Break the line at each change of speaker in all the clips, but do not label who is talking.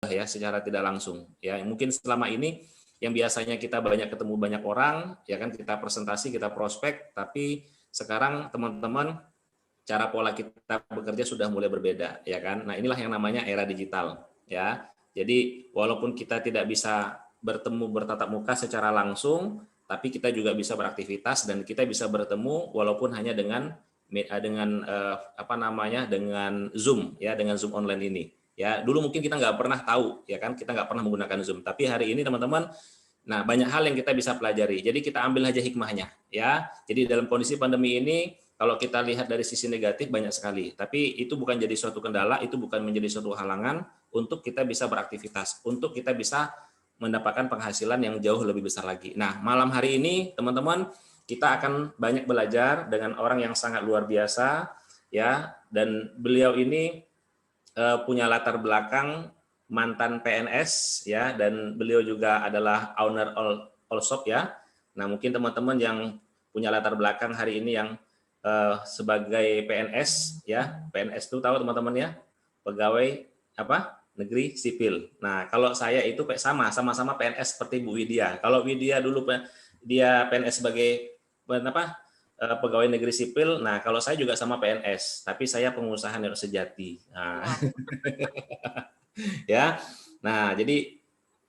ya secara tidak langsung. Ya, mungkin selama ini yang biasanya kita banyak ketemu banyak orang, ya kan kita presentasi, kita prospek, tapi sekarang teman-teman cara pola kita bekerja sudah mulai berbeda, ya kan. Nah, inilah yang namanya era digital, ya. Jadi walaupun kita tidak bisa bertemu bertatap muka secara langsung, tapi kita juga bisa beraktivitas dan kita bisa bertemu walaupun hanya dengan dengan Zoom, ya, dengan Zoom online ini. Ya, dulu mungkin kita nggak pernah tahu, ya kan, kita nggak pernah menggunakan Zoom. Tapi hari ini teman-teman, nah banyak hal yang kita bisa pelajari. Jadi kita ambil aja hikmahnya, ya. Jadi dalam kondisi pandemi ini, kalau kita lihat dari sisi negatif banyak sekali. Tapi itu bukan jadi suatu kendala, itu bukan menjadi suatu halangan untuk kita bisa beraktivitas, untuk kita bisa mendapatkan penghasilan yang jauh lebih besar lagi. Nah, malam hari ini teman-teman, kita akan banyak belajar dengan orang yang sangat luar biasa, ya. Dan beliau ini punya latar belakang mantan PNS, ya, dan beliau juga adalah owner all shop, ya. Nah, mungkin teman-teman yang punya latar belakang hari ini yang sebagai PNS, ya, PNS itu tahu teman-teman ya, pegawai apa negeri sipil. Nah, kalau saya itu sama-sama PNS seperti Bu Widya. Kalau Widya dulu dia PNS sebagai pegawai negeri sipil. Nah, kalau saya juga sama PNS, tapi saya pengusaha nero sejati. Nah, ya. Nah, jadi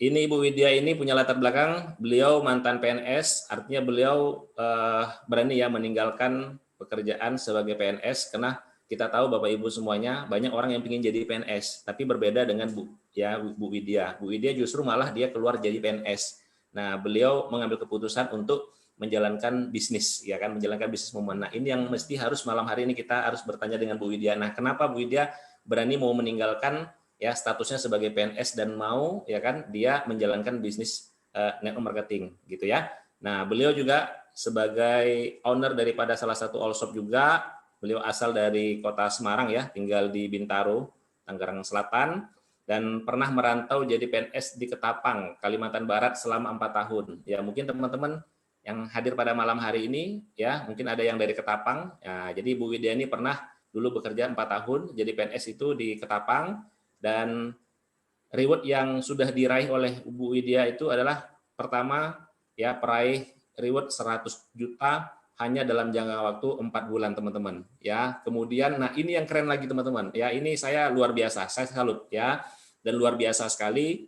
ini Ibu Widya ini punya latar belakang, beliau mantan PNS, artinya beliau berani ya meninggalkan pekerjaan sebagai PNS karena kita tahu Bapak Ibu semuanya banyak orang yang ingin jadi PNS, tapi berbeda dengan Bu Widya. Bu Widya justru malah dia keluar jadi PNS. Nah, beliau mengambil keputusan untuk menjalankan bisnis, ya kan, menjalankan bisnis momen. Nah, ini yang mesti harus malam hari ini kita harus bertanya dengan Bu Widya. Nah, kenapa Bu Widya berani mau meninggalkan ya statusnya sebagai PNS dan mau ya kan dia menjalankan bisnis network marketing gitu ya. Nah, beliau juga sebagai owner daripada salah satu all shop juga. Beliau asal dari kota Semarang ya, tinggal di Bintaro, Tangerang Selatan, dan pernah merantau jadi PNS di Ketapang, Kalimantan Barat selama 4 tahun. Ya, mungkin teman-teman yang hadir pada malam hari ini ya, mungkin ada yang dari Ketapang. Ya, jadi Bu Widya ini pernah dulu bekerja 4 tahun jadi PNS itu di Ketapang, dan reward yang sudah diraih oleh Bu Widya itu adalah pertama ya peraih reward 100 juta hanya dalam jangka waktu 4 bulan teman-teman ya. Kemudian nah ini yang keren lagi teman-teman ya, ini saya luar biasa, saya salut ya, dan luar biasa sekali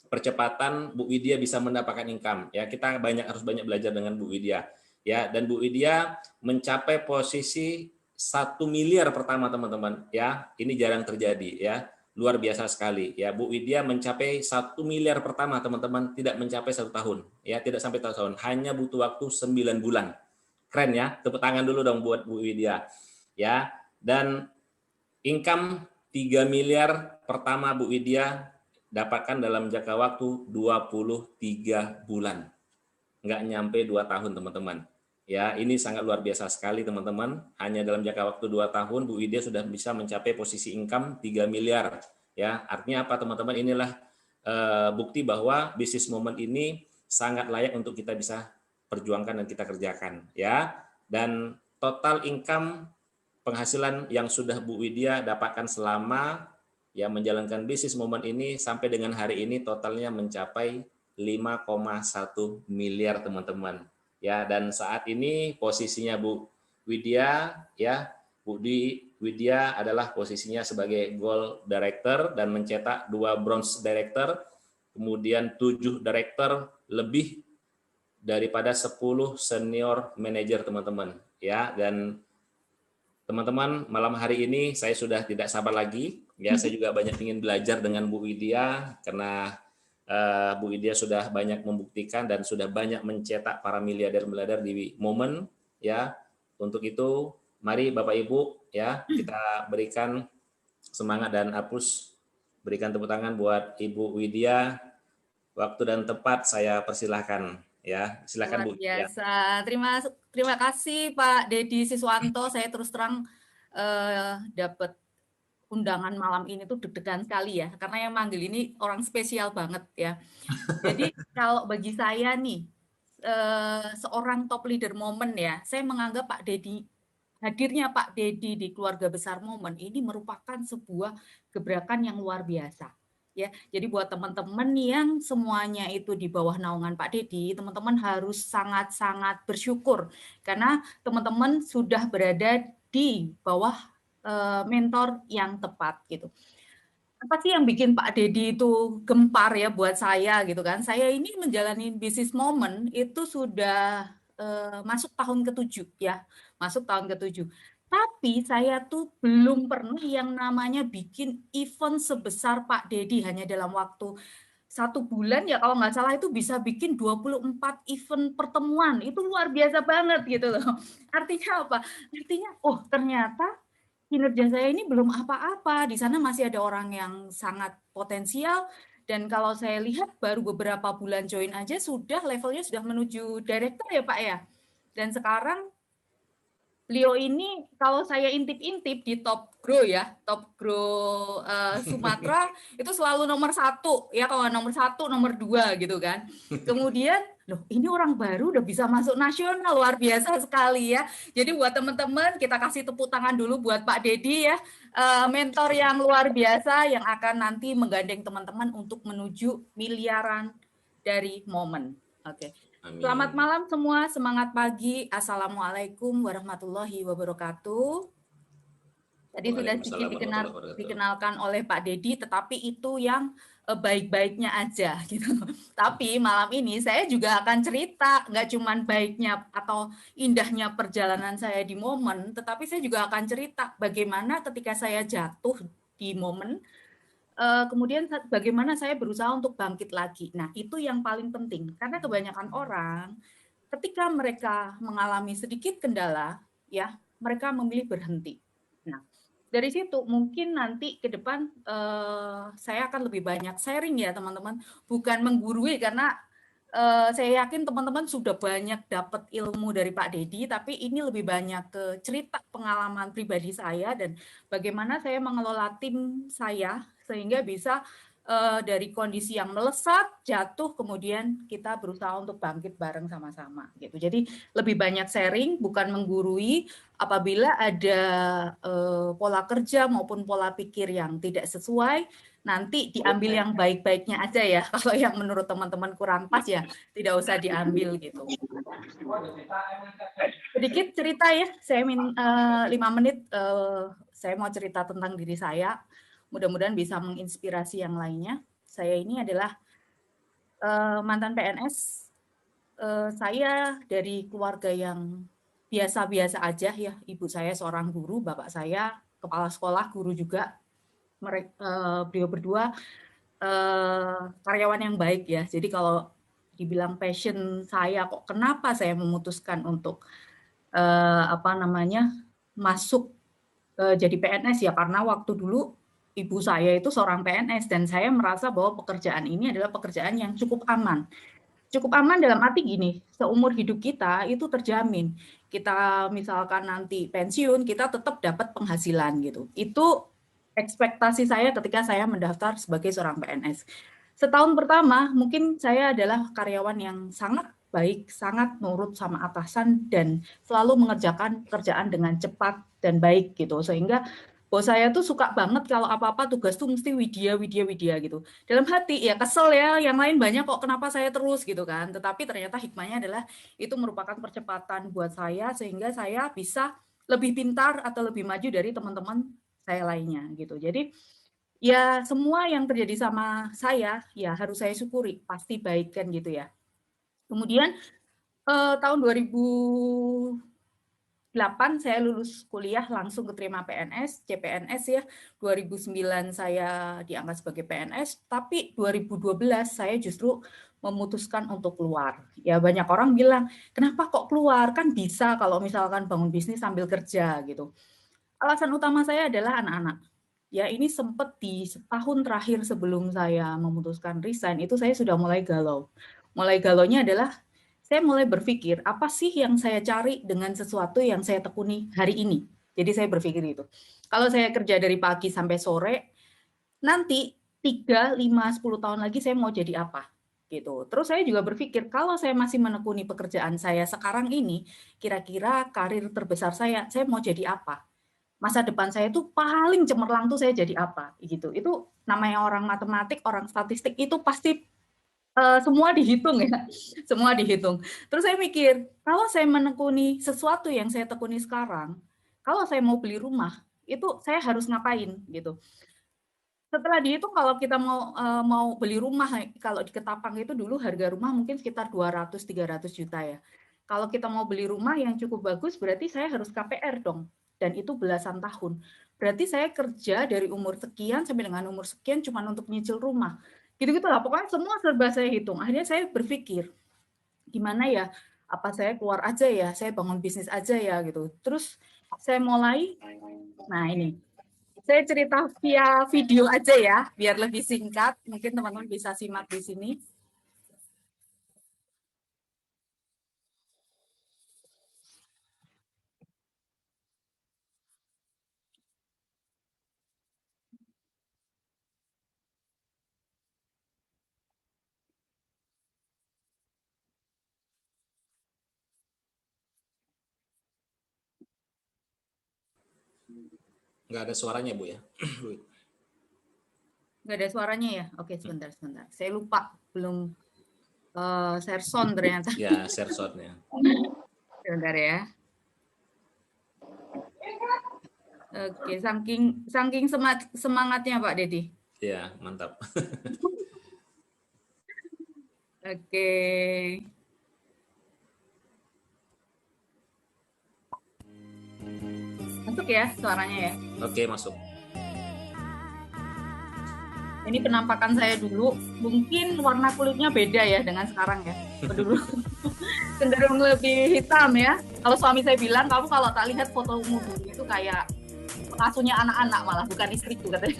percepatan Bu Widya bisa mendapatkan income ya. Kita harus banyak belajar dengan Bu Widya ya, dan Bu Widya mencapai posisi 1 miliar pertama teman-teman ya, ini jarang terjadi ya, luar biasa sekali ya. Bu Widya mencapai 1 miliar pertama teman-teman, tidak mencapai 1 tahun ya, tidak sampai 1 tahun, hanya butuh waktu 9 bulan. Keren ya, tepuk tangan dulu dong buat Bu Widya ya. Dan income 3 miliar pertama Bu Widya dapatkan dalam jangka waktu 23 bulan. Nggak nyampe 2 tahun teman-teman. Ya, ini sangat luar biasa sekali teman-teman. Hanya dalam jangka waktu 2 tahun Bu Widya sudah bisa mencapai posisi income 3 miliar. Ya, artinya apa teman-teman? Inilah bukti bahwa bisnis momen ini sangat layak untuk kita bisa perjuangkan dan kita kerjakan ya. Dan total income penghasilan yang sudah Bu Widya dapatkan selama ya menjalankan bisnis momen ini sampai dengan hari ini totalnya mencapai 5,1 miliar teman-teman ya. Dan saat ini posisinya Bu Widya ya, Widya adalah posisinya sebagai Gold Director dan mencetak 2 Bronze Director, kemudian 7 Director, lebih daripada 10 Senior Manager teman-teman ya. Dan teman-teman, malam hari ini saya sudah tidak sabar lagi. Ya, saya juga banyak ingin belajar dengan Bu Widya karena Bu Widya sudah banyak membuktikan dan sudah banyak mencetak para miliarder-miliarder di momen ya. Untuk itu, mari Bapak Ibu ya, kita berikan semangat dan aplaus, berikan tepuk tangan buat Ibu Widya. Waktu dan tempat saya persilahkan ya. Silakan Bu.
Luar biasa. Terima kasih Pak Dedi Siswanto. Saya terus terang dapat undangan malam ini tuh deg-degan sekali ya, karena yang manggil ini orang spesial banget ya. Jadi kalau bagi saya nih seorang top leader momen ya, saya menganggap hadirnya Pak Dedi di keluarga besar momen ini merupakan sebuah gebrakan yang luar biasa. ya. Jadi buat teman-teman yang semuanya itu di bawah naungan Pak Dedi, teman-teman harus sangat-sangat bersyukur karena teman-teman sudah berada di bawah mentor yang tepat gitu. Apa sih yang bikin Pak Dedi itu gempar ya buat saya gitu kan? Saya ini menjalani bisnis momen itu sudah masuk tahun ke-7 ya, masuk tahun ke-7. Tapi saya tuh belum pernah yang namanya bikin event sebesar Pak Dedi hanya dalam waktu 1 bulan ya kalau nggak salah itu bisa bikin 24 event pertemuan. Itu luar biasa banget gitu loh. Artinya apa? Artinya, oh ternyata kinerja saya ini belum apa-apa. Di sana masih ada orang yang sangat potensial. Dan kalau saya lihat baru beberapa bulan join aja sudah levelnya sudah menuju director ya Pak ya. Dan sekarang beliau ini kalau saya intip-intip di Top Grow ya, Top Grow Sumatera itu selalu nomor 1 ya, kalau nomor 1 nomor 2 gitu kan. Kemudian loh ini orang baru udah bisa masuk nasional, luar biasa sekali ya. Jadi buat teman-teman kita kasih tepuk tangan dulu buat Pak Dedi ya, mentor yang luar biasa yang akan nanti menggandeng teman-teman untuk menuju miliaran dari momen. Oke. Selamat
Amin.
malam semua, semangat pagi. Assalamualaikum warahmatullahi wabarakatuh. Tadi sudah sedikit
Waalaikumsalam warahmatullahi wabarakatuh.
dikenalkan oleh Pak Dedi, tetapi itu yang baik-baiknya aja gitu. Tapi malam ini saya juga akan cerita, nggak cuma baiknya atau indahnya perjalanan saya di momen, tetapi saya juga akan cerita bagaimana ketika saya jatuh di momen, kemudian bagaimana saya berusaha untuk bangkit lagi. Nah, itu yang paling penting, karena kebanyakan orang ketika mereka mengalami sedikit kendala, ya, mereka memilih berhenti. Nah, dari situ mungkin nanti ke depan saya akan lebih banyak sharing ya teman-teman, bukan menggurui karena saya yakin teman-teman sudah banyak dapat ilmu dari Pak Dedi, tapi ini lebih banyak ke cerita pengalaman pribadi saya dan bagaimana saya mengelola tim saya sehingga bisa dari kondisi yang melesat, jatuh, kemudian kita berusaha untuk bangkit bareng sama-sama gitu. Jadi lebih banyak sharing, bukan menggurui. Apabila ada pola kerja maupun pola pikir yang tidak sesuai, nanti diambil yang baik-baiknya aja ya. Kalau yang menurut teman-teman kurang pas ya tidak usah diambil gitu. Sedikit cerita ya, saya 5 menit saya mau cerita tentang diri saya. Mudah-mudahan bisa menginspirasi yang lainnya. Saya ini adalah mantan PNS. Saya dari keluarga yang biasa-biasa aja ya. Ibu saya seorang guru, bapak saya kepala sekolah, guru juga. Beliau berdua karyawan yang baik ya. Jadi kalau dibilang passion saya kok kenapa saya memutuskan untuk masuk jadi PNS ya karena waktu dulu ibu saya itu seorang PNS dan saya merasa bahwa pekerjaan ini adalah pekerjaan yang cukup aman. Cukup aman dalam arti gini, seumur hidup kita itu terjamin. Kita misalkan nanti pensiun, kita tetap dapat penghasilan gitu. Itu ekspektasi saya ketika saya mendaftar sebagai seorang PNS. Setahun pertama, mungkin saya adalah karyawan yang sangat baik, sangat nurut sama atasan, dan selalu mengerjakan pekerjaan dengan cepat dan baik gitu. Sehingga bos saya tuh suka banget kalau apa-apa tugas tuh mesti Widya, Widya, Widya gitu. Dalam hati ya kesel ya, yang lain banyak kok kenapa saya terus gitu kan. Tetapi ternyata hikmahnya adalah itu merupakan percepatan buat saya sehingga saya bisa lebih pintar atau lebih maju dari teman-teman saya lainnya gitu. Jadi ya semua yang terjadi sama saya ya harus saya syukuri, pasti baik kan gitu ya. Kemudian tahun 2008 saya lulus kuliah langsung keterima PNS, CPNS ya. 2009 saya diangkat sebagai PNS, tapi 2012 saya justru memutuskan untuk keluar. Ya banyak orang bilang, kenapa kok keluar? Kan bisa kalau misalkan bangun bisnis sambil kerja gitu. Alasan utama saya adalah anak-anak. Ya ini sempat di setahun terakhir sebelum saya memutuskan resign, itu saya sudah mulai galau. Mulai galaunya adalah saya mulai berpikir, apa sih yang saya cari dengan sesuatu yang saya tekuni hari ini? Jadi saya berpikir itu. Kalau saya kerja dari pagi sampai sore, nanti 3, 5, 10 tahun lagi saya mau jadi apa? Gitu. Terus saya juga berpikir, kalau saya masih menekuni pekerjaan saya sekarang ini, kira-kira karir terbesar saya mau jadi apa? masa depan saya itu paling cemerlang tuh saya jadi apa gitu. Itu namanya orang matematik, orang statistik itu pasti semua dihitung ya, semua dihitung. Terus saya mikir, kalau saya menekuni sesuatu yang saya tekuni sekarang, kalau saya mau beli rumah, itu saya harus ngapain gitu. Setelah dihitung kalau kita mau beli rumah, kalau di Ketapang itu dulu harga rumah mungkin sekitar 200-300 juta ya. Kalau kita mau beli rumah yang cukup bagus, berarti saya harus KPR dong. Dan itu belasan tahun. Berarti saya kerja dari umur sekian sampai dengan umur sekian cuma untuk nyicil rumah. Gitu-gitu lah, pokoknya semua serba saya hitung. Akhirnya saya berpikir, gimana ya, apa saya keluar aja ya, saya bangun bisnis aja ya gitu. Terus saya mulai, nah ini, saya cerita via video aja ya, biar lebih singkat. Mungkin teman-teman bisa simak di sini.
Nggak ada suaranya, Bu ya.
Nggak ada suaranya ya? Oke, sebentar. Saya lupa, belum share sound ternyata.
Ya, share shot-nya.
Sebentar ya. Oke, saking semangatnya Pak Dedi.
Ya, mantap.
Oke. Masuk ya suaranya ya.
Oke, masuk.
Ini penampakan saya dulu. Mungkin warna kulitnya beda ya dengan sekarang ya. Dulu cenderung lebih hitam ya. Kalau suami saya bilang, kamu kalau tak lihat fotomu dulu itu kayak pengasuhnya anak-anak malah, bukan istriku katanya.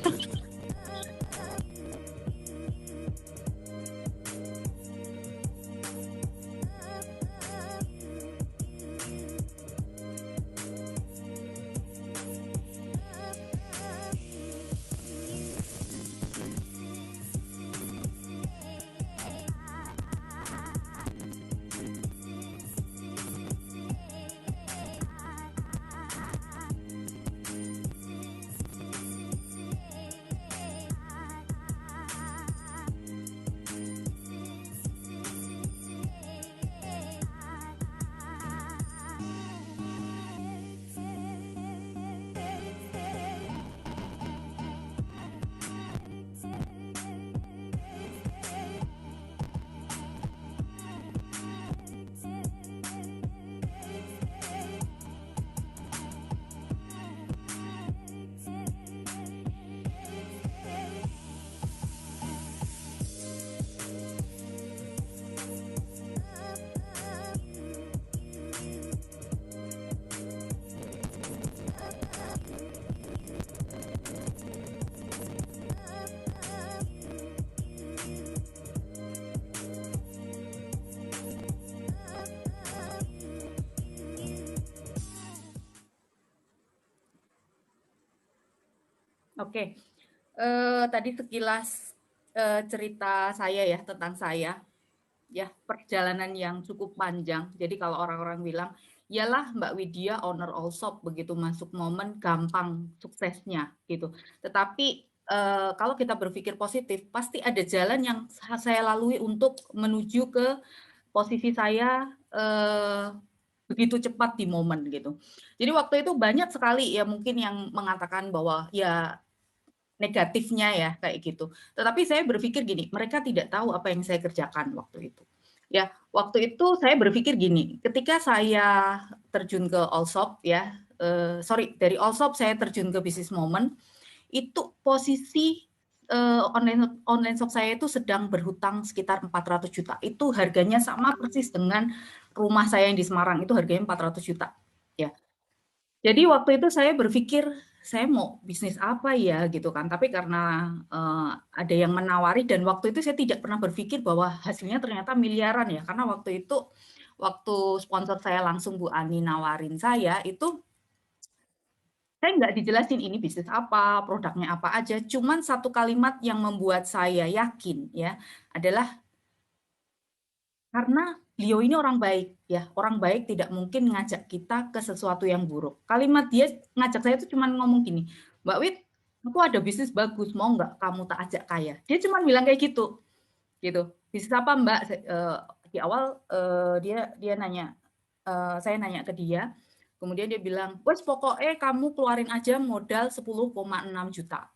Oke, tadi sekilas cerita saya ya tentang saya, ya perjalanan yang cukup panjang. Jadi kalau orang-orang bilang, iyalah Mbak Widya owner all shop, begitu masuk momen gampang suksesnya gitu. Tetapi kalau kita berpikir positif, pasti ada jalan yang saya lalui untuk menuju ke posisi saya begitu cepat di momen gitu. Jadi waktu itu banyak sekali ya mungkin yang mengatakan bahwa ya negatifnya ya kayak gitu. Tetapi saya berpikir gini, mereka tidak tahu apa yang saya kerjakan waktu itu. Ya, waktu itu saya berpikir gini, ketika saya terjun ke Allshop ya, dari Allshop saya terjun ke Business Moment, itu posisi online shop saya itu sedang berhutang sekitar 400 juta. Itu harganya sama persis dengan rumah saya yang di Semarang, itu harganya 400 juta. Ya, jadi waktu itu saya berpikir, saya mau bisnis apa ya gitu kan. Tapi karena ada yang menawari dan waktu itu saya tidak pernah berpikir bahwa hasilnya ternyata miliaran ya. Karena waktu itu, waktu sponsor saya langsung Bu Ani nawarin saya, itu saya nggak dijelasin ini bisnis apa, produknya apa aja. Cuman satu kalimat yang membuat saya yakin ya, adalah karena beliau ini orang baik ya, orang baik tidak mungkin ngajak kita ke sesuatu yang buruk. Kalimat dia ngajak saya itu cuma ngomong gini, Mbak Wit, aku ada bisnis bagus, mau nggak kamu tak ajak kaya? Dia cuma bilang kayak gitu. Bisnis apa Mbak? Di awal dia nanya, saya nanya ke dia, kemudian dia bilang, wes pokoknya kamu keluarin aja modal 10,6 juta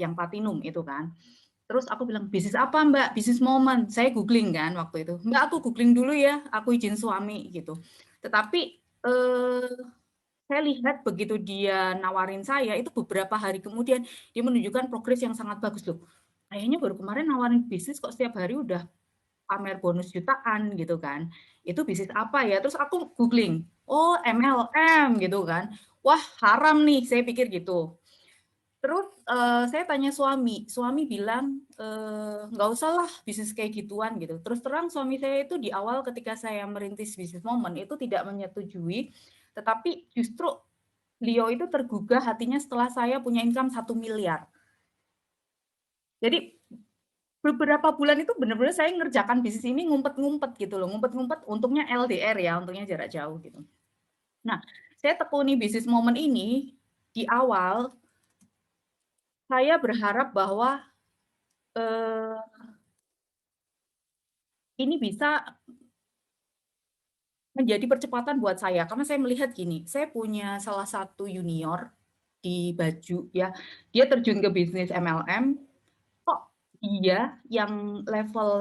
yang platinum itu kan. Terus aku bilang, bisnis apa Mbak? Bisnis momen. Saya googling kan waktu itu. Mbak, aku googling dulu ya, aku izin suami gitu. Tetapi saya lihat begitu dia nawarin saya, itu beberapa hari kemudian dia menunjukkan progres yang sangat bagus loh. Kayaknya baru kemarin nawarin bisnis kok setiap hari udah pamer bonus jutaan gitu kan. Itu bisnis apa ya? Terus aku googling, oh MLM gitu kan. Wah haram nih, saya pikir gitu. Terus saya tanya suami bilang nggak usah lah bisnis kayak gituan gitu. Terus terang suami saya itu di awal ketika saya merintis bisnis momen itu tidak menyetujui, tetapi justru beliau itu tergugah hatinya setelah saya punya income 1 miliar. Jadi beberapa bulan itu benar-benar saya ngerjakan bisnis ini ngumpet-ngumpet gitu loh, ngumpet-ngumpet, untungnya LDR ya, untungnya jarak jauh gitu. Nah, saya tekuni bisnis momen ini di awal, saya berharap bahwa ini bisa menjadi percepatan buat saya, karena saya melihat gini, saya punya salah satu junior di baju ya, dia terjun ke bisnis MLM, kok dia yang level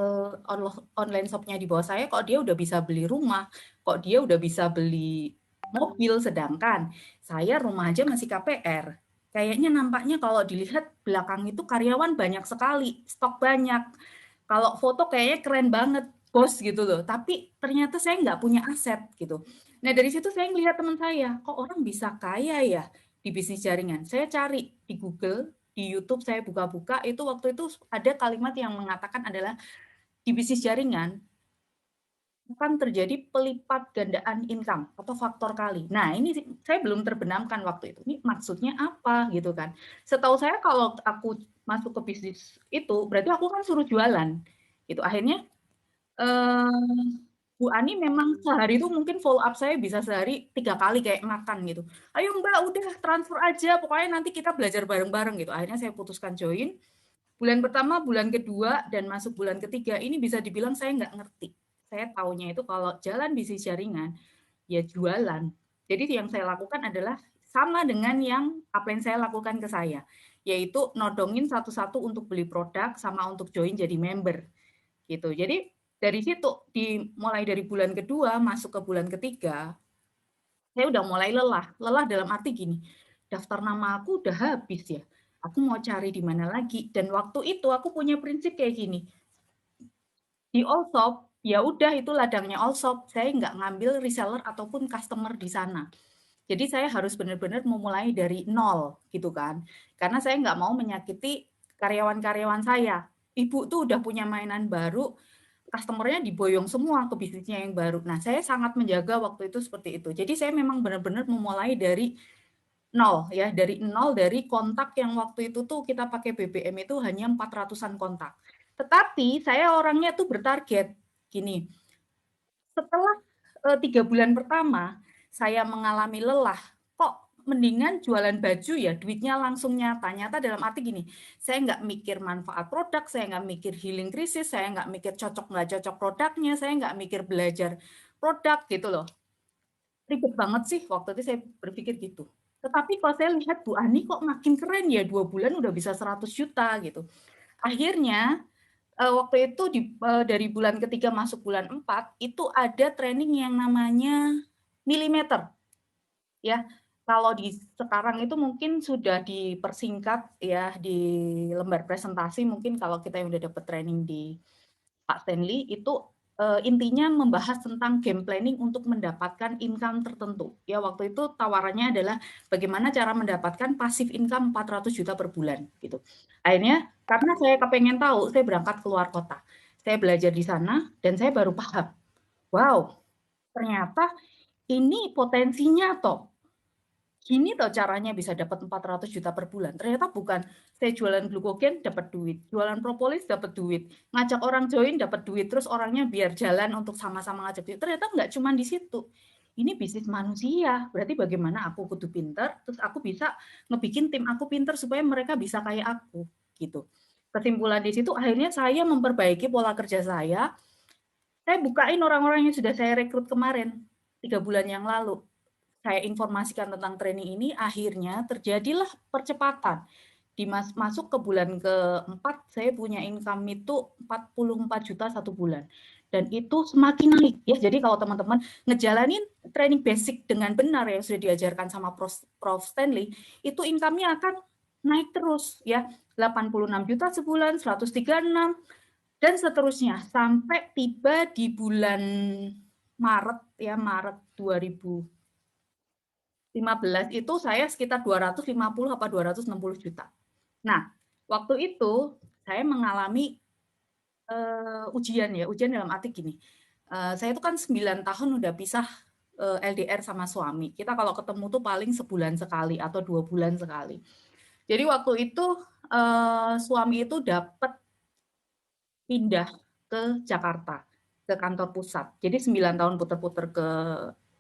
online shop-nya di bawah saya, kok dia udah bisa beli rumah, kok dia udah bisa beli mobil, sedangkan saya rumah aja masih KPR. Kayaknya nampaknya kalau dilihat belakang itu karyawan banyak sekali, stok banyak. Kalau foto kayaknya keren banget, bos gitu loh. Tapi ternyata saya nggak punya aset gitu. Nah dari situ saya ngelihat teman saya, kok orang bisa kaya ya di bisnis jaringan. Saya cari di Google, di YouTube saya buka-buka, itu waktu itu ada kalimat yang mengatakan adalah di bisnis jaringan akan terjadi pelipat gandaan income atau faktor kali. Nah, ini saya belum terbenamkan waktu itu. Ini maksudnya apa gitu kan. Setahu saya kalau aku masuk ke bisnis itu, berarti aku kan suruh jualan. Gitu. Akhirnya Bu Ani memang sehari itu mungkin follow up saya bisa sehari 3 kali kayak makan gitu. Ayo Mbak, udah transfer aja, pokoknya nanti kita belajar bareng-bareng gitu. Akhirnya saya putuskan join. Bulan pertama, bulan kedua, dan masuk bulan ketiga, ini bisa dibilang saya nggak ngerti. Saya taunya itu kalau jalan bisnis jaringan, ya jualan. Jadi yang saya lakukan adalah sama dengan yang apa yang saya lakukan ke saya, yaitu nodongin satu-satu untuk beli produk sama untuk join jadi member gitu. Jadi dari situ mulai dari bulan kedua masuk ke bulan ketiga, saya udah mulai lelah. Lelah dalam arti gini, daftar nama aku udah habis ya. Aku mau cari di mana lagi. Dan waktu itu aku punya prinsip kayak gini. Di Allshop, ya udah itu ladangnya Allshop. Saya nggak ngambil reseller ataupun customer di sana. Jadi saya harus benar-benar memulai dari nol gitu kan. Karena saya nggak mau menyakiti karyawan-karyawan saya. Ibu tuh udah punya mainan baru, customer-nya diboyong semua ke bisnisnya yang baru. Nah, saya sangat menjaga waktu itu seperti itu. Jadi saya memang benar-benar memulai dari nol ya, dari nol, dari kontak yang waktu itu tuh kita pakai BBM itu hanya 400-an kontak. Tetapi saya orangnya tuh bertarget gini. Setelah 3 bulan pertama saya mengalami lelah, kok mendingan jualan baju ya, duitnya langsung nyata. Nyata dalam arti gini, saya nggak mikir manfaat produk, saya nggak mikir healing krisis, saya nggak mikir cocok nggak cocok produknya, saya nggak mikir belajar produk gitu loh. Ribet banget sih waktu itu saya berpikir gitu. Tetapi kalau saya lihat Bu Ani kok makin keren ya, 2 bulan udah bisa 100 juta gitu. Akhirnya waktu itu dari bulan ketiga masuk bulan 4 itu ada training yang namanya milimeter ya. Kalau di sekarang itu mungkin sudah dipersingkat ya di lembar presentasi, mungkin kalau kita yang udah dapat training di Pak Stanley itu intinya membahas tentang game planning untuk mendapatkan income tertentu. Ya waktu itu tawarannya adalah bagaimana cara mendapatkan passive income 400 juta per bulan gitu. Akhirnya karena saya kepengen tahu, saya berangkat keluar kota. Saya belajar di sana dan saya baru paham. Wow, ternyata ini potensinya toh. Gini toh caranya bisa dapat 400 juta per bulan. Ternyata bukan saya jualan glukogen dapat duit, jualan propolis dapat duit, ngajak orang join dapat duit, terus orangnya biar jalan untuk sama-sama ngajak duit. Ternyata nggak cuma di situ. Ini bisnis manusia, berarti bagaimana aku kudu pinter, terus aku bisa ngebikin tim aku pinter supaya mereka bisa kayak aku, gitu. Kesimpulan di situ akhirnya saya memperbaiki pola kerja saya bukain orang-orang yang sudah saya rekrut kemarin, 3 bulan yang lalu. Saya informasikan tentang training ini, akhirnya terjadilah percepatan masuk ke bulan keempat, saya punya income itu 44 juta satu bulan. Dan itu semakin naik ya. Jadi kalau teman-teman ngejalanin training basic dengan benar yang sudah diajarkan sama Prof Stanley, itu income-nya akan naik terus ya. 86 juta sebulan, 136 dan seterusnya sampai tiba di bulan Maret ya, Maret 2015 itu saya sekitar 250 apa 260 juta. Nah, waktu itu saya mengalami ujian dalam arti gini. Saya itu kan 9 tahun udah pisah LDR sama suami. Kita kalau ketemu tuh paling sebulan sekali atau 2 bulan sekali. Jadi waktu itu suami itu dapat pindah ke Jakarta, ke kantor pusat. Jadi 9 tahun putar-putar ke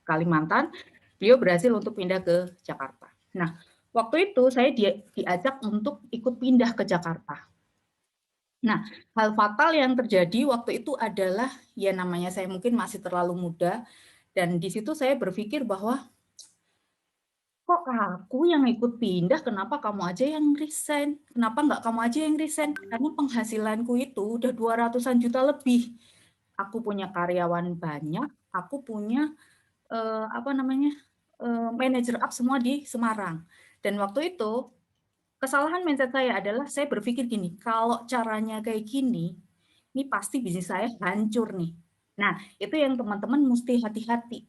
Kalimantan, beliau berhasil untuk pindah ke Jakarta. Nah, waktu itu saya diajak untuk ikut pindah ke Jakarta. Nah, hal fatal yang terjadi waktu itu adalah, ya namanya saya mungkin masih terlalu muda, dan di situ saya berpikir bahwa, kok aku yang ikut pindah, kenapa kamu aja yang resign? Kenapa nggak kamu aja yang resign? Karena penghasilanku itu udah 200-an juta lebih. Aku punya karyawan banyak, aku punya manajer up semua di Semarang. Dan waktu itu kesalahan mindset saya adalah saya berpikir gini, kalau caranya kayak gini, ini pasti bisnis saya hancur nih. Nah, itu yang teman-teman mesti hati-hati.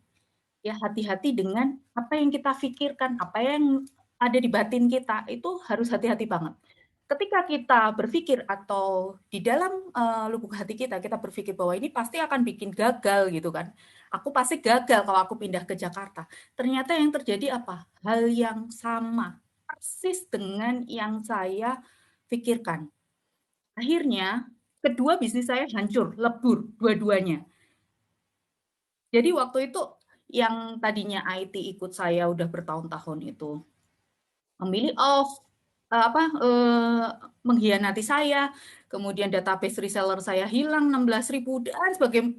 Ya, hati-hati dengan apa yang kita pikirkan, apa yang ada di batin kita, itu harus hati-hati banget. Ketika kita berpikir atau di dalam lubuk hati kita berpikir bahwa ini pasti akan bikin gagal gitu kan. Aku pasti gagal kalau aku pindah ke Jakarta. Ternyata yang terjadi apa? Hal yang sama persis dengan yang saya pikirkan. Akhirnya, kedua bisnis saya hancur, lebur, dua-duanya. Jadi waktu itu yang tadinya IT ikut saya udah bertahun-tahun itu memilih mengkhianati saya, kemudian database reseller saya hilang 16.000 dan sebagai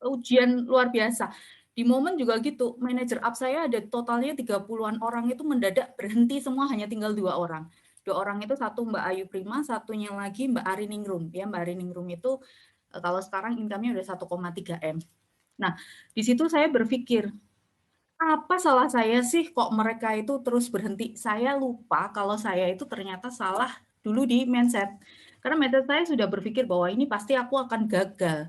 ujian luar biasa. Di momen juga gitu, manajer up saya ada totalnya 30-an orang itu mendadak berhenti semua, hanya tinggal 2 orang. 2 orang itu satu Mbak Ayu Prima, satunya lagi Mbak Ariningrum. Ya, Mbak Ariningrum itu kalau sekarang income-nya udah 1,3 M. Nah, di situ saya berpikir, apa salah saya sih kok mereka itu terus berhenti? Saya lupa kalau saya itu ternyata salah dulu di mindset. Karena mindset saya sudah berpikir bahwa ini pasti aku akan gagal.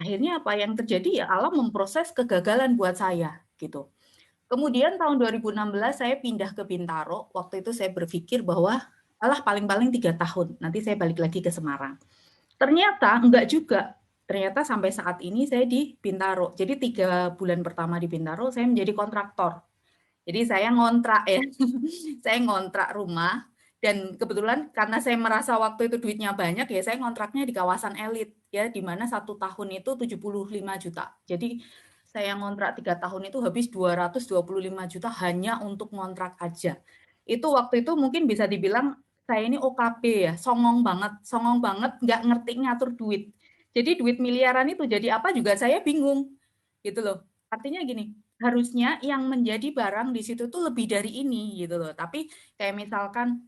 Akhirnya apa yang terjadi ya alam memproses kegagalan buat saya gitu. Kemudian tahun 2016 saya pindah ke Bintaro. Waktu itu saya berpikir bahwa paling-paling 3 tahun, nanti saya balik lagi ke Semarang. Ternyata enggak juga. Ternyata sampai saat ini saya di Bintaro. Jadi 3 bulan pertama di Bintaro saya menjadi kontraktor. Jadi saya ngontrak ya. Saya ngontrak rumah dan kebetulan karena saya merasa waktu itu duitnya banyak ya saya ngontraknya di kawasan elit ya, di mana 1 tahun itu 75 juta. Jadi saya ngontrak 3 tahun itu habis 225 juta hanya untuk ngontrak aja. Itu waktu itu mungkin bisa dibilang saya ini OKB ya, songong banget, nggak ngerti ngatur duit. Jadi duit miliaran itu jadi apa juga saya bingung, gitu loh. Artinya gini, harusnya yang menjadi barang di situ tuh lebih dari ini, gitu loh. Tapi kayak misalkan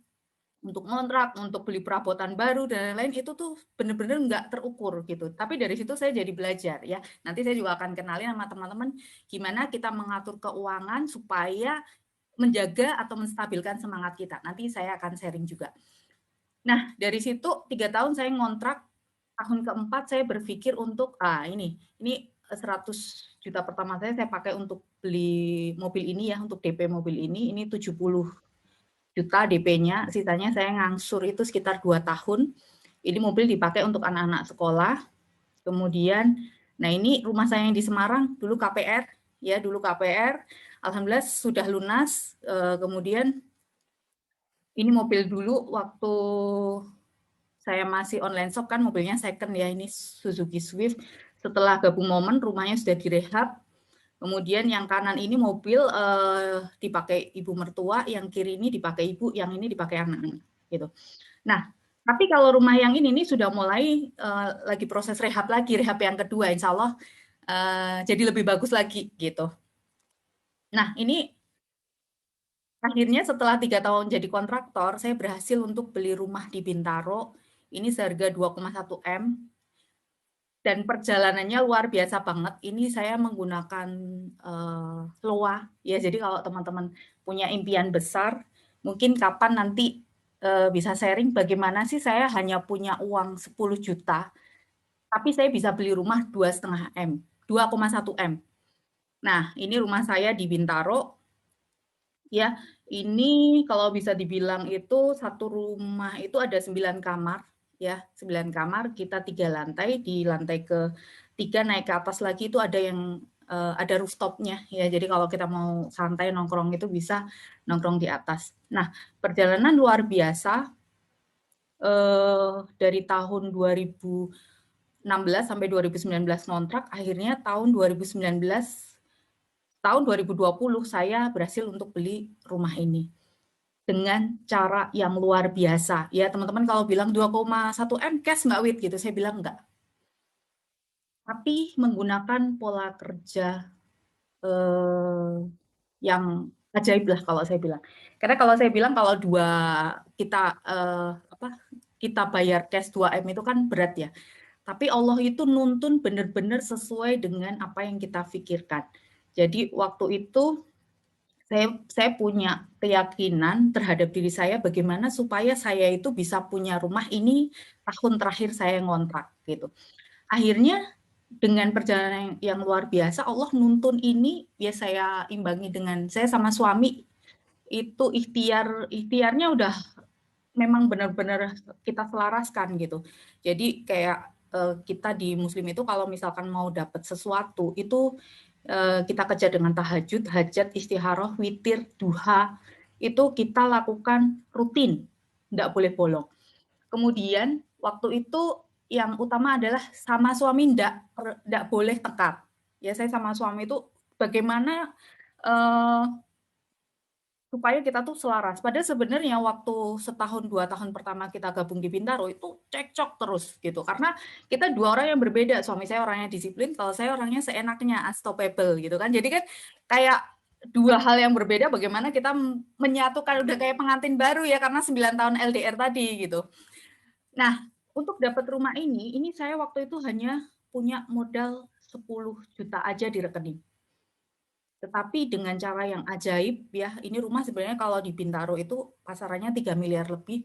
untuk ngontrak, untuk beli perabotan baru dan lain-lain itu tuh bener-bener nggak terukur gitu. Tapi dari situ saya jadi belajar ya. Nanti saya juga akan kenalin sama teman-teman gimana kita mengatur keuangan supaya menjaga atau menstabilkan semangat kita. Nanti saya akan sharing juga. Nah, dari situ 3 tahun saya ngontrak, tahun keempat saya berpikir untuk, ini 100 juta pertama saya pakai untuk beli mobil ini ya, untuk DP mobil ini 70 juta DP-nya, sisanya saya ngangsur itu sekitar 2 tahun. Ini mobil dipakai untuk anak-anak sekolah. Kemudian, nah ini rumah saya yang di Semarang, dulu KPR, alhamdulillah sudah lunas, kemudian Ini mobil dulu waktu saya masih online shop kan mobilnya second ya, ini Suzuki Swift. Setelah gabung Momen, rumahnya sudah direhab. Kemudian yang kanan ini mobil dipakai ibu mertua, yang kiri ini dipakai ibu, yang ini dipakai anak-anak gitu. Nah, tapi kalau rumah yang ini sudah mulai lagi proses rehab lagi, rehab yang kedua, insya Allah jadi lebih bagus lagi gitu. Nah, ini akhirnya setelah 3 tahun jadi kontraktor, saya berhasil untuk beli rumah di Bintaro. Ini seharga 2,1 M. Dan perjalanannya luar biasa banget. Ini saya menggunakan LOA. Ya, jadi kalau teman-teman punya impian besar, mungkin kapan nanti bisa sharing bagaimana sih saya hanya punya uang 10 juta, tapi saya bisa beli rumah 2,5 M, 2,1 M. Nah, ini rumah saya di Bintaro. Ya, ini kalau bisa dibilang itu satu rumah itu ada 9 kamar, ya 9 kamar, kita 3 lantai, di lantai ke-3 naik ke atas lagi itu ada yang ada rooftopnya ya. Jadi kalau kita mau santai nongkrong itu bisa nongkrong di atas. Nah, perjalanan luar biasa dari tahun 2016 sampai 2019 kontrak, akhirnya tahun 2019 tahun 2020 saya berhasil untuk beli rumah ini dengan cara yang luar biasa. Ya, teman-teman kalau bilang 2,1 M cash nggak Wit gitu, saya bilang enggak. Tapi menggunakan pola kerja yang ajaib lah kalau saya bilang. Karena kalau saya bilang kalau kita bayar cash 2 M itu kan berat ya. Tapi Allah itu nuntun benar-benar sesuai dengan apa yang kita pikirkan. Jadi waktu itu saya punya keyakinan terhadap diri saya bagaimana supaya saya itu bisa punya rumah ini tahun terakhir saya ngontrak gitu. Akhirnya dengan perjalanan yang luar biasa Allah nuntun ini ya saya imbangi dengan saya sama suami itu ikhtiarnya udah memang benar-benar kita selaraskan gitu. Jadi kayak kita di Muslim itu kalau misalkan mau dapat sesuatu itu kita kejar dengan tahajud, hajat, istikharah, witir, duha, itu kita lakukan rutin, nggak boleh bolong. Kemudian waktu itu yang utama adalah sama suami nggak boleh tekad. Ya saya sama suami itu bagaimana supaya kita tuh selaras. Padahal sebenarnya waktu setahun 2 tahun pertama kita gabung di Bintaro itu cekcok terus gitu. Karena kita dua orang yang berbeda. Suami saya orangnya disiplin, kalau saya orangnya seenaknya, unstoppable gitu kan. Jadi kan kayak dua hal yang berbeda bagaimana kita menyatukan udah kayak pengantin baru ya karena 9 tahun LDR tadi gitu. Nah, untuk dapat rumah ini saya waktu itu hanya punya modal 10 juta aja di rekening. Tetapi dengan cara yang ajaib ya, ini rumah sebenarnya kalau di Bintaro itu pasarannya 3 miliar lebih.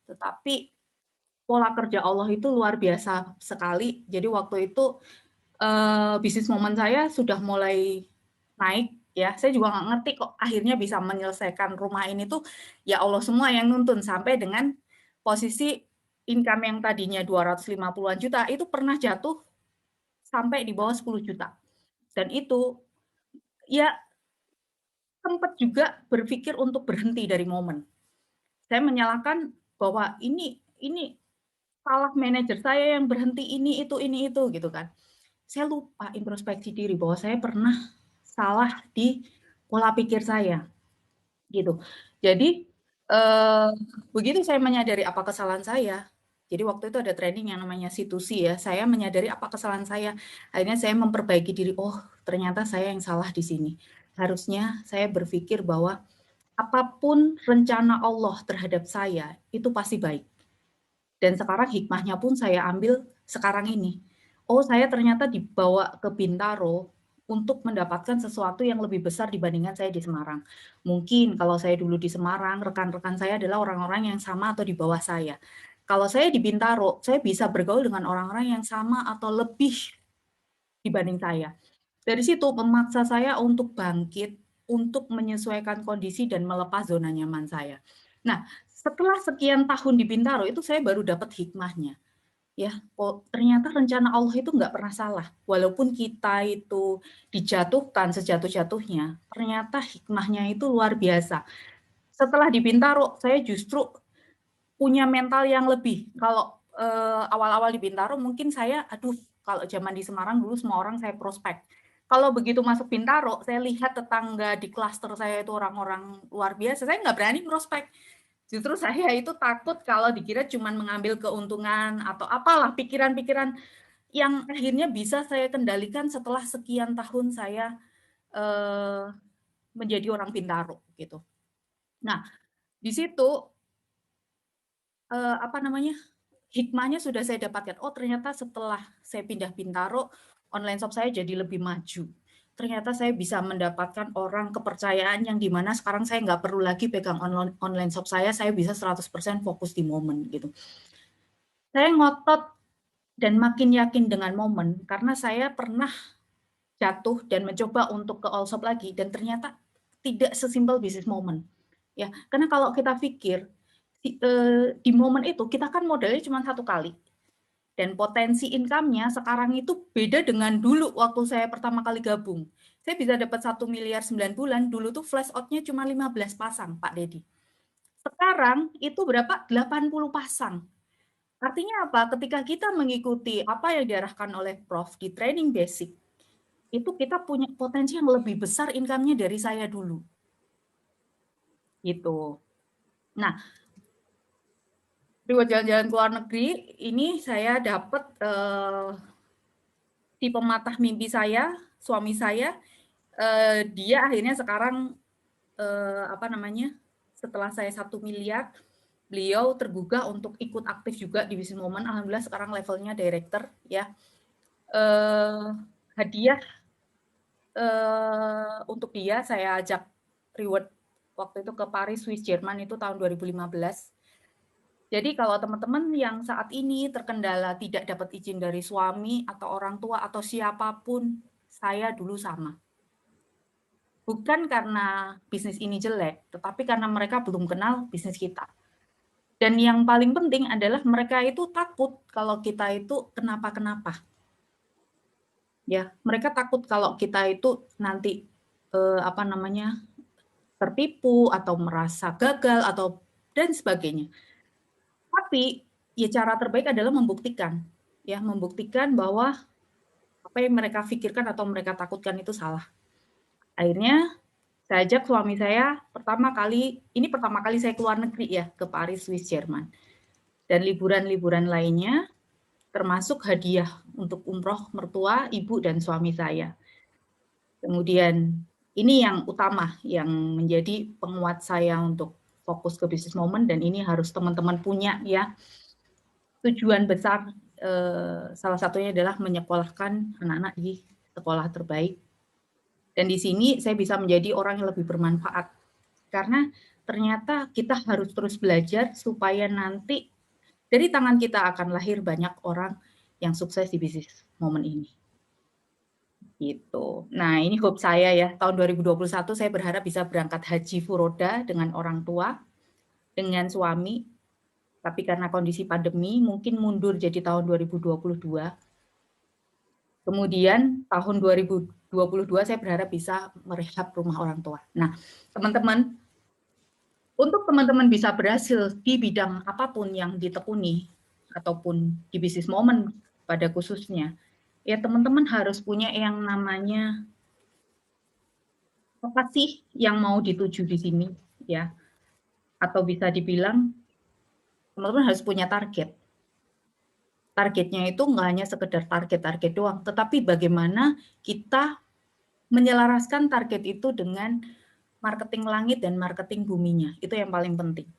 Tetapi pola kerja Allah itu luar biasa sekali. Jadi waktu itu bisnis Momen saya sudah mulai naik ya. Saya juga nggak ngerti kok akhirnya bisa menyelesaikan rumah ini tuh ya Allah semua yang nuntun sampai dengan posisi income yang tadinya 250-an juta itu pernah jatuh sampai di bawah 10 juta. Dan itu ya sempat juga berpikir untuk berhenti dari Momen. Saya menyalahkan bahwa ini salah manajer saya yang berhenti ini itu gitu kan. Saya lupa introspeksi diri bahwa saya pernah salah di pola pikir saya gitu. Jadi begitu saya menyadari apa kesalahan saya. Jadi waktu itu ada training yang namanya situsi ya. Saya menyadari apa kesalahan saya. Akhirnya saya memperbaiki diri. Oh, ternyata saya yang salah di sini. Harusnya saya berpikir bahwa apapun rencana Allah terhadap saya itu pasti baik. Dan sekarang hikmahnya pun saya ambil sekarang ini. Oh, saya ternyata dibawa ke Bintaro untuk mendapatkan sesuatu yang lebih besar dibandingkan saya di Semarang. Mungkin kalau saya dulu di Semarang, rekan-rekan saya adalah orang-orang yang sama atau di bawah saya. Kalau saya di Bintaro, saya bisa bergaul dengan orang-orang yang sama atau lebih dibanding saya. Dari situ memaksa saya untuk bangkit, untuk menyesuaikan kondisi dan melepas zona nyaman saya. Nah, setelah sekian tahun di Bintaro itu saya baru dapat hikmahnya. Ya, ternyata rencana Allah itu nggak pernah salah. Walaupun kita itu dijatuhkan sejatuh-jatuhnya, ternyata hikmahnya itu luar biasa. setelah di Bintaro saya justru punya mental yang lebih. Kalau awal-awal di Bintaro mungkin saya, aduh, kalau zaman di Semarang dulu semua orang saya prospek. Kalau begitu masuk Bintaro, saya lihat tetangga di klaster saya itu orang-orang luar biasa, saya nggak berani prospek. Justru saya itu takut kalau dikira cuma mengambil keuntungan atau apalah pikiran-pikiran yang akhirnya bisa saya kendalikan setelah sekian tahun saya menjadi orang Bintaro gitu. Nah, di situ apa namanya? Hikmahnya sudah saya dapatkan. Oh, ternyata setelah saya pindah Bintaro, online shop saya jadi lebih maju. Ternyata saya bisa mendapatkan orang kepercayaan yang dimana sekarang saya nggak perlu lagi pegang online shop saya bisa 100% fokus di momen gitu. Saya ngotot dan makin yakin dengan momen karena saya pernah jatuh dan mencoba untuk ke all shop lagi dan ternyata tidak sesimpel bisnis momen. Ya, karena kalau kita pikir di momen itu kita kan modalnya cuma 1 kali. Dan potensi income-nya sekarang itu beda dengan dulu waktu saya pertama kali gabung. Saya bisa dapat 1 miliar 9 bulan, dulu tuh flash out-nya cuma 15 pasang, Pak Dedi. Sekarang itu berapa? 80 pasang. Artinya apa? Ketika kita mengikuti apa yang diarahkan oleh Prof di training basic, itu kita punya potensi yang lebih besar income-nya dari saya dulu. Gitu. Nah, reward jalan-jalan ke luar negeri, ini saya dapat di pematah mimpi saya, suami saya, dia akhirnya sekarang apa namanya, setelah saya 1 miliar, beliau tergugah untuk ikut aktif juga di Business Moment. Alhamdulillah sekarang levelnya director ya. Hadiah untuk dia saya ajak reward waktu itu ke Paris, Swiss, Jerman itu tahun 2015. Jadi kalau teman-teman yang saat ini terkendala tidak dapat izin dari suami atau orang tua atau siapapun, saya dulu sama. Bukan karena bisnis ini jelek, tetapi karena mereka belum kenal bisnis kita. Dan yang paling penting adalah mereka itu takut kalau kita itu kenapa-kenapa. Ya, mereka takut kalau kita itu nanti apa namanya tertipu atau merasa gagal atau dan sebagainya. Tapi ya cara terbaik adalah membuktikan, ya membuktikan bahwa apa yang mereka pikirkan atau mereka takutkan itu salah. Akhirnya saya ajak suami saya pertama kali saya keluar negeri ya ke Paris, Swiss, Jerman. Dan liburan-liburan lainnya termasuk hadiah untuk umroh mertua, ibu dan suami saya. Kemudian ini yang utama yang menjadi penguat saya untuk fokus ke bisnis momen dan ini harus teman-teman punya ya. Tujuan besar salah satunya adalah menyekolahkan anak-anak di sekolah terbaik. Dan di sini saya bisa menjadi orang yang lebih bermanfaat. Karena ternyata kita harus terus belajar supaya nanti dari tangan kita akan lahir banyak orang yang sukses di bisnis momen ini. Gitu. Nah, ini hope saya ya. Tahun 2021 saya berharap bisa berangkat haji furoda dengan orang tua, dengan suami. Tapi karena kondisi pandemi mungkin mundur jadi tahun 2022. Kemudian tahun 2022 saya berharap bisa merehab rumah orang tua. Nah, teman-teman, untuk teman-teman bisa berhasil di bidang apapun yang ditekuni ataupun di bisnis momen pada khususnya, ya teman-teman harus punya yang namanya apa sih yang mau dituju di sini ya. Atau bisa dibilang teman-teman harus punya target. Targetnya itu nggak hanya sekedar target-target doang, tetapi bagaimana kita menyelaraskan target itu dengan marketing langit dan marketing buminya. Itu yang paling penting.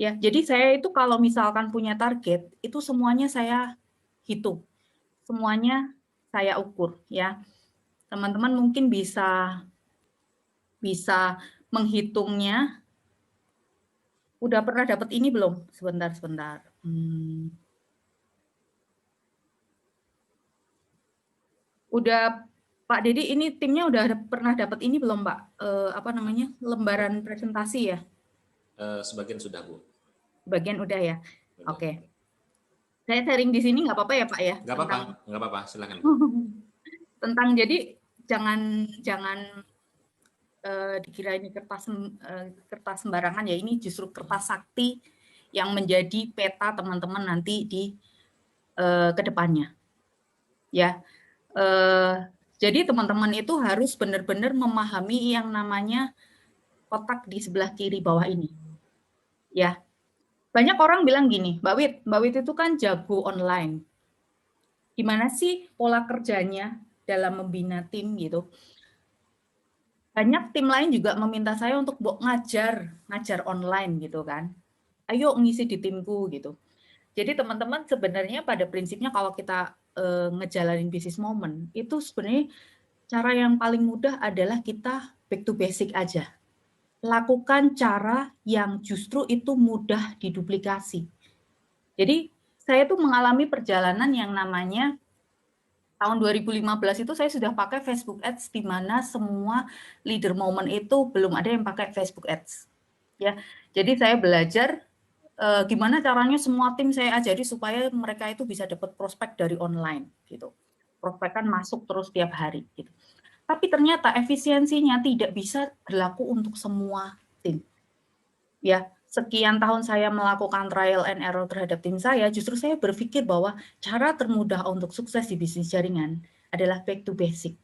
Ya, jadi saya itu kalau misalkan punya target, itu semuanya saya hitung. Semuanya saya ukur ya. Teman-teman mungkin bisa menghitungnya. Udah pernah dapat ini belum? Sebentar. Udah Pak Dedi, ini timnya udah pernah dapat ini belum, Pak? Apa namanya? Lembaran presentasi ya?
Sebagian sudah, Bu.
Bagian udah ya.
Udah.
Oke. Saya sharing di sini nggak apa-apa ya, Pak ya?
Nggak apa-apa, silakan.
Tentang jadi jangan dikira ini kertas sembarangan, ya ini justru kertas sakti yang menjadi peta teman-teman nanti di kedepannya. Ya, jadi teman-teman itu harus benar-benar memahami yang namanya kotak di sebelah kiri bawah ini. Ya, banyak orang bilang gini, Mbak Wit itu kan jago online. Gimana sih pola kerjanya dalam membina tim gitu? Banyak tim lain juga meminta saya untuk ngajar online gitu kan. Ayo ngisi di timku gitu. Jadi teman-teman sebenarnya pada prinsipnya kalau kita ngejalanin bisnis moment itu sebenarnya cara yang paling mudah adalah kita back to basic aja. Lakukan cara yang justru itu mudah diduplikasi. Jadi saya tuh mengalami perjalanan yang namanya tahun 2015 itu saya sudah pakai Facebook Ads, di mana semua leader moment itu belum ada yang pakai Facebook Ads. Ya, jadi saya belajar gimana caranya semua tim saya ajari supaya mereka itu bisa dapat prospek dari online gitu. Prospek kan masuk terus tiap hari gitu. Tapi ternyata efisiensinya tidak bisa berlaku untuk semua tim. Ya, sekian tahun saya melakukan trial and error terhadap tim saya, justru saya berpikir bahwa cara termudah untuk sukses di bisnis jaringan adalah back to basic.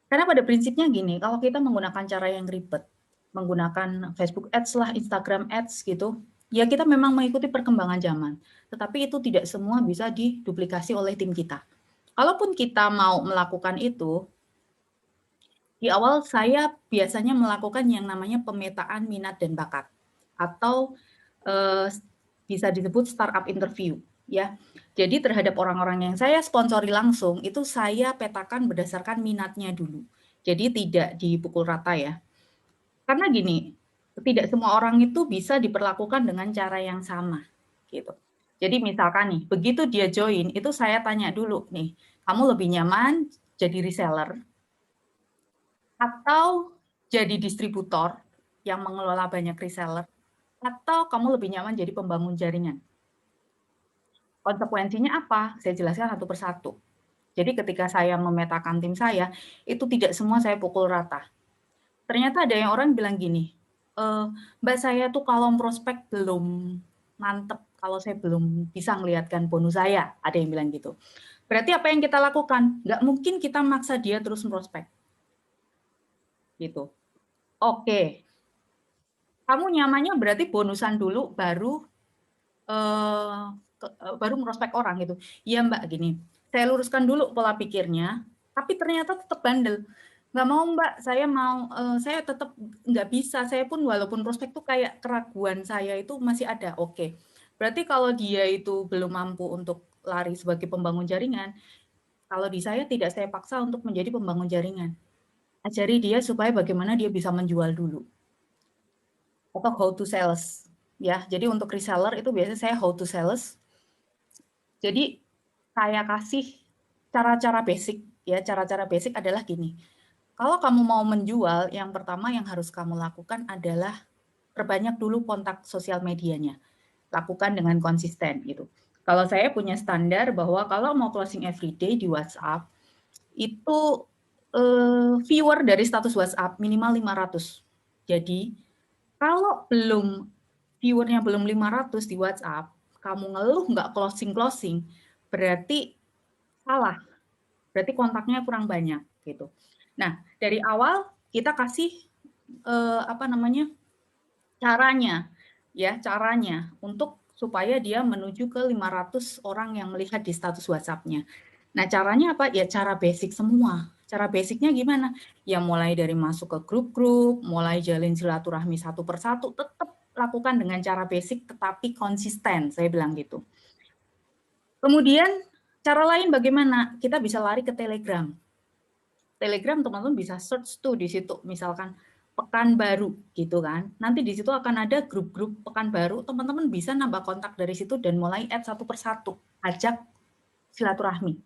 Karena pada prinsipnya gini, kalau kita menggunakan cara yang ribet, menggunakan Facebook Ads lah, Instagram Ads gitu, ya kita memang mengikuti perkembangan zaman. Tetapi itu tidak semua bisa diduplikasi oleh tim kita. Kalaupun kita mau melakukan itu, di awal saya biasanya melakukan yang namanya pemetaan minat dan bakat atau bisa disebut startup interview ya. Jadi terhadap orang-orang yang saya sponsori langsung itu saya petakan berdasarkan minatnya dulu. Jadi tidak dipukul rata ya. Karena gini, tidak semua orang itu bisa diperlakukan dengan cara yang sama gitu. Jadi misalkan nih, begitu dia join itu saya tanya dulu nih, kamu lebih nyaman jadi reseller atau jadi distributor yang mengelola banyak reseller, atau kamu lebih nyaman jadi pembangun jaringan. Konsekuensinya apa? Saya jelaskan satu persatu. Jadi ketika saya memetakan tim saya, itu tidak semua saya pukul rata. Ternyata ada yang orang bilang gini, Mbak saya tuh kalau prospek belum mantep, kalau saya belum bisa ngelihatkan bonus saya, ada yang bilang gitu. Berarti apa yang kita lakukan? Nggak mungkin kita maksa dia terus prospek. Gitu. Oke, kamu nyamannya berarti bonusan dulu baru merospek orang gitu. Iya Mbak, gini, saya luruskan dulu pola pikirnya, tapi ternyata tetap bandel. Nggak mau Mbak, saya tetap nggak bisa. Saya pun walaupun prospek tuh kayak keraguan saya itu masih ada. Oke, berarti kalau dia itu belum mampu untuk lari sebagai pembangun jaringan, kalau di saya tidak saya paksa untuk menjadi pembangun jaringan. Ajari dia supaya bagaimana dia bisa menjual dulu. Atau how to sales. Ya, jadi untuk reseller itu biasanya saya how to sales. Jadi saya kasih cara-cara basic ya, cara-cara basic adalah gini. Kalau kamu mau menjual, yang pertama yang harus kamu lakukan adalah perbanyak dulu kontak sosial medianya. Lakukan dengan konsisten gitu. Kalau saya punya standar bahwa kalau mau closing everyday di WhatsApp itu viewer dari status WhatsApp minimal 500. Jadi kalau viewernya belum 500 di WhatsApp, kamu ngeluh nggak closing, berarti salah. Berarti kontaknya kurang banyak gitu. Nah, dari awal kita kasih caranya untuk supaya dia menuju ke 500 orang yang melihat di status WhatsApp-nya. Nah, caranya apa? Ya cara basic semua. Cara basicnya gimana? Ya mulai dari masuk ke grup-grup, mulai jalin silaturahmi satu persatu, tetap lakukan dengan cara basic tetapi konsisten, saya bilang gitu. Kemudian cara lain bagaimana? Kita bisa lari ke Telegram. Telegram teman-teman bisa search tuh di situ, misalkan Pekanbaru gitu kan. Nanti di situ akan ada grup-grup Pekanbaru, teman-teman bisa nambah kontak dari situ dan mulai add satu persatu, ajak silaturahmi.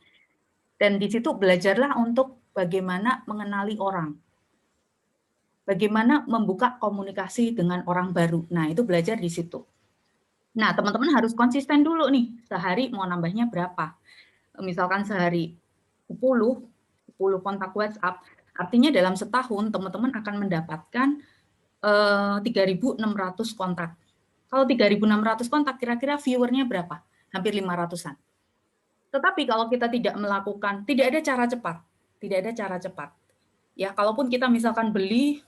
Dan di situ belajarlah untuk bagaimana mengenali orang. Bagaimana membuka komunikasi dengan orang baru. Nah, itu belajar di situ. Nah, teman-teman harus konsisten dulu nih, sehari mau nambahnya berapa. Misalkan sehari 10 kontak WhatsApp, Artinya dalam setahun teman-teman akan mendapatkan 3.600 kontak. Kalau 3.600 kontak, kira-kira viewernya berapa? Hampir 500-an. Tetapi kalau kita tidak melakukan, tidak ada cara cepat. Tidak ada cara cepat. Ya, kalaupun kita misalkan beli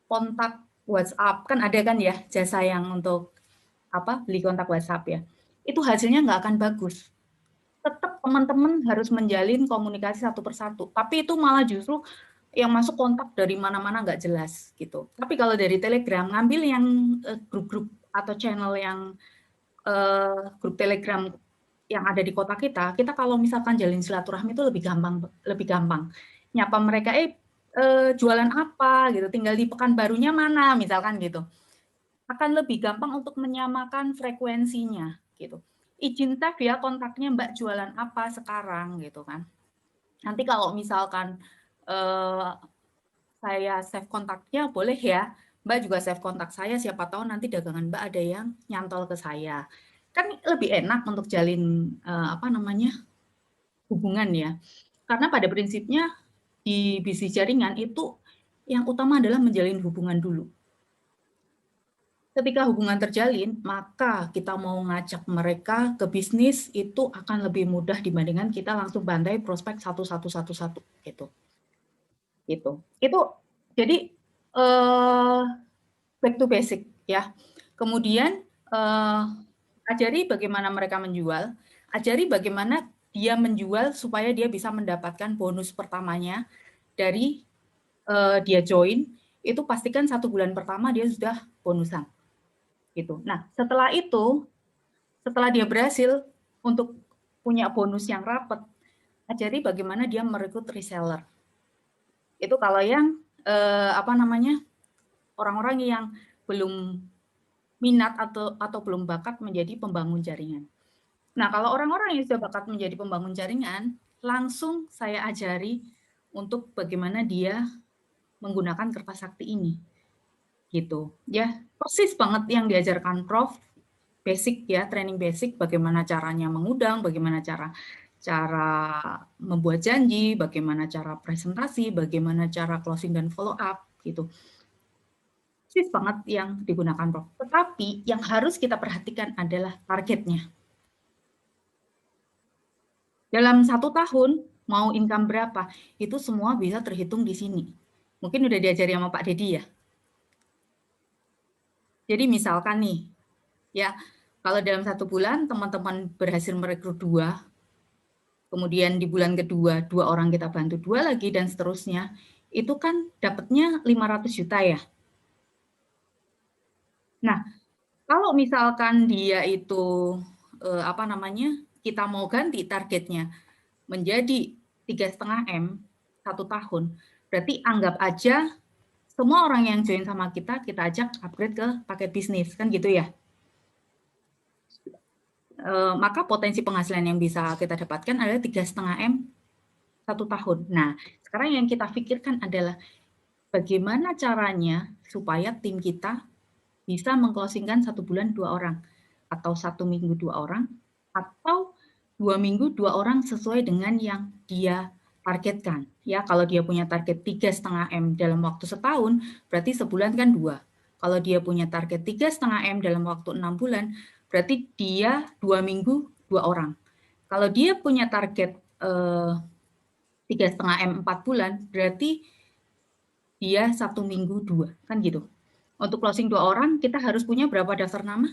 kontak WhatsApp, kan ada kan ya jasa yang untuk beli kontak WhatsApp ya. Itu hasilnya nggak akan bagus. Tetap teman-teman harus menjalin komunikasi satu persatu. Tapi itu malah justru yang masuk kontak dari mana-mana nggak jelas gitu. Tapi kalau dari Telegram, ngambil yang grup-grup atau channel yang grup Telegram yang ada di kota kita, kita kalau misalkan jalin silaturahmi itu lebih gampang. Nyapa mereka, jualan apa gitu, tinggal di Pekanbarunya mana, misalkan gitu. Akan lebih gampang untuk menyamakan frekuensinya gitu. Izin save ya kontaknya Mbak jualan apa sekarang gitu kan. Nanti kalau misalkan saya save kontaknya boleh ya, Mbak juga save kontak saya, siapa tahu nanti dagangan Mbak ada yang nyantol ke saya. Kan lebih enak untuk jalin hubungan ya. Karena pada prinsipnya di bisnis jaringan itu yang utama adalah menjalin hubungan dulu. Ketika hubungan terjalin, maka kita mau ngajak mereka ke bisnis itu akan lebih mudah dibandingkan kita langsung bantai prospek satu gitu. Itu jadi back to basic ya. Kemudian ajari bagaimana mereka menjual, ajari bagaimana dia menjual supaya dia bisa mendapatkan bonus pertamanya dari dia join, itu pastikan 1 bulan pertama dia sudah bonusan. Gitu. Nah, setelah itu, setelah dia berhasil untuk punya bonus yang rapat, ajari bagaimana dia merekrut reseller. Itu kalau yang orang-orang yang belum minat atau belum bakat menjadi pembangun jaringan. Nah, kalau orang-orang yang sudah bakat menjadi pembangun jaringan, langsung saya ajari untuk bagaimana dia menggunakan kertas sakti ini. Gitu. Ya, persis banget yang diajarkan Prof. Basic ya, training basic, bagaimana caranya mengundang, bagaimana cara membuat janji, bagaimana cara presentasi, bagaimana cara closing dan follow up gitu. Persis banget yang digunakan Prof. Tetapi yang harus kita perhatikan adalah targetnya. Dalam 1 tahun mau income berapa, itu semua bisa terhitung di sini. Mungkin udah diajari sama Pak Dedi ya. Jadi misalkan nih, ya kalau dalam 1 bulan teman-teman berhasil merekrut 2, kemudian di bulan kedua 2 orang kita bantu 2 lagi dan seterusnya, itu kan dapatnya 500 juta ya. Nah, kalau misalkan dia itu kita mau ganti targetnya menjadi 3,5 M 1 tahun, berarti anggap aja semua orang yang join sama kita ajak upgrade ke paket bisnis, kan gitu ya. Maka potensi penghasilan yang bisa kita dapatkan adalah 3,5 M 1 tahun. Nah, sekarang yang kita pikirkan adalah bagaimana caranya supaya tim kita bisa mengclosingkan 1 bulan 2 orang, atau 1 minggu 2 orang, atau 2 minggu 2 orang sesuai dengan yang dia targetkan. Ya, kalau dia punya target 3,5 M dalam waktu setahun, berarti sebulan kan 2. Kalau dia punya target 3,5 M dalam waktu 6 bulan, berarti dia 2 minggu 2 orang. Kalau dia punya target 3,5 M 4 bulan, berarti dia 1 minggu 2, kan gitu. Untuk closing 2 orang, kita harus punya berapa daftar nama?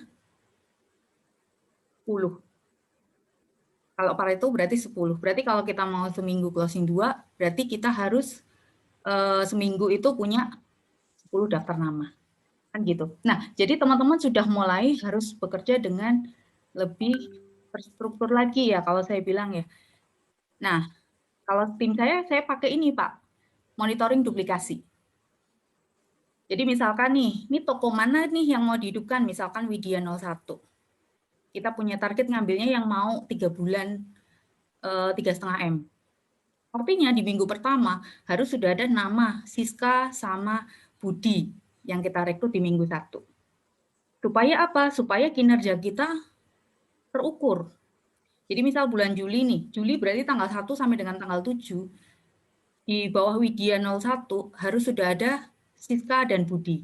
10. Kalau Pareto berarti 10. Berarti kalau kita mau seminggu closing 2, berarti kita harus seminggu itu punya 10 daftar nama. Kan gitu. Nah, jadi teman-teman sudah mulai harus bekerja dengan lebih terstruktur lagi ya, kalau saya bilang ya. Nah, kalau tim saya pakai ini Pak, monitoring duplikasi. Jadi misalkan nih, ini toko mana nih yang mau dihidupkan, misalkan Widya 01. Kita punya target ngambilnya yang mau 3 bulan 3,5 M. Artinya di minggu pertama harus sudah ada nama Siska sama Budi yang kita rekrut di minggu 1. Supaya apa? Supaya kinerja kita terukur. Jadi misal bulan Juli nih, Juli berarti tanggal 1 sampai dengan tanggal 7, di bawah Widya 01 harus sudah ada Siska dan Budi.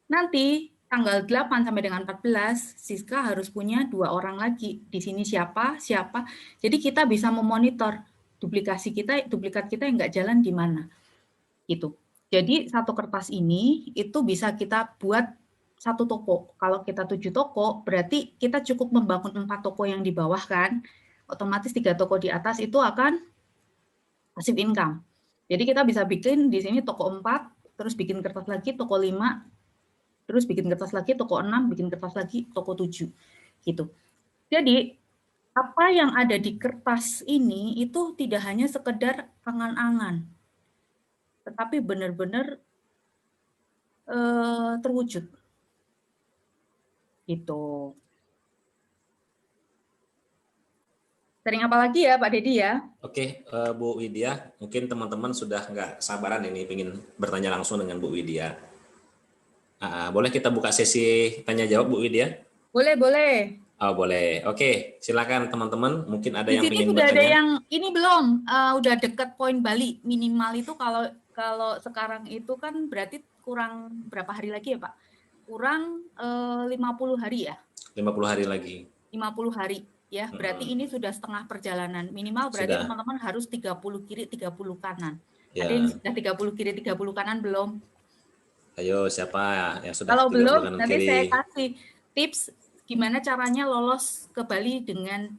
Nanti tanggal 8 sampai dengan 14, Siska harus punya 2 orang lagi. Di sini siapa. Jadi kita bisa memonitor duplikat kita yang nggak jalan di mana. Gitu. Jadi satu kertas ini itu bisa kita buat satu toko. Kalau kita 7 toko, berarti kita cukup membangun 4 toko yang di bawah kan. Otomatis 3 toko di atas itu akan passive income. Jadi kita bisa bikin di sini toko 4, terus bikin kertas lagi toko 5, terus bikin kertas lagi toko 6, bikin kertas lagi toko 7. Gitu. Jadi apa yang ada di kertas ini itu tidak hanya sekedar angan-angan, tetapi benar-benar terwujud. Gitu. Sering apa lagi ya Pak Dedi ya?
Oke, Bu Widya, mungkin teman-teman sudah nggak sabaran ini ingin bertanya langsung dengan Bu Widya. Boleh kita buka sesi tanya jawab Bu Widya?
Boleh, boleh.
Oh, boleh. Oke, silakan teman-teman. Mungkin ada
Di
yang
sini
ingin
sudah
bertanya.
ada yang ini belum, udah dekat poin Bali. Minimal itu kalau sekarang itu kan berarti kurang berapa hari lagi ya Pak? Kurang 50 hari ya?
50 hari lagi.
50 hari ya. Berarti ini sudah setengah perjalanan. Minimal berarti
Sudah.
teman-teman harus 30 kiri, 30 kanan.
Ya.
Ada yang sudah 30 kiri, 30 kanan belum?
Ayo, siapa yang sudah
Kalau
30
belum,
kanan
nanti
kiri?
saya kasih tips gimana caranya lolos ke Bali dengan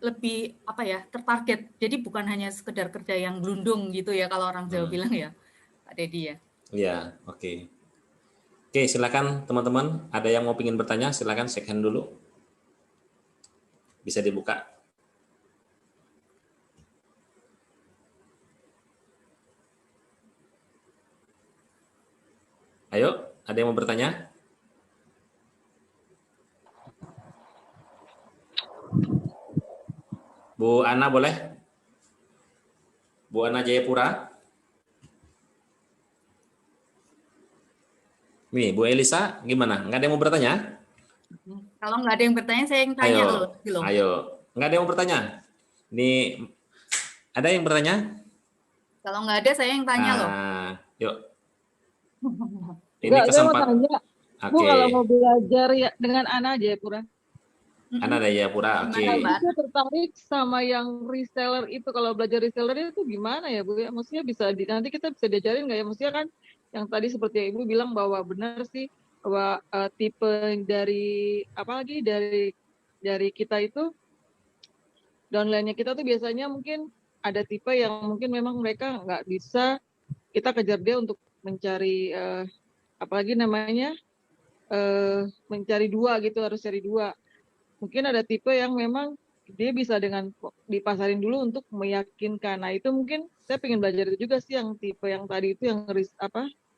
lebih apa ya, tertarget. Jadi bukan hanya sekedar kerja yang gelundung gitu ya kalau orang Jawa bilang ya, Pak Dedi ya.
Iya, oke. Oke, silakan teman-teman. Ada yang mau ingin bertanya? Silakan shake hand dulu. Bisa dibuka. Ayo, ada yang mau bertanya? Bu Ana boleh? Bu Ana Jayapura? Nih, Bu Elisa, gimana? Nggak ada yang mau bertanya?
Kalau nggak ada yang bertanya, saya yang tanya
Ayo,
loh.
ayo. Nggak ada yang mau bertanya? Nih, ada yang bertanya?
Kalau nggak ada, saya yang tanya loh.
Yuk. Ini
Enggak, saya mau
kesempatan.
tanya, Bu,
Oke.
kalau mau belajar ya dengan Ana Jayapura.
Ana Jayapura, oke.
Saya tertarik sama yang reseller itu. Kalau belajar reseller itu gimana ya, Bu? Ya, maksudnya nanti kita bisa diajarin nggak ya? Maksudnya kan yang tadi seperti yang Ibu bilang bahwa benar sih bahwa tipe dari apalagi dari kita itu downline-nya kita tuh biasanya mungkin ada tipe yang mungkin memang mereka nggak bisa kita kejar dia untuk mencari apalagi namanya mencari dua gitu, harus cari dua. Mungkin ada tipe yang memang dia bisa dengan dipasarin dulu untuk meyakinkan. Nah itu mungkin saya pengen belajar itu juga sih, yang tipe yang tadi itu yang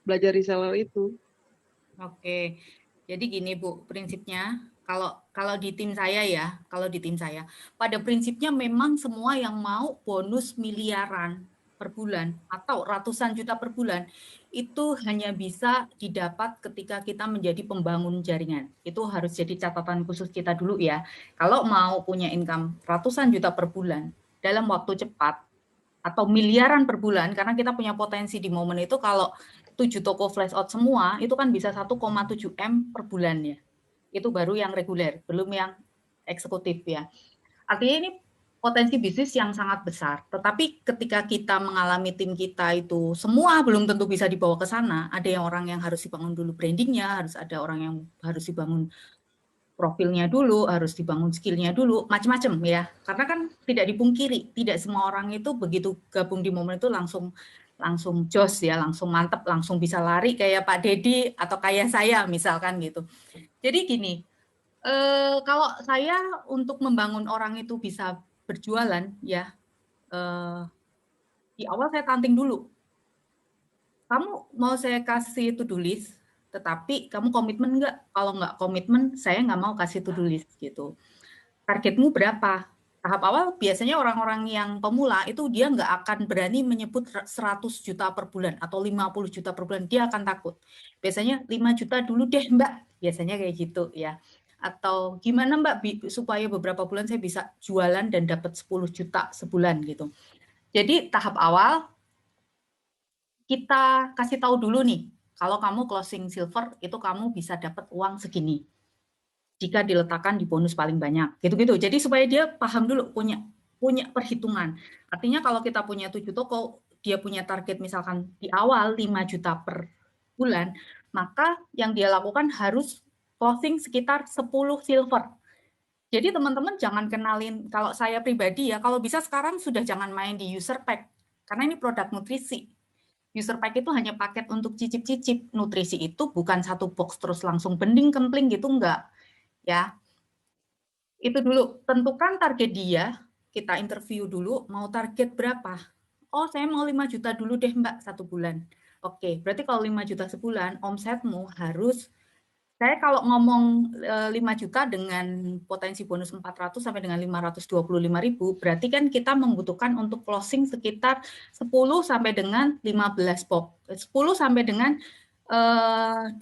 belajar reseller itu.
Oke, jadi gini Bu, prinsipnya kalau di tim saya ya, pada prinsipnya memang semua yang mau bonus miliaran per bulan atau ratusan juta per bulan itu hanya bisa didapat ketika kita menjadi pembangun jaringan. Itu harus jadi catatan khusus kita dulu ya. Kalau mau punya income ratusan juta per bulan dalam waktu cepat atau miliaran per bulan, karena kita punya potensi di momen itu kalau 7 toko flash out semua, itu kan bisa 1,7 M per bulan ya. Itu baru yang reguler, belum yang eksekutif ya. Artinya ini potensi bisnis yang sangat besar. Tetapi ketika kita mengalami tim kita itu semua belum tentu bisa dibawa ke sana. Ada yang orang yang harus dibangun dulu brandingnya, harus ada orang yang harus dibangun profilnya dulu, harus dibangun skillnya dulu, macam-macam ya. Karena kan tidak dipungkiri, tidak semua orang itu begitu gabung di momen itu langsung jos ya, langsung mantep, langsung bisa lari kayak Pak Dedi atau kayak saya misalkan gitu. Jadi gini, kalau saya untuk membangun orang itu bisa berjualan ya, di awal saya tanting dulu. Kamu mau saya kasih to-do list, tetapi kamu komitmen nggak? Kalau nggak komitmen, saya nggak mau kasih to-do list gitu. Targetmu berapa? Tahap awal biasanya orang-orang yang pemula itu dia nggak akan berani menyebut 100 juta per bulan atau 50 juta per bulan. Dia akan takut. Biasanya 5 juta dulu deh Mbak. Biasanya kayak gitu ya. Atau gimana Mbak supaya beberapa bulan saya bisa jualan dan dapat 10 juta sebulan gitu. Jadi tahap awal kita kasih tahu dulu nih, kalau kamu closing silver itu kamu bisa dapat uang segini jika diletakkan di bonus paling banyak, gitu-gitu. Jadi supaya dia paham dulu, punya perhitungan. Artinya kalau kita punya 7 toko, dia punya target misalkan di awal 5 juta per bulan, maka yang dia lakukan harus closing sekitar 10 silver. Jadi teman-teman jangan kenalin, kalau saya pribadi ya, kalau bisa sekarang sudah jangan main di user pack, karena ini produk nutrisi. User pack itu hanya paket untuk cicip-cicip. Nutrisi itu bukan satu box terus langsung bening kempling gitu, enggak. Ya, itu dulu. Tentukan target dia, kita interview dulu, mau target berapa. Oh, saya mau 5 juta dulu deh Mbak, 1 bulan. Oke, berarti kalau 5 juta sebulan, omsetmu harus, saya kalau ngomong 5 juta dengan potensi bonus 400 sampai dengan 525.000, berarti kan kita membutuhkan untuk closing sekitar 10 sampai dengan 15 box. 10 sampai dengan 12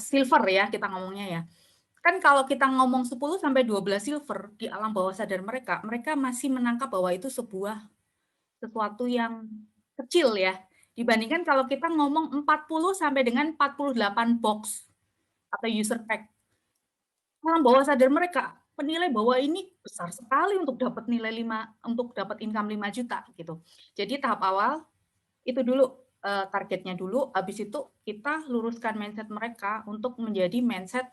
silver ya, kita ngomongnya ya. Kan kalau kita ngomong 10 sampai 12 silver di alam bawah sadar mereka, mereka masih menangkap bahwa itu sesuatu yang kecil ya. Dibandingkan kalau kita ngomong 40 sampai dengan 48 box atau user pack. Alam bawah sadar mereka penilai bahwa ini besar sekali untuk dapat nilai 5, untuk dapat income 5 juta gitu. Jadi tahap awal itu dulu targetnya dulu, habis itu kita luruskan mindset mereka untuk menjadi mindset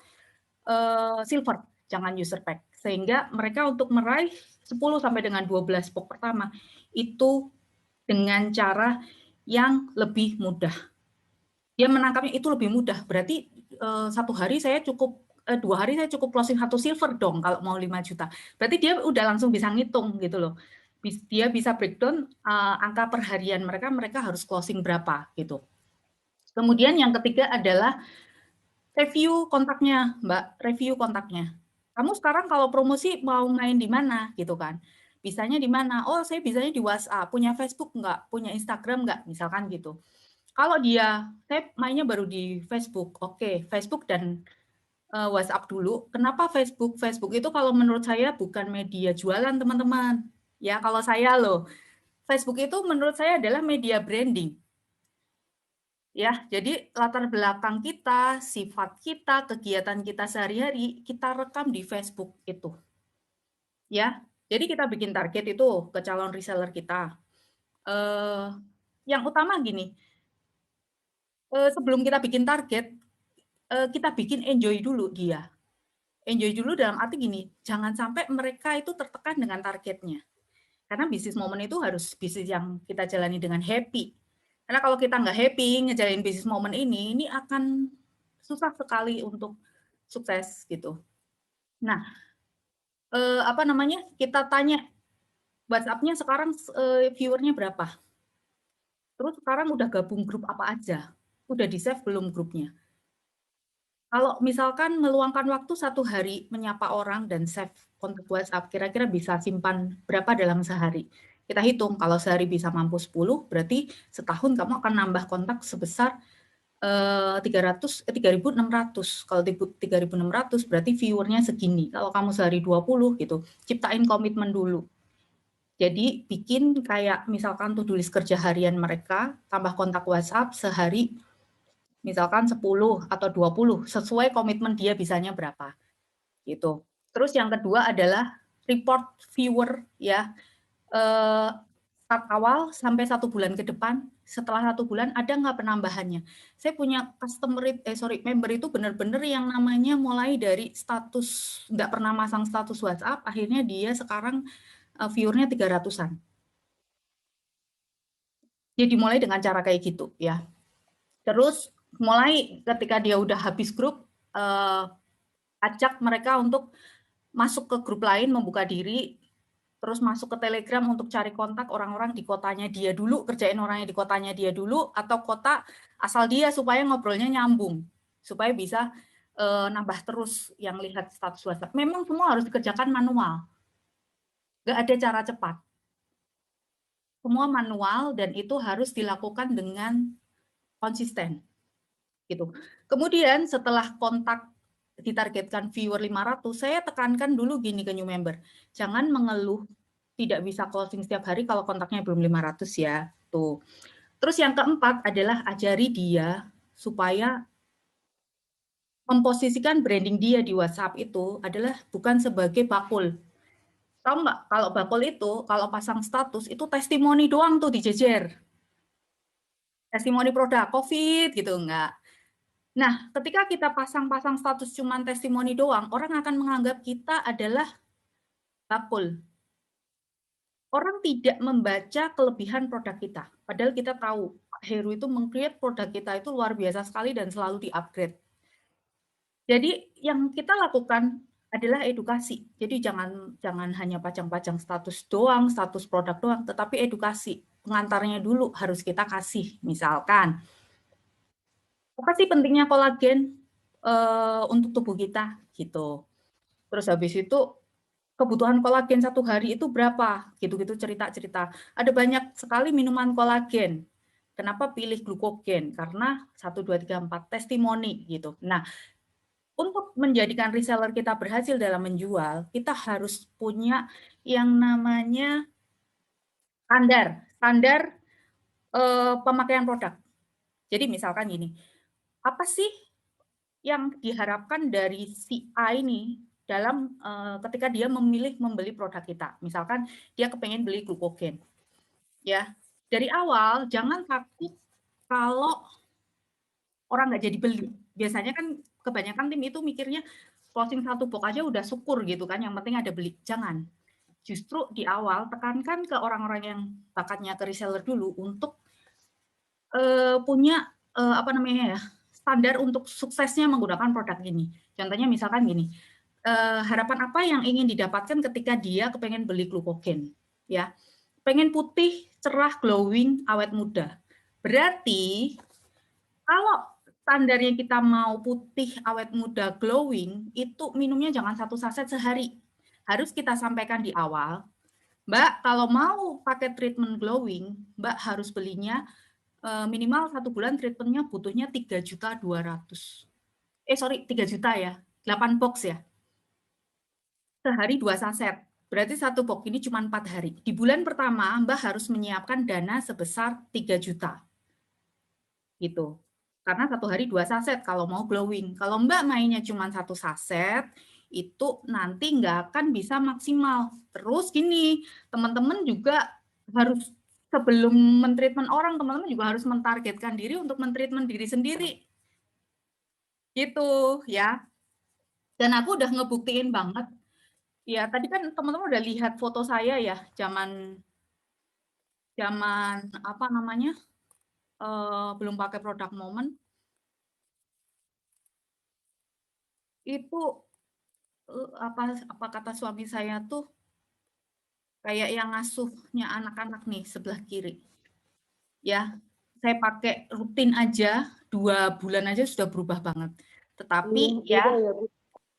silver, jangan user pack. Sehingga mereka untuk meraih 10 sampai dengan 12 box pertama itu dengan cara yang lebih mudah. Dia menangkapnya itu lebih mudah. Berarti 1 hari saya cukup 2 hari saya cukup closing 1 silver dong kalau mau 5 juta. Berarti dia udah langsung bisa ngitung gitu loh. Dia bisa breakdown angka perharian mereka harus closing berapa gitu. Kemudian yang ketiga adalah review kontaknya, Mbak, review kontaknya. Kamu sekarang kalau promosi mau main di mana gitu kan? Bisanya di mana? Oh, saya bisanya di WhatsApp. Punya Facebook nggak? Punya Instagram nggak? Misalkan gitu. Kalau saya mainnya baru di Facebook. Oke, Facebook dan WhatsApp dulu. Kenapa Facebook? Facebook itu kalau menurut saya bukan media jualan, teman-teman. Ya, kalau saya loh, Facebook itu menurut saya adalah media branding. Ya, jadi latar belakang kita, sifat kita, kegiatan kita sehari-hari, kita rekam di Facebook itu. Ya, jadi kita bikin target itu ke calon reseller kita. Yang utama gini, sebelum kita bikin target, kita bikin enjoy dulu dia. Enjoy dulu dalam arti gini, jangan sampai mereka itu tertekan dengan targetnya. Karena bisnis momen itu harus bisnis yang kita jalani dengan happy. Karena kalau kita nggak happy ngejalanin bisnis momen ini akan susah sekali untuk sukses gitu. Nah, kita tanya WhatsApp-nya sekarang viewernya berapa? Terus sekarang udah gabung grup apa aja? Udah di-save belum grupnya? Kalau misalkan meluangkan waktu 1 hari menyapa orang dan save kontak WhatsApp, kira-kira bisa simpan berapa dalam sehari? Kita hitung, kalau sehari bisa mampu 10, berarti setahun kamu akan nambah kontak sebesar 3.600. Kalau 3.600 berarti viewernya segini. Kalau kamu sehari 20 gitu, ciptain komitmen dulu. Jadi bikin kayak misalkan to-do list kerja harian mereka, tambah kontak WhatsApp sehari misalkan 10 atau 20 sesuai komitmen dia bisanya berapa gitu. Terus yang kedua adalah report viewer ya. Start awal sampai 1 bulan ke depan, setelah 1 bulan ada nggak penambahannya? Saya punya member itu benar-benar yang namanya mulai dari status nggak pernah masang status WhatsApp, akhirnya dia sekarang viewernya 300-an. Jadi mulai dengan cara kayak gitu ya. Terus mulai ketika dia udah habis grup, ajak mereka untuk masuk ke grup lain, membuka diri, terus masuk ke Telegram untuk cari kontak orang-orang di kotanya dia dulu, kerjain orangnya di kotanya dia dulu, atau kota asal dia supaya ngobrolnya nyambung, supaya bisa nambah terus yang lihat status WhatsApp. Memang semua harus dikerjakan manual, nggak ada cara cepat. Semua manual dan itu harus dilakukan dengan konsisten. Gitu. Kemudian setelah kontak ditargetkan viewer 500, saya tekankan dulu gini ke new member, jangan mengeluh tidak bisa closing setiap hari kalau kontaknya belum 500 ya. Tuh. Terus yang keempat adalah ajari dia supaya memposisikan branding dia di WhatsApp itu adalah bukan sebagai bakul. Tahu nggak, kalau bakul itu, kalau pasang status, itu testimoni doang tuh dijejer. Testimoni produk COVID gitu, enggak. Nah, ketika kita pasang-pasang status cuman testimoni doang, orang akan menganggap kita adalah bakul. Orang tidak membaca kelebihan produk kita. Padahal kita tahu, Pak Heru itu meng-create produk kita itu luar biasa sekali dan selalu di-upgrade. Jadi yang kita lakukan adalah edukasi. Jadi jangan hanya pajang-pajang status doang, status produk doang, tetapi edukasi. Pengantarnya dulu harus kita kasih. Misalkan, apa sih pentingnya kolagen untuk tubuh kita? Gitu. Terus habis itu, kebutuhan kolagen satu hari itu berapa? Gitu-gitu cerita-cerita. Ada banyak sekali minuman kolagen. Kenapa pilih glukogen? Karena 1, 2, 3, 4 testimoni gitu. Nah, untuk menjadikan reseller kita berhasil dalam menjual, kita harus punya yang namanya standar pemakaian produk. Jadi misalkan gini, apa sih yang diharapkan dari si A ini dalam ketika dia memilih membeli produk kita? Misalkan dia kepengen beli glukogen, ya. Dari awal jangan takut kalau orang nggak jadi beli. Biasanya kan kebanyakan tim itu mikirnya closing 1 box aja udah syukur gitu kan, yang penting ada beli. Jangan. Justru di awal tekankan ke orang-orang yang bakatnya ke reseller dulu untuk punya apa namanya ya, standar untuk suksesnya menggunakan produk ini. Contohnya misalkan gini, harapan apa yang ingin didapatkan ketika dia kepengen beli glukogen, ya. Pengen putih, cerah, glowing, awet muda. Berarti kalau standarnya kita mau putih, awet muda, glowing, itu minumnya jangan 1 saset sehari. Harus kita sampaikan di awal, Mbak, kalau mau pakai treatment glowing, Mbak harus belinya minimal 1 bulan treatmentnya butuhnya 3.200.000. 3 juta ya, 8 box ya. Sehari 2 saset. Berarti 1 box ini cuma 4 hari. Di bulan pertama, Mbak harus menyiapkan dana sebesar 3 juta. Gitu. Karena 1 hari 2 saset kalau mau glowing. Kalau Mbak mainnya cuma 1 saset, itu nanti nggak akan bisa maksimal. Terus gini, teman-teman juga harus sebelum mentreatment orang, teman-teman juga harus mentargetkan diri untuk mentreatment diri sendiri. Gitu ya. Dan aku udah ngebuktiin banget. Ya, tadi kan teman-teman udah lihat foto saya ya, zaman apa namanya? Belum pakai produk Moment. Itu apa kata suami saya tuh kayak yang ngasuhnya anak-anak nih sebelah kiri. Ya, saya pakai rutin aja 2 bulan aja sudah berubah banget. Tetapi ya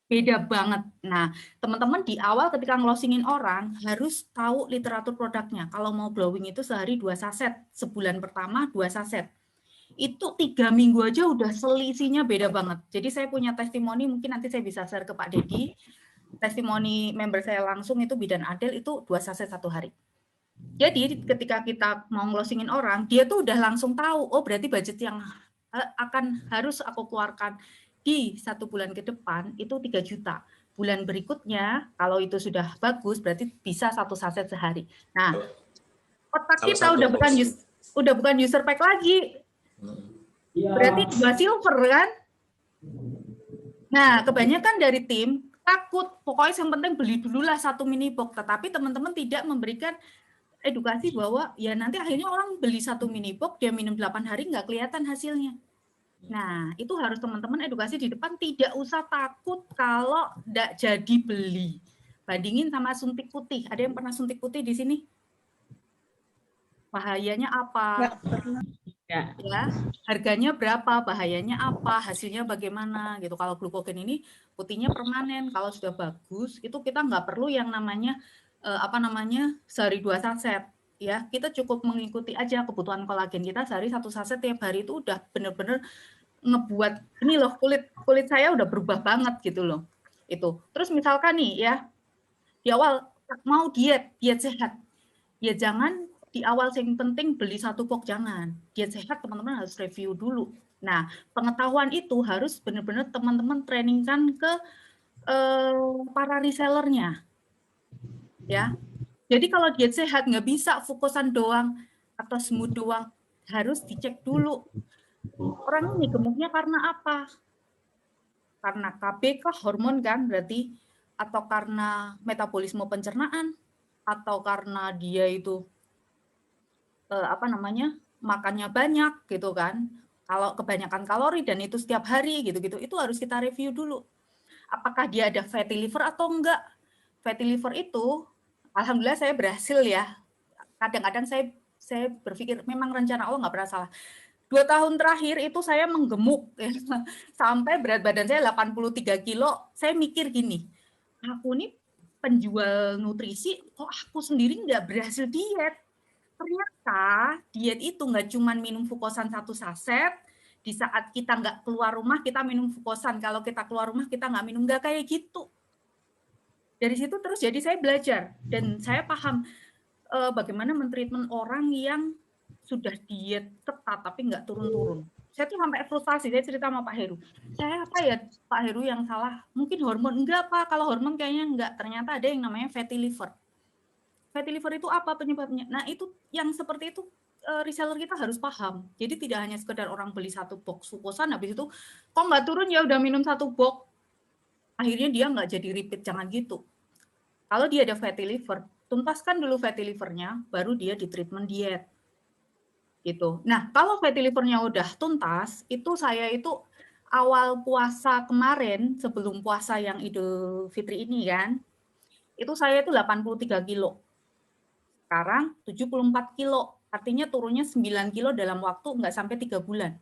beda banget. Nah, teman-teman di awal ketika ngelosingin orang harus tahu literatur produknya. Kalau mau glowing itu sehari 2 saset, sebulan pertama 2 saset. Itu 3 minggu aja udah selisihnya beda banget. Jadi saya punya testimoni, mungkin nanti saya bisa share ke Pak Dedi. Testimoni member saya langsung itu Bidan Adel itu 2 saset 1 hari. Jadi ketika kita mau ngelosingin orang, dia tuh udah langsung tahu, oh berarti budget yang harus aku keluarkan di 1 bulan ke depan itu 3 juta. Bulan berikutnya, kalau itu sudah bagus, berarti bisa 1 saset sehari. Nah, otak kita udah bukan user pack lagi. Berarti 2 silver kan? Nah, kebanyakan dari tim takut, pokoknya yang penting beli dululah 1 mini box. Tetapi teman-teman tidak memberikan edukasi bahwa ya nanti akhirnya orang beli 1 mini box, dia minum 8 hari nggak kelihatan hasilnya. Nah, itu harus teman-teman edukasi di depan, tidak usah takut kalau nggak jadi beli. Bandingin sama suntik putih. Ada yang pernah suntik putih di sini? Bahayanya apa? Ya, harganya berapa? Bahayanya apa? Hasilnya bagaimana? Gitu. Kalau glukogen ini putihnya permanen. Kalau sudah bagus, itu kita nggak perlu yang namanya sehari 2 saset. Ya, kita cukup mengikuti aja kebutuhan kolagen kita sehari 1 saset tiap hari itu udah bener-bener ngebuat ini loh kulit saya udah berubah banget gitu loh. Itu. Terus misalkan nih ya, di awal mau diet sehat, ya jangan di awal yang penting beli 1 box, jangan. Diet sehat teman-teman harus review dulu. Nah, pengetahuan itu harus benar-benar teman-teman trainingkan ke para resellernya. Ya. Jadi kalau diet sehat nggak bisa fokusan doang atau smooth doang, harus dicek dulu. Orang ini gemuknya karena apa? Karena KB kah, hormon kan berarti, atau karena metabolisme pencernaan, atau karena dia itu makannya banyak gitu kan. Kalau kebanyakan kalori dan itu setiap hari gitu-gitu, itu harus kita review dulu. Apakah dia ada fatty liver atau enggak? Fatty liver itu, alhamdulillah saya berhasil ya. Kadang-kadang saya berpikir memang rencana Allah nggak pernah salah. 2 tahun terakhir itu saya menggemuk ya. Sampai berat badan saya 83 kilo. Saya mikir gini, aku nih penjual nutrisi, kok aku sendiri nggak berhasil diet. Ternyata diet itu nggak cuma minum Fukosan 1 saset, di saat kita nggak keluar rumah kita minum Fukosan, kalau kita keluar rumah kita nggak minum, nggak kayak gitu. Dari situ terus jadi saya belajar dan saya paham bagaimana mentreatment orang yang sudah diet ketat tapi nggak turun-turun. Saya tuh sampai frustasi, saya cerita sama Pak Heru. Saya apa ya Pak Heru yang salah? Mungkin hormon, enggak Pak, kalau hormon kayaknya enggak. Ternyata ada yang namanya fatty liver. Fatty liver itu apa penyebabnya? Nah itu yang seperti itu reseller kita harus paham. Jadi tidak hanya sekedar orang beli 1 box Fukosan, habis itu kok nggak turun ya udah minum 1 box. Akhirnya dia nggak jadi repeat, jangan gitu. Kalau dia ada fatty liver, tuntaskan dulu fatty livernya, baru dia di treatment diet. Gitu. Nah, kalau fatty livernya udah tuntas, itu saya itu awal puasa kemarin, sebelum puasa yang Idul Fitri ini kan, itu saya itu 83 kilo. Sekarang 74 kilo. Artinya turunnya 9 kilo dalam waktu nggak sampai 3 bulan.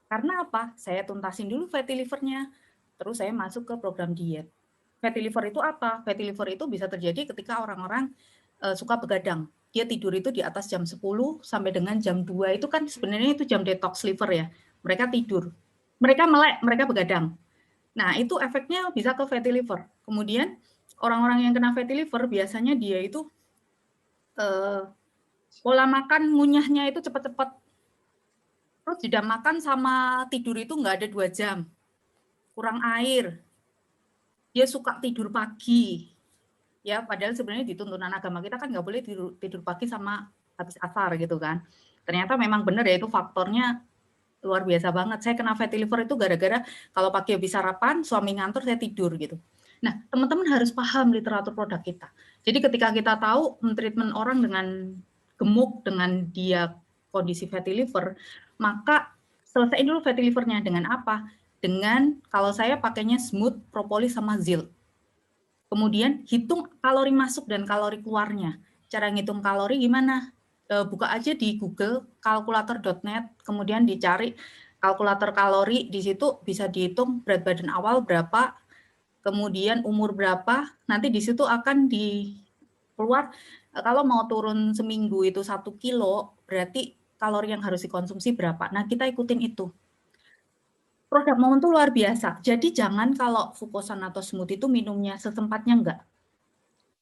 Karena apa? Saya tuntasin dulu fatty livernya, terus saya masuk ke program diet. Fatty liver itu apa? Fatty liver itu bisa terjadi ketika orang-orang suka begadang. Dia tidur itu di atas jam 10 sampai dengan jam 2 itu kan sebenarnya itu jam detox liver ya. Mereka tidur. Mereka melek, mereka begadang. Nah, itu efeknya bisa ke fatty liver. Kemudian orang-orang yang kena fatty liver biasanya dia itu pola makan ngunyahnya itu cepat-cepat. Terus jeda makan sama tidur itu nggak ada 2 jam. Kurang air. Dia suka tidur pagi. Ya, padahal sebenarnya di tuntunan agama kita kan nggak boleh tidur pagi sama habis asar gitu kan. Ternyata memang benar ya, itu faktornya luar biasa banget. Saya kena fatty liver itu gara-gara kalau pagi habis sarapan, suami ngantor, saya tidur gitu. Nah, teman-teman harus paham literatur produk kita. Jadi ketika kita tahu mentreatment orang dengan gemuk, dengan dia kondisi fatty liver, maka selesaiin dulu fatty livernya dengan apa? Dengan kalau saya pakainya smooth, propolis sama Zilt. Kemudian hitung kalori masuk dan kalori keluarnya. Cara ngitung kalori gimana? Buka aja di Google kalkulator.net, kemudian dicari kalkulator kalori, di situ bisa dihitung berat badan awal berapa, kemudian umur berapa, nanti di situ akan keluar kalau mau turun seminggu itu 1 kilo, berarti kalori yang harus dikonsumsi berapa. Nah, kita ikutin itu. Produk Momon itu luar biasa. Jadi jangan kalau Fukosan atau smoothie itu minumnya sesempatnya enggak.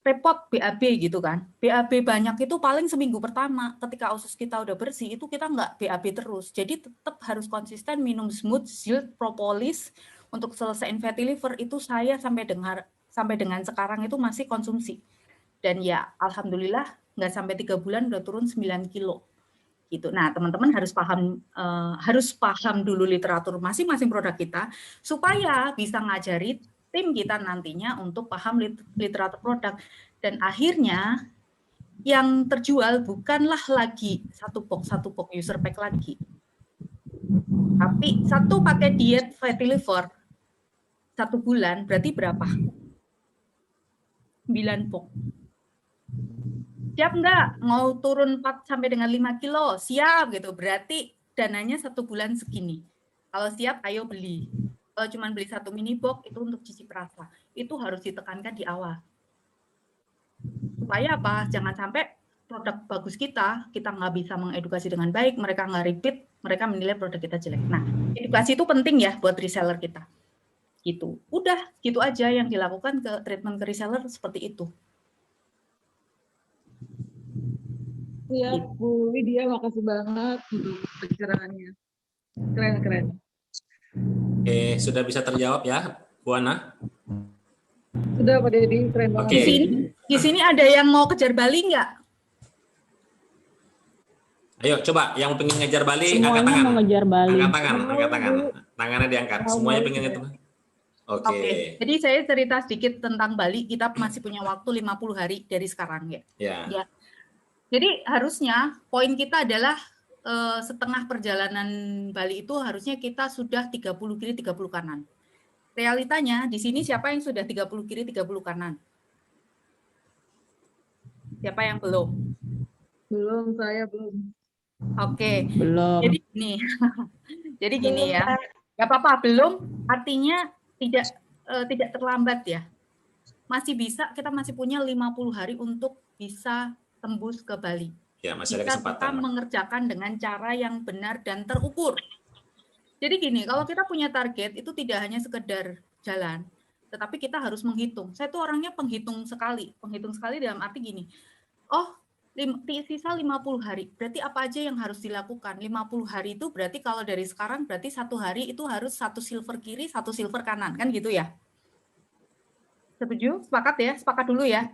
Repot BAB gitu kan. BAB banyak itu paling seminggu pertama. Ketika usus kita udah bersih, itu kita enggak BAB terus. Jadi tetap harus konsisten minum smooth, Zilt, propolis. Untuk selesaiin fatty liver itu saya sampai dengan sekarang itu masih konsumsi. Dan ya alhamdulillah nggak sampai 3 bulan udah turun 9 kilo. Gitu. Nah, teman-teman harus paham dulu literatur masing-masing produk kita supaya bisa ngajari tim kita nantinya untuk paham literatur produk. Dan akhirnya yang terjual bukanlah lagi satu box user pack lagi. Tapi satu pakai diet fatty liver 1 bulan berarti berapa? 9 box. Siap nggak mau turun 4 sampai dengan 5 kilo? Siap gitu. Berarti dananya 1 bulan segini. Kalau siap, ayo beli. Kalau cuma beli 1 mini box itu untuk cicip rasa. Itu harus ditekankan di awal. Supaya apa? Jangan sampai produk bagus kita nggak bisa mengedukasi dengan baik, mereka nggak repeat, mereka menilai produk kita jelek. Nah, edukasi itu penting ya buat reseller kita. Gitu. Udah, gitu aja yang dilakukan ke treatment ke reseller seperti itu.
Iya, Bu Widya, makasih banget untuk pencerahannya. Keren.
Oke, sudah bisa terjawab ya, Bu Ana?
Sudah Pak Dedi, keren banget.
Oke.
Di sini ada yang mau kejar Bali nggak?
Ayo coba yang pengen ngejar Bali angkat
Semuanya
tangan.
mau ngejar Bali.
Angkat tangan. Tangannya diangkat. Semuanya pengen itu. Oke.
Oke. Jadi saya cerita sedikit tentang Bali. Kita masih punya waktu 50 hari dari sekarang ya.
Ya.
Jadi harusnya poin kita adalah setengah perjalanan Bali itu harusnya kita sudah 30 kiri 30 kanan. Realitanya di sini siapa yang sudah 30 kiri 30 kanan? Siapa yang belum?
Belum, saya belum.
Oke.
Belum.
Jadi gini ya. Gak apa-apa, belum artinya tidak terlambat ya. Masih bisa, kita masih punya 50 hari untuk bisa tembus ke Bali.
Ya, masih ada kesempatan.
Kita mengerjakan dengan cara yang benar dan terukur. Jadi gini, kalau kita punya target itu tidak hanya sekedar jalan, tetapi kita harus menghitung. Saya tuh orangnya penghitung sekali dalam arti gini. Oh, sisa 50 hari. Berarti apa aja yang harus dilakukan? 50 hari itu berarti kalau dari sekarang berarti 1 hari itu harus 1 silver kiri, 1 silver kanan, kan gitu ya? Setuju? Sepakat ya? Sepakat dulu ya.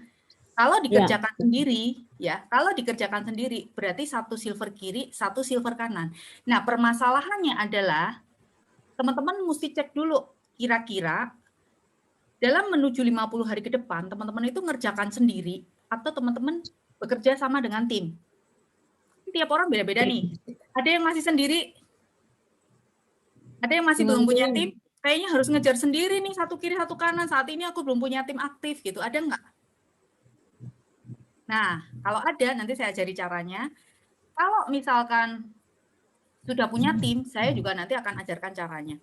Kalau dikerjakan sendiri, ya, kalau dikerjakan sendiri berarti 1 silver kiri, 1 silver kanan. Nah, permasalahannya adalah teman-teman mesti cek dulu kira-kira dalam menuju 50 hari ke depan, teman-teman itu ngerjakan sendiri atau teman-teman bekerja sama dengan tim. Tiap orang beda-beda nih. Ada yang masih sendiri, ada yang masih belum punya tim, kayaknya harus ngejar sendiri nih, 1 kiri 1 kanan. Saat ini aku belum punya tim aktif gitu. Ada nggak? Nah, kalau ada, nanti saya ajari caranya. Kalau misalkan sudah punya tim, saya juga nanti akan ajarkan caranya.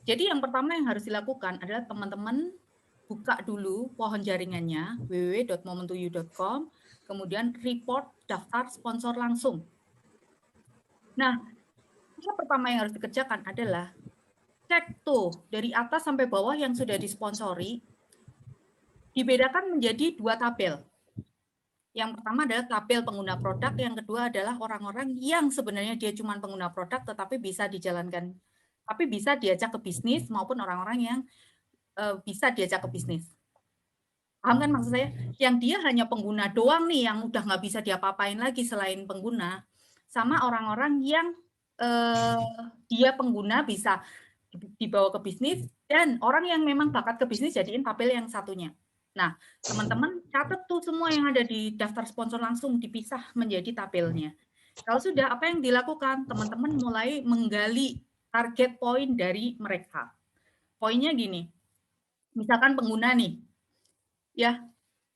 Jadi yang pertama yang harus dilakukan adalah teman-teman buka dulu pohon jaringannya, www.momentoyou.com, kemudian report daftar sponsor langsung. Nah, yang pertama yang harus dikerjakan adalah cek tuh dari atas sampai bawah yang sudah disponsori, dibedakan menjadi 2 tabel. Yang pertama adalah tabel pengguna produk, yang kedua adalah orang-orang yang sebenarnya dia cuma pengguna produk tetapi bisa dijalankan, tapi bisa diajak ke bisnis maupun orang-orang yang bisa diajak ke bisnis. Paham kan maksud saya? Yang dia hanya pengguna doang nih, yang udah nggak bisa diapa-apain lagi selain pengguna, sama orang-orang yang dia pengguna bisa dibawa ke bisnis, dan orang yang memang bakat ke bisnis jadiin tabel yang satunya. Nah, teman-teman catat tuh semua yang ada di daftar sponsor langsung, dipisah menjadi tabelnya. Kalau sudah, apa yang dilakukan? Teman-teman mulai menggali target poin dari mereka. Poinnya gini, misalkan pengguna nih, ya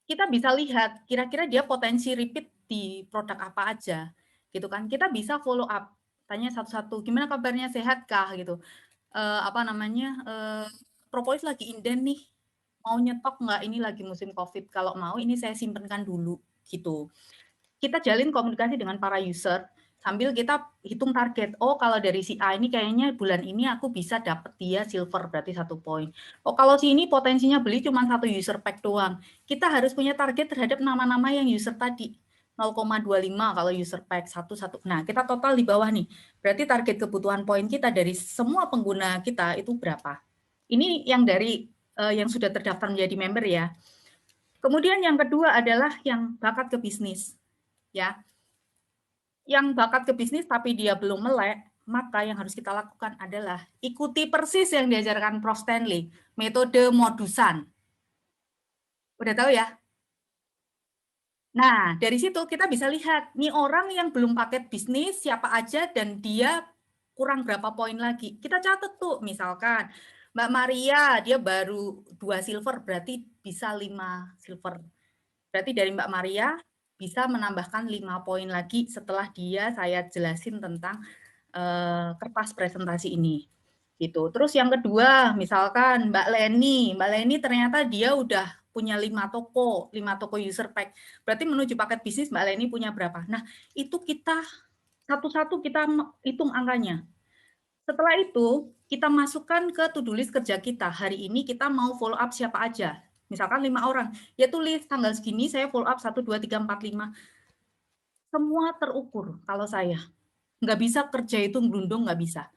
kita bisa lihat kira-kira dia potensi repeat di produk apa aja, gitu kan? Kita bisa follow up, tanya satu-satu, gimana kabarnya, sehatkah gitu? Propolis lagi inden nih, mau nyetok nggak, ini lagi musim COVID, kalau mau ini saya simpenkan dulu gitu. Kita jalin komunikasi dengan para user sambil kita hitung target. Oh, kalau dari si A ini kayaknya bulan ini aku bisa dapat dia silver, berarti 1 poin. Oh, kalau si ini potensinya beli cuma 1 user pack doang. Kita harus punya target terhadap nama-nama yang user tadi. 0,25 kalau user pack 1. Nah, kita total di bawah nih. Berarti target kebutuhan poin kita dari semua pengguna kita itu berapa? Ini yang dari yang sudah terdaftar menjadi member ya. Kemudian yang kedua adalah yang bakat ke bisnis. Ya. Yang bakat ke bisnis tapi dia belum melek, maka yang harus kita lakukan adalah ikuti persis yang diajarkan Prof. Stanley, metode modusan. Udah tahu ya? Nah, dari situ kita bisa lihat, nih orang yang belum paket bisnis, siapa aja, dan dia kurang berapa poin lagi. Kita catat tuh, misalkan, Mbak Maria, dia baru 2 silver, berarti bisa 5 silver. Berarti dari Mbak Maria, bisa menambahkan 5 poin lagi setelah saya jelasin tentang kertas presentasi ini. Gitu. Terus yang kedua, misalkan Mbak Leni ternyata dia udah punya 5 toko user pack. Berarti menuju paket bisnis Mbak Leni punya berapa? Nah, itu kita satu-satu kita hitung angkanya. Setelah itu, kita masukkan ke to-do list kerja kita. Hari ini kita mau follow up siapa aja. Misalkan 5 orang. Ya tulis tanggal segini saya follow up 1, 2, 3, 4, 5. semua terukur kalau saya. Nggak bisa kerja itu ngelundung, nggak bisa.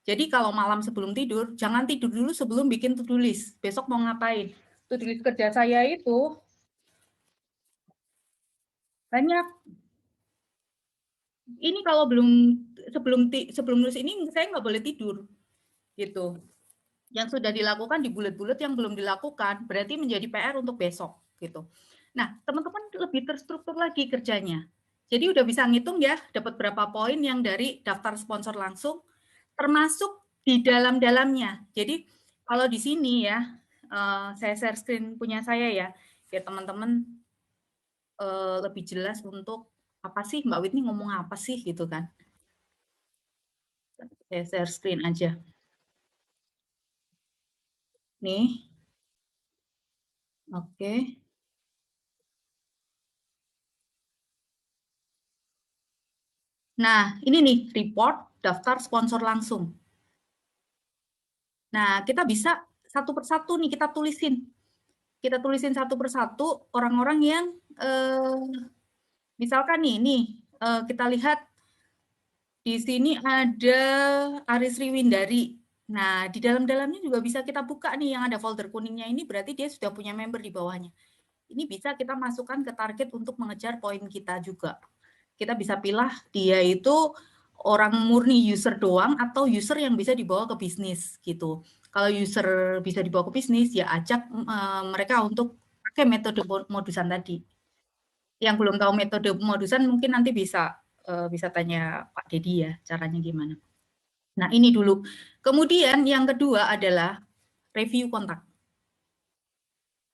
Jadi kalau malam sebelum tidur, jangan tidur dulu sebelum bikin to-do list. Besok mau ngapain? To-do list kerja saya itu banyak. Ini kalau sebelum nulis ini saya nggak boleh tidur gitu. Yang sudah dilakukan di bulet-bulet, yang belum dilakukan berarti menjadi PR untuk besok gitu. Nah, teman-teman lebih terstruktur lagi kerjanya. Jadi udah bisa ngitung ya, dapat berapa poin yang dari daftar sponsor langsung, termasuk di dalam-dalamnya. Jadi kalau di sini ya, saya share screen punya saya ya, biar teman-teman lebih jelas untuk apa sih Mbak Whitney ngomong apa sih gitu kan. Saya share screen aja. Nih, oke. Nah, ini nih report daftar sponsor langsung. Nah, kita bisa satu persatu nih kita tulisin. Kita tulisin satu persatu orang-orang yang misalkan nih kita lihat di sini ada Aris Riwindari. Nah, di dalam-dalamnya juga bisa kita buka nih yang ada folder kuningnya ini berarti dia sudah punya member di bawahnya. Ini bisa kita masukkan ke target untuk mengejar poin kita juga. Kita bisa pilih dia itu orang murni user doang atau user yang bisa dibawa ke bisnis gitu. Kalau user bisa dibawa ke bisnis ya ajak mereka untuk pakai metode modusan tadi. Yang belum tahu metode modusan mungkin nanti bisa tanya Pak Dedi ya caranya gimana. Nah, ini dulu. Kemudian yang kedua adalah review kontak.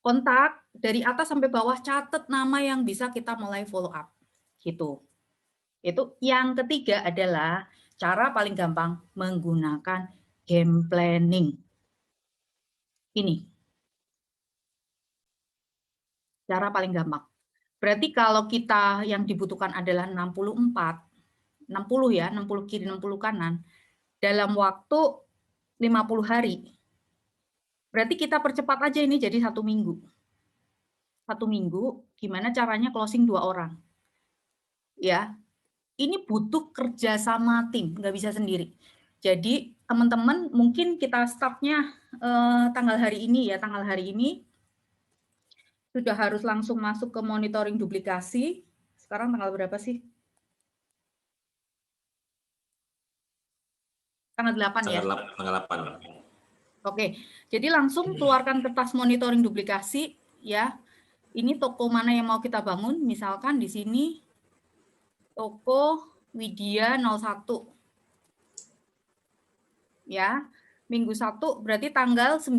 Kontak dari atas sampai bawah catat nama yang bisa kita mulai follow up. Gitu. Itu yang ketiga adalah cara paling gampang menggunakan game planning. Ini. Cara paling gampang. Berarti kalau kita yang dibutuhkan adalah 64, 60 ya, 60 kiri, 60 kanan, dalam waktu 50 hari. Berarti kita percepat aja ini jadi 1 minggu. 1 minggu, gimana caranya closing 2 orang. Ya, ini butuh kerja sama tim, nggak bisa sendiri. Jadi teman-teman mungkin kita startnya tanggal hari ini ya, tanggal hari ini sudah harus langsung masuk ke monitoring duplikasi. Sekarang tanggal berapa sih? Tanggal 8 ya?
Tanggal 8.
Oke, jadi langsung keluarkan kertas monitoring duplikasi ya. Ini toko mana yang mau kita bangun? Misalkan di sini toko Widya 01. Ya, Minggu 1 berarti tanggal 9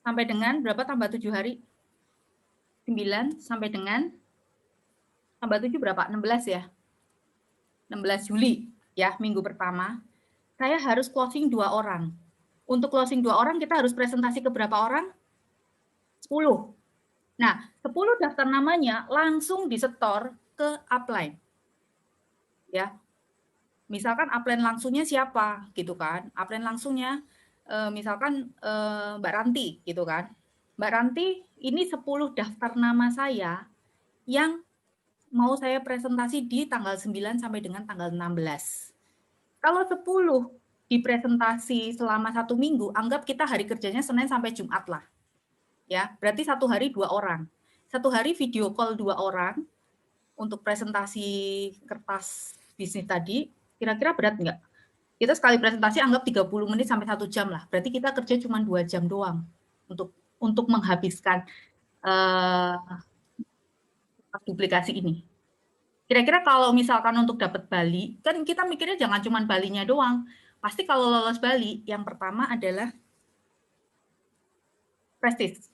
sampai dengan berapa tambah 7 hari? 9 sampai dengan tambah 7 berapa? 16 ya? 16 Juli ya, minggu pertama. Saya harus closing 2 orang. Untuk closing 2 orang kita harus presentasi ke berapa orang? 10. Nah, 10 daftar namanya langsung disetor ke upline. Ya. Misalkan upline langsungnya siapa gitu kan? Upline langsungnya misalkan Mbak Ranti gitu kan. Mbak Ranti ini 10 daftar nama saya yang mau saya presentasi di tanggal 9 sampai dengan tanggal 16. Kalau 10 dipresentasi selama 1 minggu, anggap kita hari kerjanya Senin sampai Jumat lah. Ya, berarti 1 hari 2 orang. 1 hari video call 2 orang untuk presentasi kertas bisnis tadi, kira-kira berat nggak? Kita sekali presentasi anggap 30 menit sampai 1 jam lah. Berarti kita kerja cuma 2 jam doang untuk menghabiskan duplikasi ini. Kira-kira kalau misalkan untuk dapat Bali, kan kita mikirnya jangan cuma Balinya doang. Pasti kalau lolos Bali, yang pertama adalah prestis.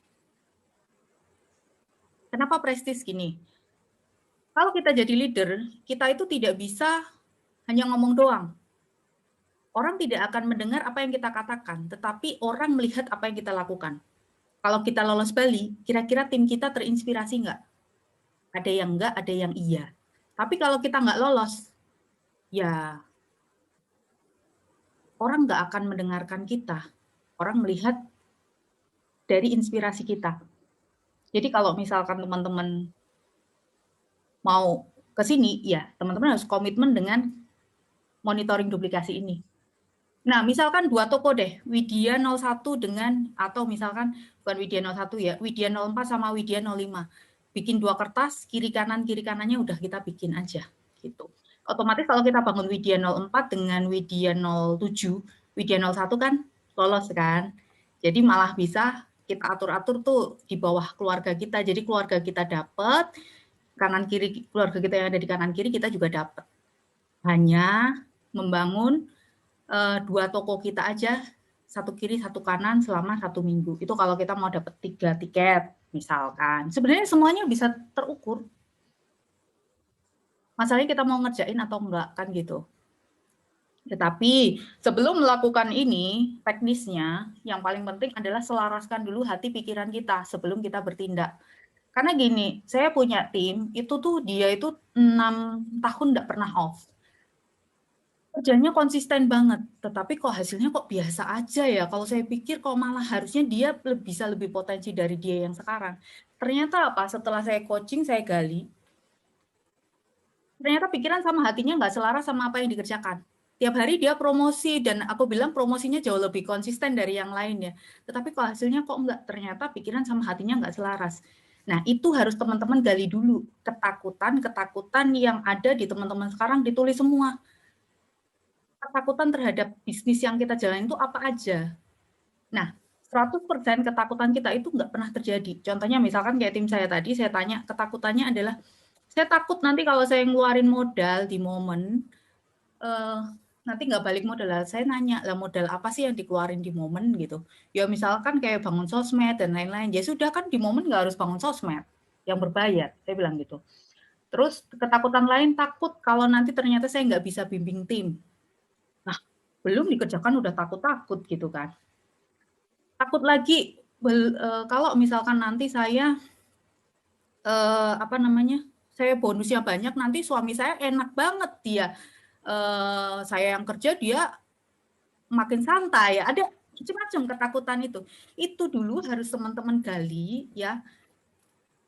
Kenapa prestis gini? Kalau kita jadi leader, kita itu tidak bisa hanya ngomong doang. Orang tidak akan mendengar apa yang kita katakan, tetapi orang melihat apa yang kita lakukan. Kalau kita lolos Bali, kira-kira tim kita terinspirasi nggak? Ada yang enggak, ada yang iya. Tapi kalau kita nggak lolos, ya orang nggak akan mendengarkan kita. Orang melihat dari inspirasi kita. Jadi kalau misalkan teman-teman mau ke sini, ya teman-teman harus komitmen dengan monitoring duplikasi ini. Nah, misalkan 2 toko deh, Widya 01 dengan, atau misalkan bukan Widya 01 ya, Widya 04 sama Widya 05. Bikin 2 kertas, kiri kanannya udah kita bikin aja gitu. Otomatis kalau kita bangun Widya 04 dengan Widya 07, Widya 01 kan lolos kan. Jadi malah bisa kita atur-atur tuh di bawah keluarga kita. Jadi keluarga kita dapat, kanan kiri keluarga kita yang ada di kanan kiri kita juga dapat. Hanya membangun 2 toko kita aja, 1 kiri 1 kanan selama 1 minggu. Itu kalau kita mau dapat 3 tiket misalkan. Sebenarnya semuanya bisa terukur. Masalahnya kita mau ngerjain atau enggak kan gitu. Tetapi sebelum melakukan ini, teknisnya yang paling penting adalah selaraskan dulu hati pikiran kita sebelum kita bertindak. Karena gini, saya punya tim, itu tuh dia itu 6 tahun enggak pernah off. Kerjanya konsisten banget, tetapi kok hasilnya kok biasa aja ya. Kalau saya pikir kok malah harusnya dia bisa lebih potensi dari dia yang sekarang. Ternyata apa? Setelah saya coaching, saya gali. Ternyata pikiran sama hatinya nggak selaras sama apa yang dikerjakan. Tiap hari dia promosi, dan aku bilang promosinya jauh lebih konsisten dari yang lain ya. Tetapi kok hasilnya kok enggak, ternyata pikiran sama hatinya nggak selaras. Nah, itu harus teman-teman gali dulu. Ketakutan yang ada di teman-teman sekarang ditulis semua. Ketakutan terhadap bisnis yang kita jalanin itu apa aja. Nah, 100% ketakutan kita itu nggak pernah terjadi. Contohnya misalkan kayak tim saya tadi, saya tanya, ketakutannya adalah, saya takut nanti kalau saya ngeluarin modal di momen, nanti nggak balik modal. Saya nanya, lah modal apa sih yang dikeluarin di momen gitu. Ya misalkan kayak bangun sosmed dan lain-lain. Ya sudah kan di momen nggak harus bangun sosmed yang berbayar, saya bilang gitu. Terus ketakutan lain, takut kalau nanti ternyata saya nggak bisa bimbing tim. Belum dikerjakan udah takut-takut gitu kan. Takut lagi kalau misalkan nanti saya saya bonusnya banyak, nanti suami saya enak banget dia. Saya yang kerja, dia makin santai. Ada macam-macam ketakutan itu. Itu dulu harus teman-teman gali ya,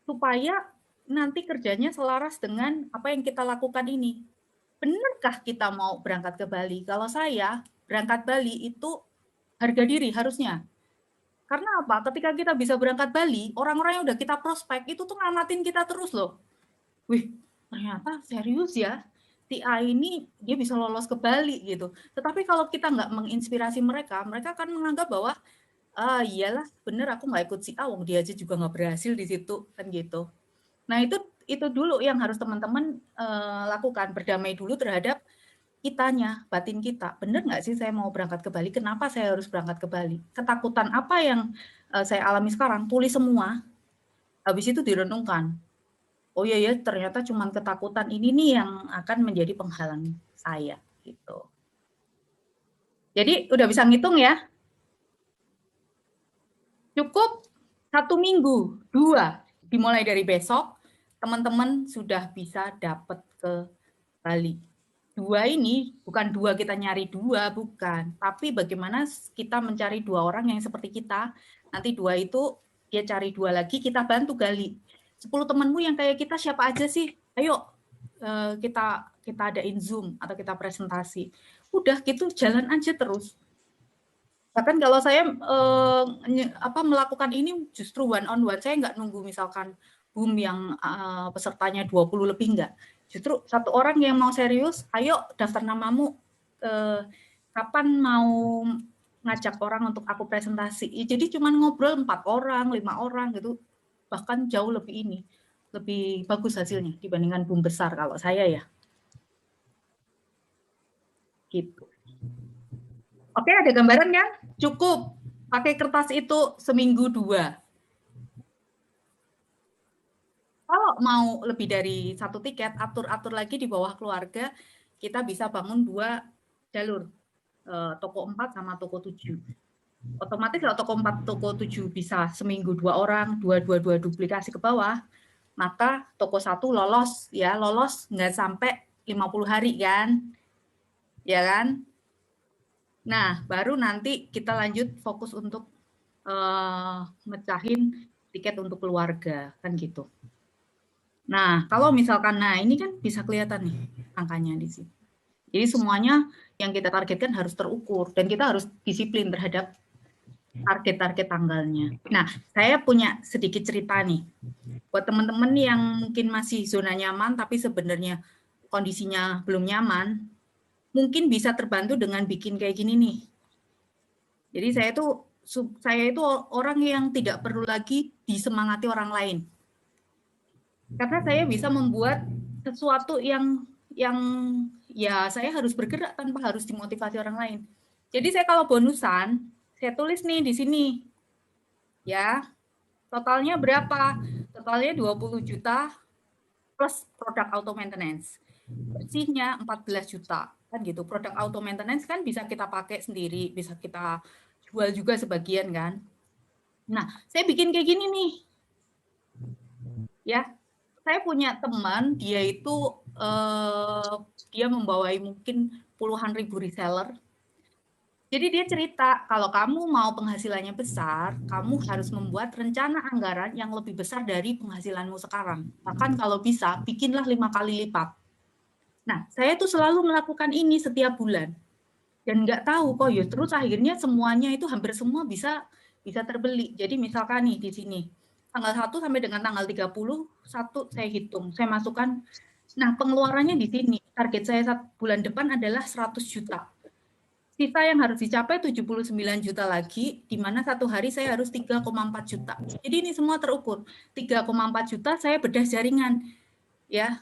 supaya nanti kerjanya selaras dengan apa yang kita lakukan ini. Benarkah kita mau berangkat ke Bali? Kalau saya berangkat Bali itu harga diri harusnya. Karena apa? Ketika kita bisa berangkat Bali, orang-orang yang udah kita prospek itu tuh ngamatin kita terus loh. Wih, ternyata serius ya. Si A ini dia bisa lolos ke Bali gitu. Tetapi kalau kita nggak menginspirasi mereka, mereka akan menganggap bahwa iyalah bener aku nggak ikut si A, wong dia aja juga nggak berhasil di situ kan gitu. Nah itu dulu yang harus teman-teman lakukan, berdamai dulu terhadap kitanya, batin kita. Bener nggak sih saya mau berangkat ke Bali? Kenapa saya harus berangkat ke Bali? Ketakutan apa yang saya alami sekarang? Tulis semua. Habis itu direnungkan. Oh iya ya, ternyata cuma ketakutan ini nih yang akan menjadi penghalang saya gitu. Jadi udah bisa ngitung ya? Cukup 1 minggu, 2. Dimulai dari besok, teman-teman sudah bisa dapat ke Bali. 2 ini bukan 2 kita nyari 2, bukan. Tapi bagaimana kita mencari 2 orang yang seperti kita. Nanti 2 itu dia cari 2 lagi, kita bantu gali. 10 temanmu yang kayak kita siapa aja sih? Ayo kita adain Zoom atau kita presentasi. Udah gitu jalan aja terus. Bahkan kalau saya melakukan ini justru one on one, saya nggak nunggu misalkan boom yang pesertanya 20 lebih, enggak. Justru 1 orang yang mau serius, ayo daftar namamu, kapan mau ngajak orang untuk aku presentasi. Jadi cuma ngobrol 4 orang, 5 orang gitu, bahkan jauh lebih bagus hasilnya dibandingkan boom besar kalau saya ya. Gitu. Oke, ada gambaran kan? Cukup pakai kertas itu seminggu 2. Kalau mau lebih dari 1 tiket, atur-atur lagi di bawah keluarga, kita bisa bangun 2 jalur, toko 4 sama toko 7. Otomatis kalau toko 4, toko 7 bisa seminggu 2 orang, 2 duplikasi ke bawah, maka toko 1 lolos ya, lolos nggak sampai 50 hari kan, ya kan? Nah, baru nanti kita lanjut fokus untuk mecahin tiket untuk keluarga, kan gitu. Nah, kalau misalkan, nah ini kan bisa kelihatan nih angkanya di sini. Jadi semuanya yang kita targetkan harus terukur dan kita harus disiplin terhadap target-target tanggalnya. Nah, saya punya sedikit cerita nih. Buat teman-teman yang mungkin masih zona nyaman tapi sebenarnya kondisinya belum nyaman, mungkin bisa terbantu dengan bikin kayak gini nih. Jadi saya itu orang yang tidak perlu lagi disemangati orang lain. Karena saya bisa membuat sesuatu yang ya saya harus bergerak tanpa harus dimotivasi orang lain. Jadi saya kalau bonusan, saya tulis nih di sini. Ya, totalnya berapa? Totalnya 20 juta plus produk auto maintenance. Bersihnya 14 juta. Kan gitu. Produk auto maintenance kan bisa kita pakai sendiri, bisa kita jual juga sebagian kan. Nah, saya bikin kayak gini nih. Ya, saya punya teman, dia itu dia membawai mungkin puluhan ribu reseller. Jadi dia cerita, kalau kamu mau penghasilannya besar, kamu harus membuat rencana anggaran yang lebih besar dari penghasilanmu sekarang. Bahkan kalau bisa, bikinlah 5 kali lipat. Nah, saya tuh selalu melakukan ini setiap bulan. Dan nggak tahu kok, ya terus akhirnya semuanya itu hampir semua bisa terbeli. Jadi misalkan nih di sini, tanggal 1 sampai dengan tanggal 31 saya hitung, saya masukkan. Nah, pengeluarannya di sini, target saya bulan depan adalah 100 juta. Sisa yang harus dicapai 79 juta lagi, di mana satu hari saya harus 3,4 juta. Jadi ini semua terukur. 3,4 juta saya bedah jaringan. Ya,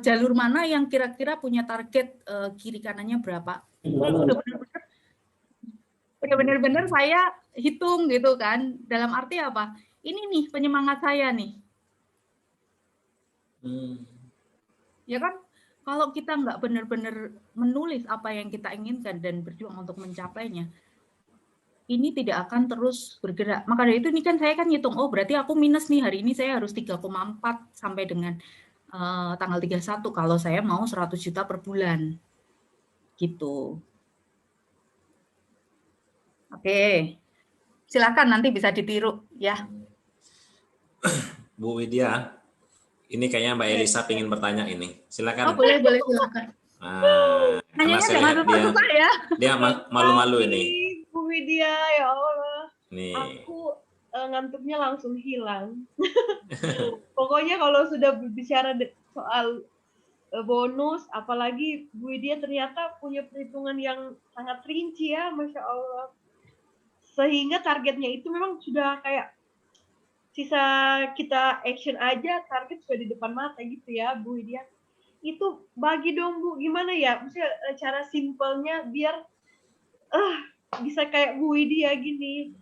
jalur mana yang kira-kira punya target kiri kanannya berapa. Udah benar-benar saya hitung gitu kan. Dalam arti apa? Ini nih penyemangat saya nih. Ya kan? Kalau kita nggak benar-benar menulis apa yang kita inginkan dan berjuang untuk mencapainya, ini tidak akan terus bergerak. Maka dari itu ini kan saya kan ngitung, oh berarti aku minus nih hari ini saya harus 3,4 sampai dengan tanggal 31 kalau saya mau 100 juta per bulan. Gitu. Oke. Silakan nanti bisa ditiru ya.
Bu Widya, ini kayaknya Mbak Elisa ingin bertanya ini. Silakan.
Oh, boleh silakan.
Nah, karena saya lihat dia malu-malu ini.
Bu Widya, ya Allah.
Nih.
Aku ngantuknya langsung hilang. Pokoknya kalau sudah berbicara soal bonus, apalagi Bu Widya ternyata punya perhitungan yang sangat rinci ya, Masya Allah. Sehingga targetnya itu memang sudah kayak sisa kita action aja, target sudah di depan mata gitu ya, Bu Widya. Itu bagi dong Bu, gimana ya? Maksudnya cara simpelnya biar bisa kayak Bu Widya gini.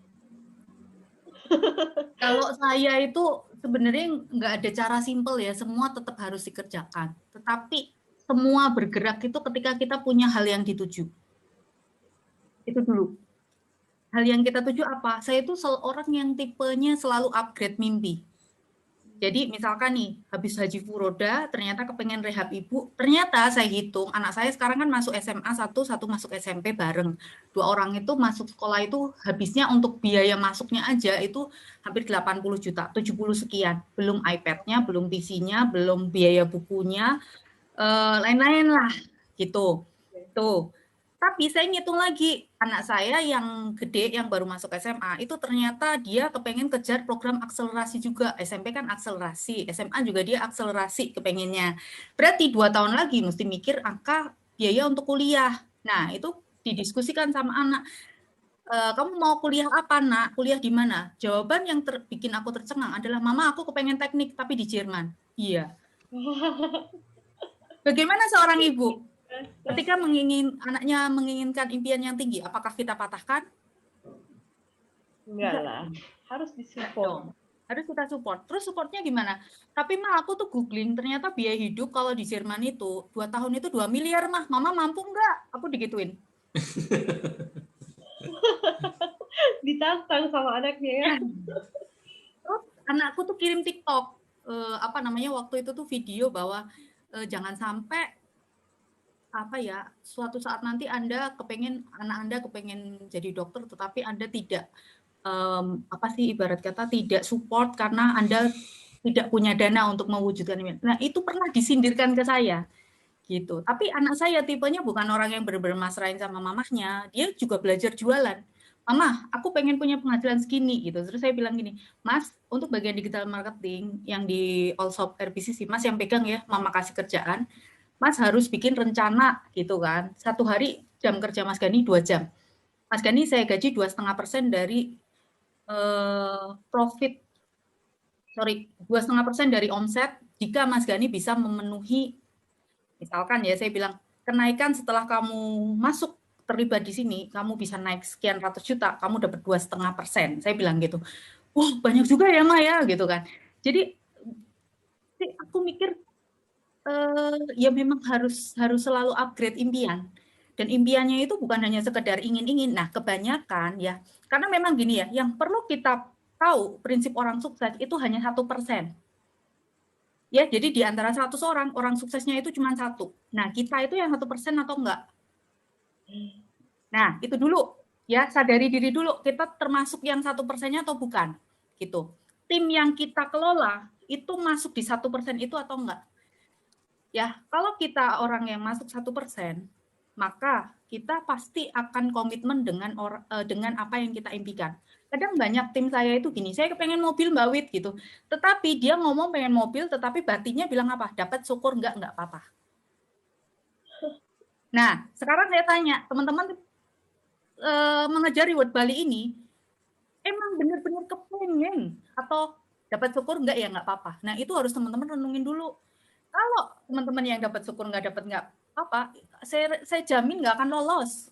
Kalau saya itu sebenarnya nggak ada cara simpel ya, semua tetap harus dikerjakan. Tetapi semua bergerak itu ketika kita punya hal yang dituju. Itu dulu. Hal yang kita tuju apa? Saya itu orang yang tipenya selalu upgrade mimpi. Jadi misalkan nih, habis haji furoda, ternyata kepengen rehab ibu, ternyata saya hitung, anak saya sekarang kan masuk SMA, satu masuk SMP bareng. 2 orang itu masuk sekolah itu habisnya untuk biaya masuknya aja itu hampir 80 juta, 70 sekian. Belum iPad-nya, belum PC-nya, belum biaya bukunya, lain-lain lah gitu. Tuh. Tapi saya ngitung lagi, anak saya yang gede, yang baru masuk SMA, itu ternyata dia kepengen kejar program akselerasi juga. SMP kan akselerasi, SMA juga dia akselerasi kepengennya. Berarti 2 tahun lagi mesti mikir angka biaya untuk kuliah. Nah, itu didiskusikan sama anak. Kamu mau kuliah apa, nak? Kuliah di mana? Jawaban yang bikin aku tercengang adalah, mama aku kepengen teknik, tapi di Jerman. Iya. Bagaimana seorang ibu? Ketika anaknya menginginkan impian yang tinggi, apakah kita patahkan?
Enggak lah, harus disupport.
Harus kita support. Terus supportnya gimana? Tapi mah aku tuh googling, ternyata biaya hidup kalau di Jerman itu 2 tahun itu 2 miliar mah. Mama mampu nggak? Aku digituin.
Ditantang sama anaknya ya.
Terus anakku tuh kirim TikTok, waktu itu tuh video bahwa jangan sampai suatu saat nanti anak Anda kepengen jadi dokter, tetapi Anda tidak ibarat kata tidak support karena Anda tidak punya dana untuk mewujudkan impian. Nah, itu pernah disindirkan ke saya gitu. Tapi anak saya tipenya bukan orang yang benar-benar masrahin sama mamahnya, dia juga belajar jualan. Mama, aku pengen punya penghasilan segini gitu. Terus saya bilang gini, Mas, untuk bagian digital marketing yang di Allshop RPCC, Mas yang pegang ya, Mama kasih kerjaan, Mas harus bikin rencana gitu kan. Satu hari jam kerja Mas Gani 2 jam. Mas Gani saya gaji 2,5% dari profit, 2,5% dari omset jika Mas Gani bisa memenuhi, misalkan ya saya bilang, kenaikan setelah kamu masuk terlibat di sini, kamu bisa naik sekian ratus juta, kamu dapat 2,5%. Saya bilang gitu. Wah, banyak juga ya, Ma ya, gitu kan. Jadi aku mikir ya memang harus selalu upgrade impian. Dan impiannya itu bukan hanya sekedar ingin-ingin. Nah, kebanyakan ya, karena memang gini ya, yang perlu kita tahu prinsip orang sukses itu hanya 1%. Ya, jadi di antara 100 orang suksesnya itu cuma 1. Nah, kita itu yang 1% atau enggak? Nah, itu dulu ya, sadari diri dulu, kita termasuk yang 1%-nya atau bukan, gitu. Tim yang kita kelola itu masuk di 1% itu atau enggak? Ya, kalau kita orang yang masuk 1%, maka kita pasti akan komitmen dengan apa yang kita impikan. Kadang banyak tim saya itu gini, saya kepengen mobil Mbak Wit gitu, tetapi dia ngomong pengen mobil, tetapi batinnya bilang apa? Dapat syukur enggak apa-apa. Nah, sekarang saya tanya, teman-teman mengejar reward Bali ini, emang benar-benar kepengen atau dapat syukur enggak ya nggak apa-apa. Nah, itu harus teman-teman renungin dulu. Kalau teman-teman yang dapat syukur nggak apa, saya jamin nggak akan lolos.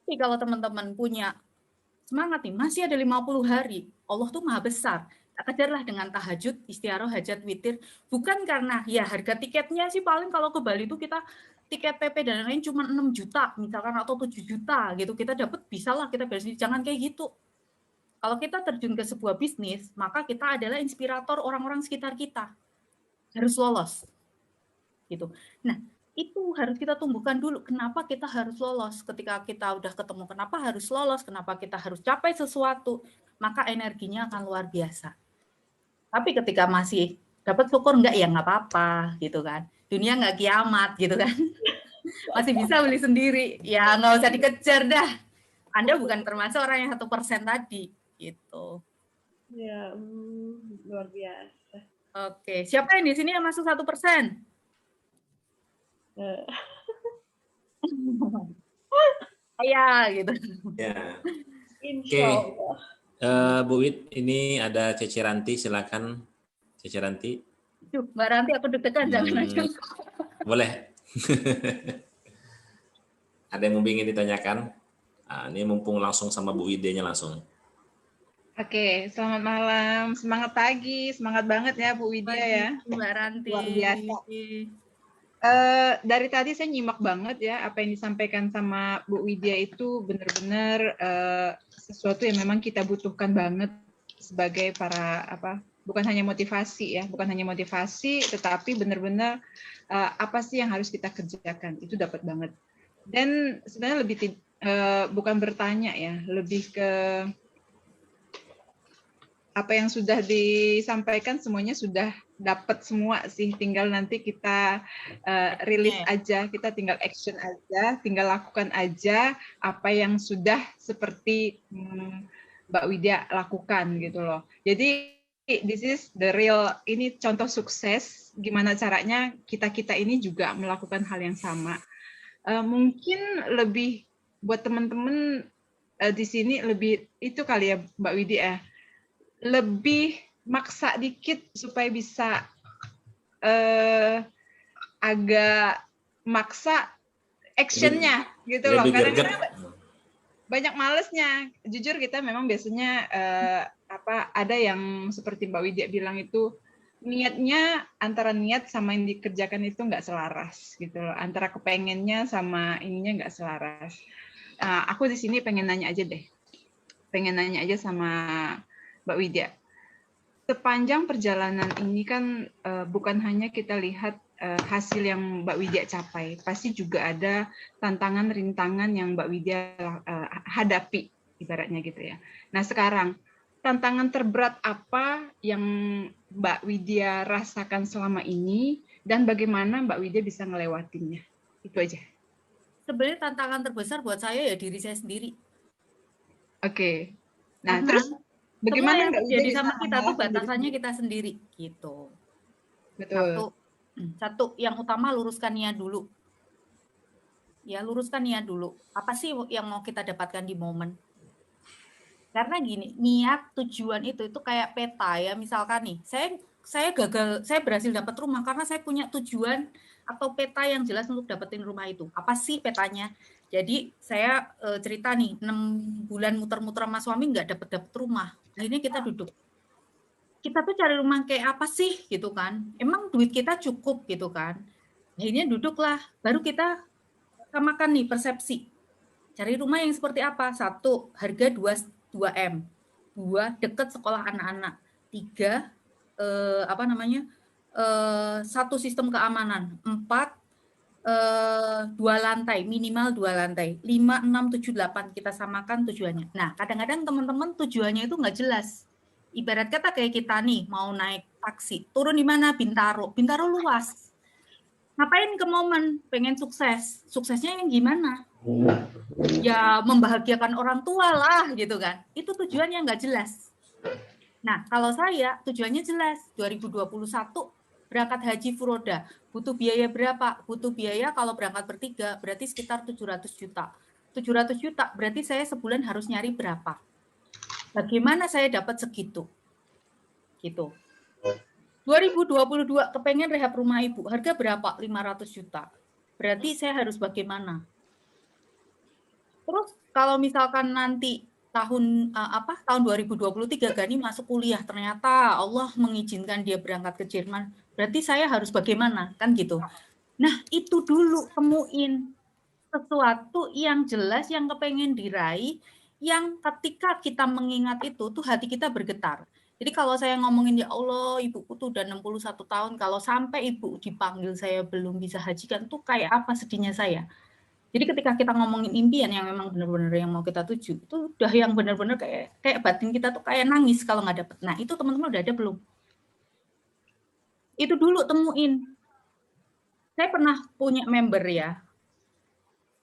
Tapi kalau teman-teman punya semangat nih, masih ada 50 hari, Allah tuh maha besar. Kejarlah dengan tahajud, istiaroh, hajat, witir. Bukan karena ya harga tiketnya sih paling kalau ke Bali itu kita tiket PP dan lain-lain cuma 6 juta misalkan atau 7 juta gitu. Kita dapat bisa lah kita beres. Jangan kayak gitu. Kalau kita terjun ke sebuah bisnis, maka kita adalah inspirator orang-orang sekitar kita. Harus lolos. Gitu. Nah, itu harus kita tumbuhkan dulu. Kenapa kita harus lolos? Ketika kita udah ketemu kenapa harus lolos, kenapa kita harus capai sesuatu, maka energinya akan luar biasa. Tapi ketika masih dapat syukur enggak ya nggak apa-apa gitu kan. Dunia nggak kiamat gitu kan. Masih bisa beli sendiri. Ya nggak usah dikejar dah. Anda bukan termasuk orang yang 1% tadi gitu.
Ya, luar biasa.
Oke, siapa yang di sini yang masuk 1%? Ya gitu.
Ya.
Insya Allah.
Bu Wit, ini ada Cece Ranti, silakan Cece Ranti.
Mbak Ranti, aku deg-degan jangan aja.
Boleh. Ada yang ingin ditanyakan? Nah, ini mumpung langsung sama Bu Widya-nya langsung.
Oke, selamat malam, semangat pagi, semangat banget ya Bu Widya ya.
Mbak Ranti.
Luar biasa. Dari tadi saya nyimak banget ya apa yang disampaikan sama Bu Widya itu benar-benar sesuatu yang memang kita butuhkan banget sebagai para bukan hanya motivasi ya, bukan hanya motivasi, tetapi benar-benar apa sih yang harus kita kerjakan itu dapat banget. Dan sebenarnya lebih bukan bertanya ya, lebih ke apa yang sudah disampaikan semuanya sudah dapat semua sih, tinggal nanti kita rilis aja, kita tinggal action aja, tinggal lakukan aja apa yang sudah seperti Mbak Widya lakukan gitu loh. Jadi this is the real, ini contoh sukses gimana caranya kita ini juga melakukan hal yang sama. Mungkin lebih buat teman-teman di sini lebih itu kali ya Mbak Widya, lebih maksa dikit supaya bisa agak maksa actionnya gitu loh. Karena banyak malesnya. Jujur kita memang biasanya ada yang seperti Mbak Widya bilang itu niatnya, antara niat sama yang dikerjakan itu nggak selaras gitu loh. Antara kepengennya sama ininya nggak selaras. Aku di sini pengen nanya aja deh. Pengen nanya aja sama Mbak Widya. Sepanjang perjalanan ini kan bukan hanya kita lihat hasil yang Mbak Widya capai, pasti juga ada tantangan, rintangan yang Mbak Widya hadapi, ibaratnya gitu ya. Nah sekarang, tantangan terberat apa yang Mbak Widya rasakan selama ini dan bagaimana Mbak Widya bisa ngelewatinya? Itu aja.
Sebenarnya tantangan terbesar buat saya ya diri saya sendiri.
Oke. Nah,
Karena
terus bagaimana
semua yang
Mbak Widya
terjadi
bisa
sama kita tuh
mengolah
batasannya kita sendiri gitu.
Betul.
Satu yang utama luruskan niat dulu. Ya, luruskan niat dulu. Apa sih yang mau kita dapatkan di momen? Karena gini, niat tujuan itu kayak peta ya. Misalkan nih, saya berhasil dapat rumah karena saya punya tujuan atau peta yang jelas untuk dapetin rumah itu. Apa sih petanya? Jadi saya cerita nih, 6 bulan muter-muter sama suami nggak dapet rumah. Akhirnya kita duduk. Kita tuh cari rumah kayak apa sih gitu kan? Emang duit kita cukup gitu kan? Akhirnya duduklah, baru kita samakan nih persepsi. Cari rumah yang seperti apa? 1, harga 2M. 2, dekat sekolah anak-anak. 3, 1 sistem keamanan. 4, 2 lantai, minimal 2 lantai. 5, 6, 7, 8 kita samakan tujuannya. Nah, kadang-kadang teman-teman tujuannya itu nggak jelas. Ibarat kata kayak kita nih mau naik taksi, turun di mana? Bintaro. Bintaro luas. Ngapain ke momen? Pengen sukses. Suksesnya yang gimana? Ya membahagiakan orang tua lah gitu kan. Itu tujuannya nggak jelas. Nah, kalau saya tujuannya jelas. 2021 berangkat haji furoda. Butuh biaya berapa? Butuh biaya kalau berangkat bertiga berarti sekitar 700 juta. 700 juta berarti saya sebulan harus nyari berapa? Bagaimana saya dapat segitu? Gitu. 2022 kepengen rehab rumah ibu, harga berapa? 500 juta. Berarti saya harus bagaimana? Terus kalau misalkan nanti tahun 2023 Gani masuk kuliah, ternyata Allah mengizinkan dia berangkat ke Jerman, berarti saya harus bagaimana? Kan gitu. Nah, itu dulu temuin sesuatu yang jelas, yang kepengen diraih, yang ketika kita mengingat itu tuh hati kita bergetar. Jadi kalau saya ngomongin ya Allah, ibuku tuh udah 61 tahun, kalau sampai ibu dipanggil saya belum bisa hajikan tuh kayak apa sedihnya saya. Jadi ketika kita ngomongin impian yang memang benar-benar yang mau kita tuju, itu udah yang benar-benar kayak batin kita tuh kayak nangis kalau nggak dapet. Nah, itu teman-teman udah ada belum? Itu dulu temuin. Saya pernah punya member ya.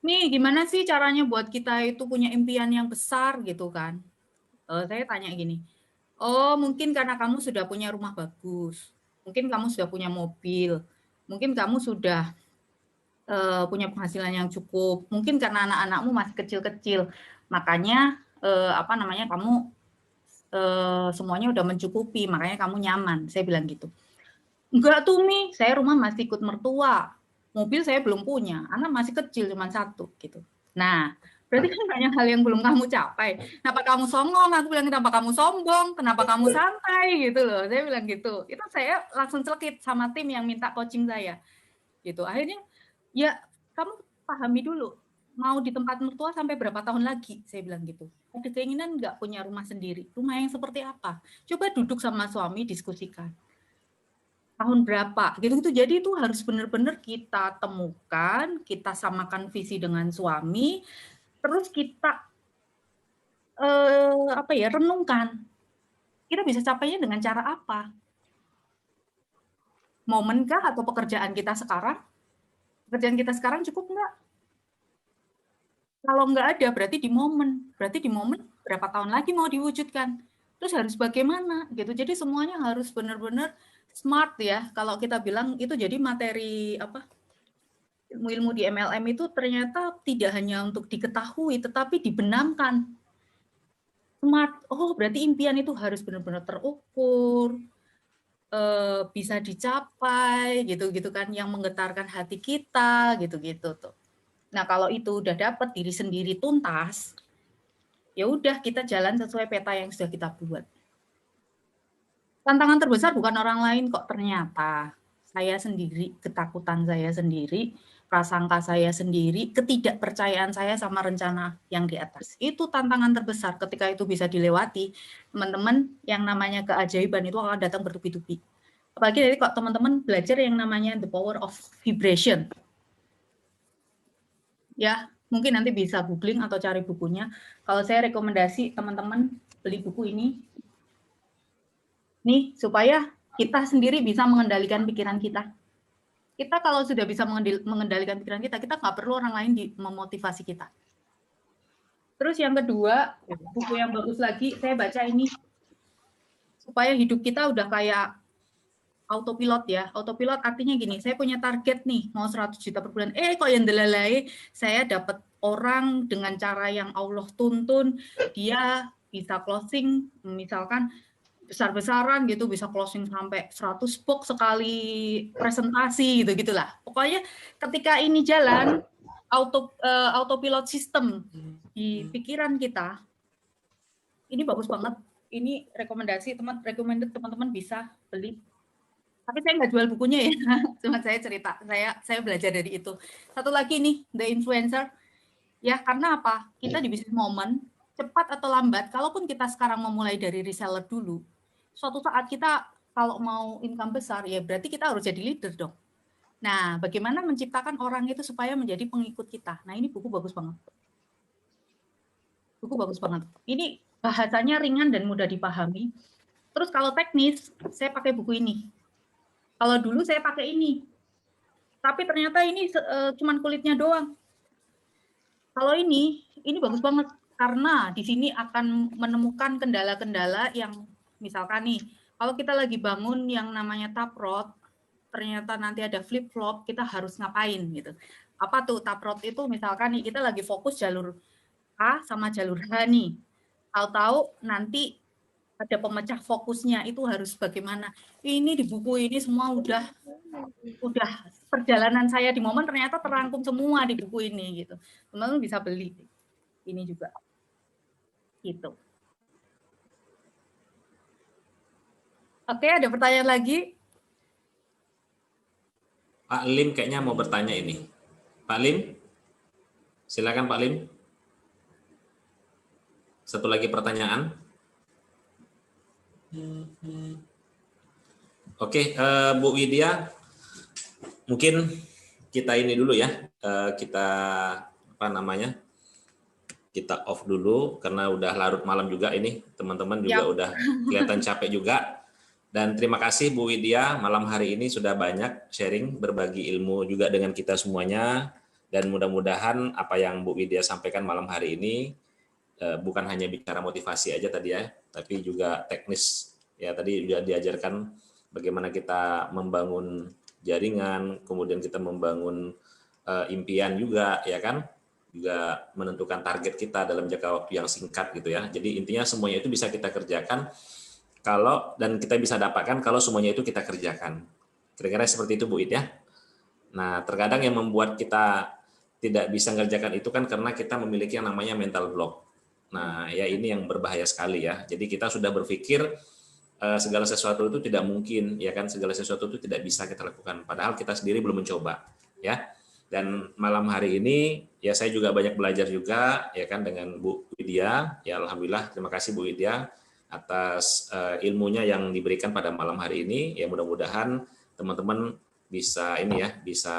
Nih, gimana sih caranya buat kita itu punya impian yang besar gitu kan? Saya tanya gini, oh mungkin karena kamu sudah punya rumah bagus, mungkin kamu sudah punya mobil, mungkin kamu sudah punya penghasilan yang cukup, mungkin karena anak-anakmu masih kecil-kecil, makanya kamu semuanya udah mencukupi, makanya kamu nyaman. Saya bilang gitu. Enggak tuh Mi, saya rumah masih ikut mertua, mobil saya belum punya, anak masih kecil cuma 1 gitu. Nah, berarti kan banyak hal yang belum kamu capai. Kenapa kamu songong? Aku bilang, kenapa kamu sombong? Kenapa kamu santai? Gitu loh. Saya bilang gitu. Itu saya langsung celekit sama tim yang minta coaching saya. Gitu. Akhirnya, ya kamu pahami dulu. Mau di tempat mertua sampai berapa tahun lagi? Saya bilang gitu. Ada keinginan nggak punya rumah sendiri? Rumah yang seperti apa? Coba duduk sama suami, diskusikan. Tahun berapa gitu. Jadi itu harus benar-benar kita temukan, kita samakan visi dengan suami, terus kita renungkan. Kita bisa capainya dengan cara apa? Momenkah atau pekerjaan kita sekarang? Pekerjaan kita sekarang cukup nggak? Kalau nggak ada berarti di momen. Berarti di momen berapa tahun lagi mau diwujudkan? Terus harus bagaimana gitu. Jadi semuanya harus benar-benar smart ya. Kalau kita bilang itu jadi materi ilmu-ilmu di MLM itu ternyata tidak hanya untuk diketahui tetapi dibenamkan. Smart. Oh, berarti impian itu harus benar-benar terukur, bisa dicapai gitu kan, yang menggetarkan hati kita gitu tuh. Nah, kalau itu udah dapat diri sendiri tuntas, ya udah kita jalan sesuai peta yang sudah kita buat. Tantangan terbesar bukan orang lain kok, ternyata saya sendiri, ketakutan saya sendiri, prasangka saya sendiri, ketidakpercayaan saya sama rencana yang di atas. Itu tantangan terbesar. Ketika itu bisa dilewati, teman-teman, yang namanya keajaiban itu akan datang bertubi-tubi. Apalagi dari kok teman-teman belajar yang namanya the power of vibration. Ya, mungkin nanti bisa googling atau cari bukunya. Kalau saya rekomendasi teman-teman beli buku ini, nih supaya kita sendiri bisa mengendalikan pikiran kita. Kita kalau sudah bisa mengendalikan pikiran kita, kita nggak perlu orang lain memotivasi kita. Terus yang kedua, buku yang bagus lagi, saya baca ini, supaya hidup kita udah kayak autopilot ya. Autopilot artinya gini, saya punya target nih, mau 100 juta per bulan. Kok yang delalai, saya dapat orang dengan cara yang Allah tuntun, dia bisa closing, misalkan besar-besaran gitu, bisa closing sampai 100 box sekali presentasi gitu gitulah. Pokoknya ketika ini jalan autopilot system di pikiran kita, ini bagus banget. Ini recommended teman-teman bisa beli. Tapi saya nggak jual bukunya ya, cuma saya cerita, saya belajar dari itu. Satu lagi nih, The Influencer. Ya karena apa? Kita di bisnis momen, cepat atau lambat, kalaupun kita sekarang memulai dari reseller dulu, suatu saat kita kalau mau income besar, ya berarti kita harus jadi leader dong. Nah, bagaimana menciptakan orang itu supaya menjadi pengikut kita? Nah, ini buku bagus banget. Buku bagus banget. Ini bahasanya ringan dan mudah dipahami. Terus kalau teknis, saya pakai buku ini. Kalau dulu saya pakai ini. Tapi ternyata ini cuman kulitnya doang. Kalau ini bagus banget. Karena di sini akan menemukan kendala-kendala yang misalkan nih, kalau kita lagi bangun yang namanya taprot, ternyata nanti ada flip flop, kita harus ngapain gitu. Apa tuh taprot itu? Misalkan nih kita lagi fokus jalur A sama jalur H nih. Tahu-tahu nanti ada pemecah fokusnya, itu harus bagaimana. Ini di buku ini semua udah perjalanan saya di momen ternyata terangkum semua di buku ini gitu. Teman-teman bisa beli ini juga. Gitu. Oke, ada pertanyaan lagi?
Pak Lim kayaknya mau bertanya ini. Pak Lim, silakan Pak Lim. Satu lagi pertanyaan. Oke, Bu Widya, mungkin kita ini dulu ya, kita kita off dulu karena udah larut malam juga ini, teman-teman juga udah kelihatan capek juga. Dan terima kasih Bu Widya malam hari ini sudah banyak sharing, berbagi ilmu juga dengan kita semuanya. Dan mudah-mudahan apa yang Bu Widya sampaikan malam hari ini bukan hanya bicara motivasi aja tadi ya, tapi juga teknis ya, tadi sudah diajarkan bagaimana kita membangun jaringan, kemudian kita membangun impian juga ya kan, juga menentukan target kita dalam jangka waktu yang singkat gitu ya. Jadi intinya semuanya itu bisa kita kerjakan dan kita bisa dapatkan kalau semuanya itu kita kerjakan. Kira-kira seperti itu Bu Id ya. Nah, terkadang yang membuat kita tidak bisa mengerjakan itu kan karena kita memiliki yang namanya mental block. Nah, ya ini yang berbahaya sekali ya. Jadi kita sudah berpikir segala sesuatu itu tidak mungkin, ya kan, segala sesuatu itu tidak bisa kita lakukan. Padahal kita sendiri belum mencoba, ya. Dan malam hari ini ya saya juga banyak belajar juga, ya kan, dengan Bu Widya. Ya alhamdulillah, terima kasih Bu Widya atas ilmunya yang diberikan pada malam hari ini. Ya mudah-mudahan teman-teman bisa bisa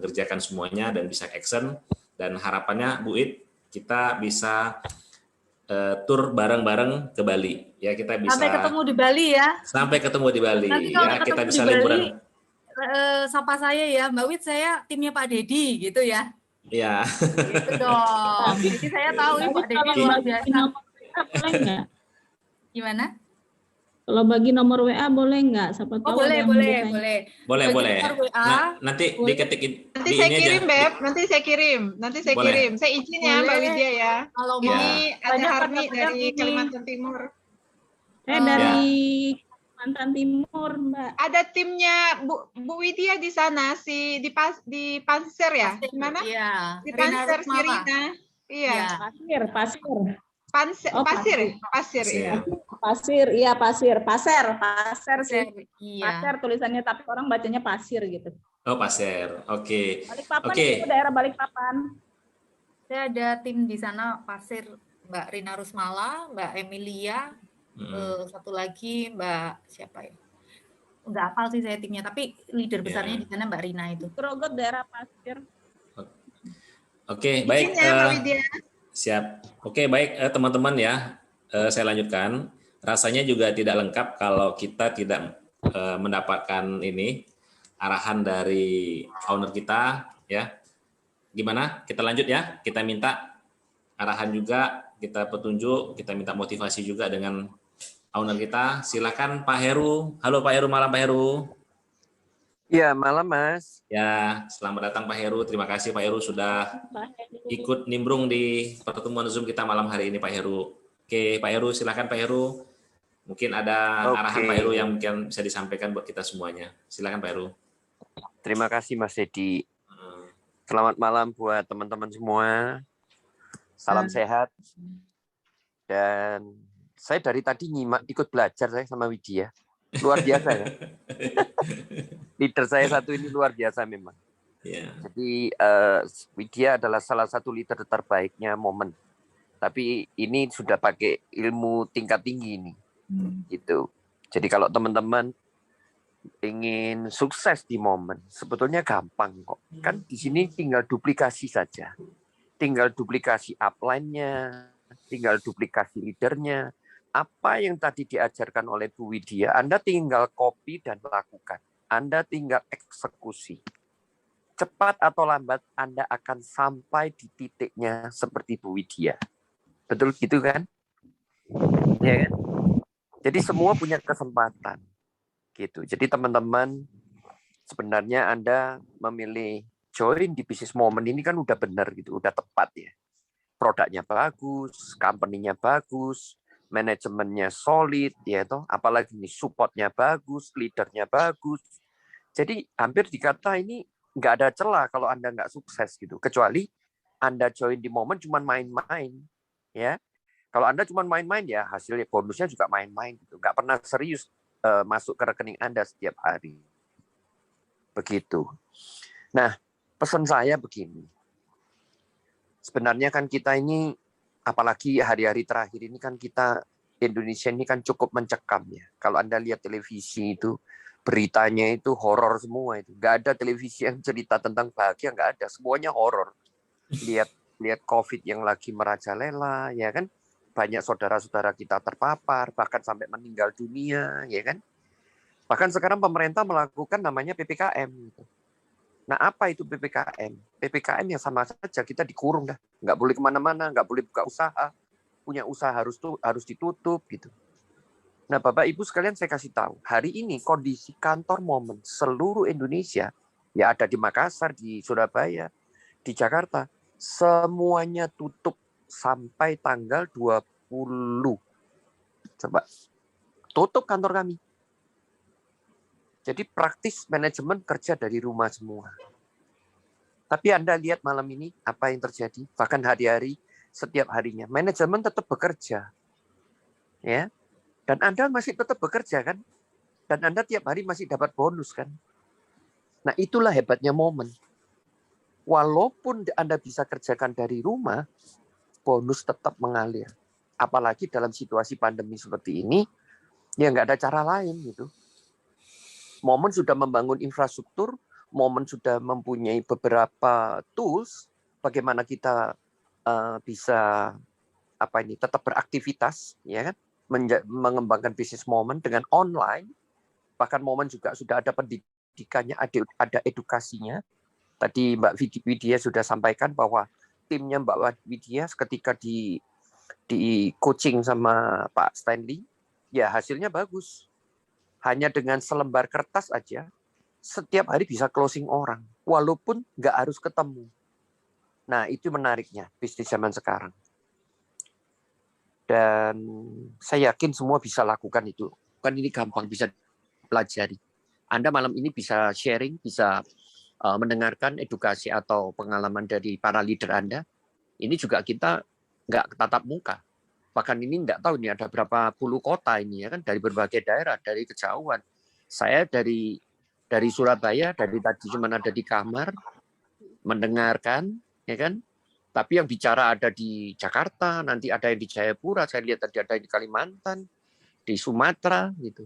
ngerjakan semuanya dan bisa action. Dan harapannya Bu Id, kita bisa tur bareng-bareng ke Bali ya, kita bisa
sampai ketemu di Bali ya.
Sampai ketemu di Bali ya, kita bisa liburan.
Sapa saya ya, Mbak Wid, saya timnya Pak Dedi gitu ya.
Iya.
Gitu dong. Jadi saya tahu nih Pak Dedi luar biasa.
Boleh nggak?
Gimana?
Kalau bagi nomor WA boleh nggak? Siapa tahu
boleh.
Boleh. Nah, nanti diketik.
Nanti saya kirim, Beb. Nanti saya kirim. Saya izin ya, Mbak Widya ya.
Kalau
mau ada Harni dari Kalimantan Timur.
Saya dari Kalimantan Timur, Mbak.
Ada timnya Bu Widya di sana, di Panser ya? Di mana?
Iya.
Di Panser Sirina. Iya.
Pasir.
Pasir sih.
Iya.
Pasir tulisannya, tapi orang bacanya pasir gitu.
Oh, Pasir. Oke.
Balikpapan itu daerah Balikpapan.
Saya ada tim di sana, Pasir, Mbak Rina Rusmala, Mbak Emilia, satu lagi Mbak siapa ya? Enggak hafal sih saya timnya, tapi leader besarnya di sana Mbak Rina itu.
Grogot daerah Pasir.
Oke, baik. Siap. Oke, baik teman-teman ya. Saya lanjutkan. rasanya juga tidak lengkap kalau kita tidak mendapatkan ini arahan dari owner kita, ya. Gimana? Kita lanjut ya. Kita minta arahan juga, kita petunjuk, kita minta motivasi juga dengan owner kita. Silakan Pak Heru. Halo Pak Heru, malam Pak Heru.
Ya, malam Mas.
Ya, selamat datang Pak Heru. Terima kasih Pak Heru sudah ikut nimbrung di pertemuan Zoom kita malam hari ini Pak Heru. Oke, Pak Heru, silakan Pak Heru. Mungkin ada arahan Pak Heru yang mungkin bisa disampaikan buat kita semuanya. Silakan Pak Heru.
Terima kasih Mas Edi. Selamat malam buat teman-teman semua. Salam sehat. Dan saya dari tadi nyimak, ikut belajar saya sama Widya. Luar biasa ya. Leader saya satu ini luar biasa memang.
Yeah.
Jadi Widya adalah salah satu leader terbaiknya Momen. Tapi ini sudah pakai ilmu tingkat tinggi ini. Gitu. Jadi kalau teman-teman ingin sukses di Momen, sebetulnya gampang kok. Kan di sini tinggal duplikasi saja. Tinggal duplikasi upline-nya, tinggal duplikasi leadernya. Apa yang tadi diajarkan oleh Bu Widya, Anda tinggal copy dan lakukan. Anda tinggal eksekusi. Cepat atau lambat Anda akan sampai di titiknya seperti Bu Widya. Betul gitu kan? Ya kan? Jadi semua punya kesempatan. Gitu. Jadi teman-teman, sebenarnya Anda memilih join di bisnis Momen ini kan udah benar gitu, udah tepat ya. Produknya bagus, company-nya bagus, manajemennya solid, ya toh, apalagi ini supportnya bagus, leadernya bagus. Jadi hampir dikata ini nggak ada celah kalau Anda nggak sukses gitu, kecuali Anda join di Momen cuma main-main, ya. Kalau Anda cuma main-main ya hasilnya bonusnya juga main-main gitu, nggak pernah serius masuk ke rekening Anda setiap hari. Begitu. Nah, pesan saya begini. Sebenarnya kan kita ini, apalagi hari-hari terakhir ini kan kita, Indonesia ini kan cukup mencekam ya. Kalau Anda lihat televisi itu, beritanya itu horor semua itu. Nggak ada televisi yang cerita tentang bahagia, nggak ada. Semuanya horor. Lihat COVID yang lagi merajalela, ya kan? Banyak saudara-saudara kita terpapar, bahkan sampai meninggal dunia, ya kan? Bahkan sekarang pemerintah melakukan namanya PPKM. Gitu. Nah, apa itu PPKM? PPKM yang sama saja, kita dikurung dah. Nggak boleh kemana-mana, nggak boleh buka usaha. Punya usaha harus ditutup, gitu. Nah, Bapak Ibu sekalian saya kasih tahu, hari ini kondisi kantor Momen seluruh Indonesia, ya ada di Makassar, di Surabaya, di Jakarta, semuanya tutup sampai tanggal 20. Coba, tutup kantor kami. Jadi praktis manajemen kerja dari rumah semua. Tapi Anda lihat malam ini apa yang terjadi, bahkan hari-hari, setiap harinya. Manajemen tetap bekerja. Ya. Dan Anda masih tetap bekerja kan? Dan Anda tiap hari masih dapat bonus kan? Nah, itulah hebatnya Momen. Walaupun Anda bisa kerjakan dari rumah, bonus tetap mengalir. Apalagi dalam situasi pandemi seperti ini, ya nggak ada cara lain gitu. Momen sudah membangun infrastruktur, Momen sudah mempunyai beberapa tools bagaimana kita bisa tetap beraktivitas, ya kan, mengembangkan bisnis Momen dengan online. Bahkan Momen juga sudah ada pendidikannya, ada edukasinya. Tadi Mbak Widya sudah sampaikan bahwa timnya Mbak Widya ketika di coaching sama Pak Stanley, ya hasilnya bagus. Hanya dengan selembar kertas aja, setiap hari bisa closing orang, walaupun nggak harus ketemu. Nah, itu menariknya bisnis zaman sekarang. Dan saya yakin semua bisa lakukan itu. Kan ini gampang, bisa pelajari. Anda malam ini bisa sharing, bisa mendengarkan edukasi atau pengalaman dari para leader Anda. Ini juga kita nggak tatap muka. Bahkan ini nggak tahu ini ada berapa puluh kota ini ya kan, dari berbagai daerah, dari kejauhan. Saya dari Surabaya, dari tadi cuma ada di kamar mendengarkan, ya kan. Tapi yang bicara ada di Jakarta, nanti ada yang di Jayapura, saya lihat tadi ada yang di Kalimantan, di Sumatera gitu.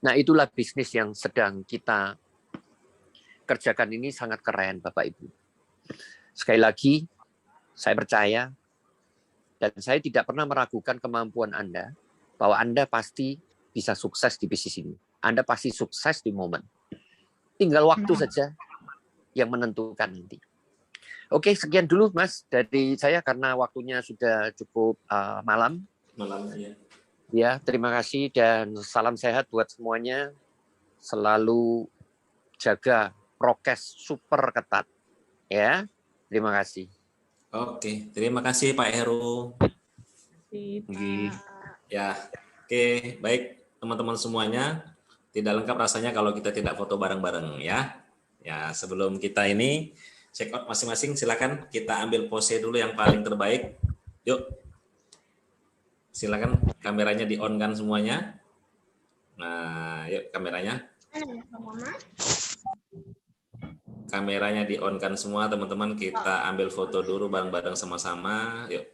Nah, itulah bisnis yang sedang kita kerjakan, ini sangat keren Bapak Ibu. Sekali lagi, saya percaya dan saya tidak pernah meragukan kemampuan Anda. bahwa Anda pasti bisa sukses di bisnis ini. Anda pasti sukses di momen. Tinggal waktu saja yang menentukan nanti. Oke, sekian dulu Mas dari saya karena waktunya sudah cukup malam.
Ya.
Ya, terima kasih dan salam sehat buat semuanya. Selalu jaga prokes super ketat. Ya, terima kasih.
Oke, terima kasih Pak Heru. Ya, oke, baik teman-teman semuanya. Tidak lengkap rasanya kalau kita tidak foto bareng-bareng ya. Ya, sebelum kita ini check out masing-masing, silakan kita ambil pose dulu yang paling terbaik. Yuk, silakan kameranya di on kan semuanya. Nah, yuk kameranya. Kameranya di on kan semua teman-teman. Kita ambil foto dulu bareng-bareng sama-sama. Yuk.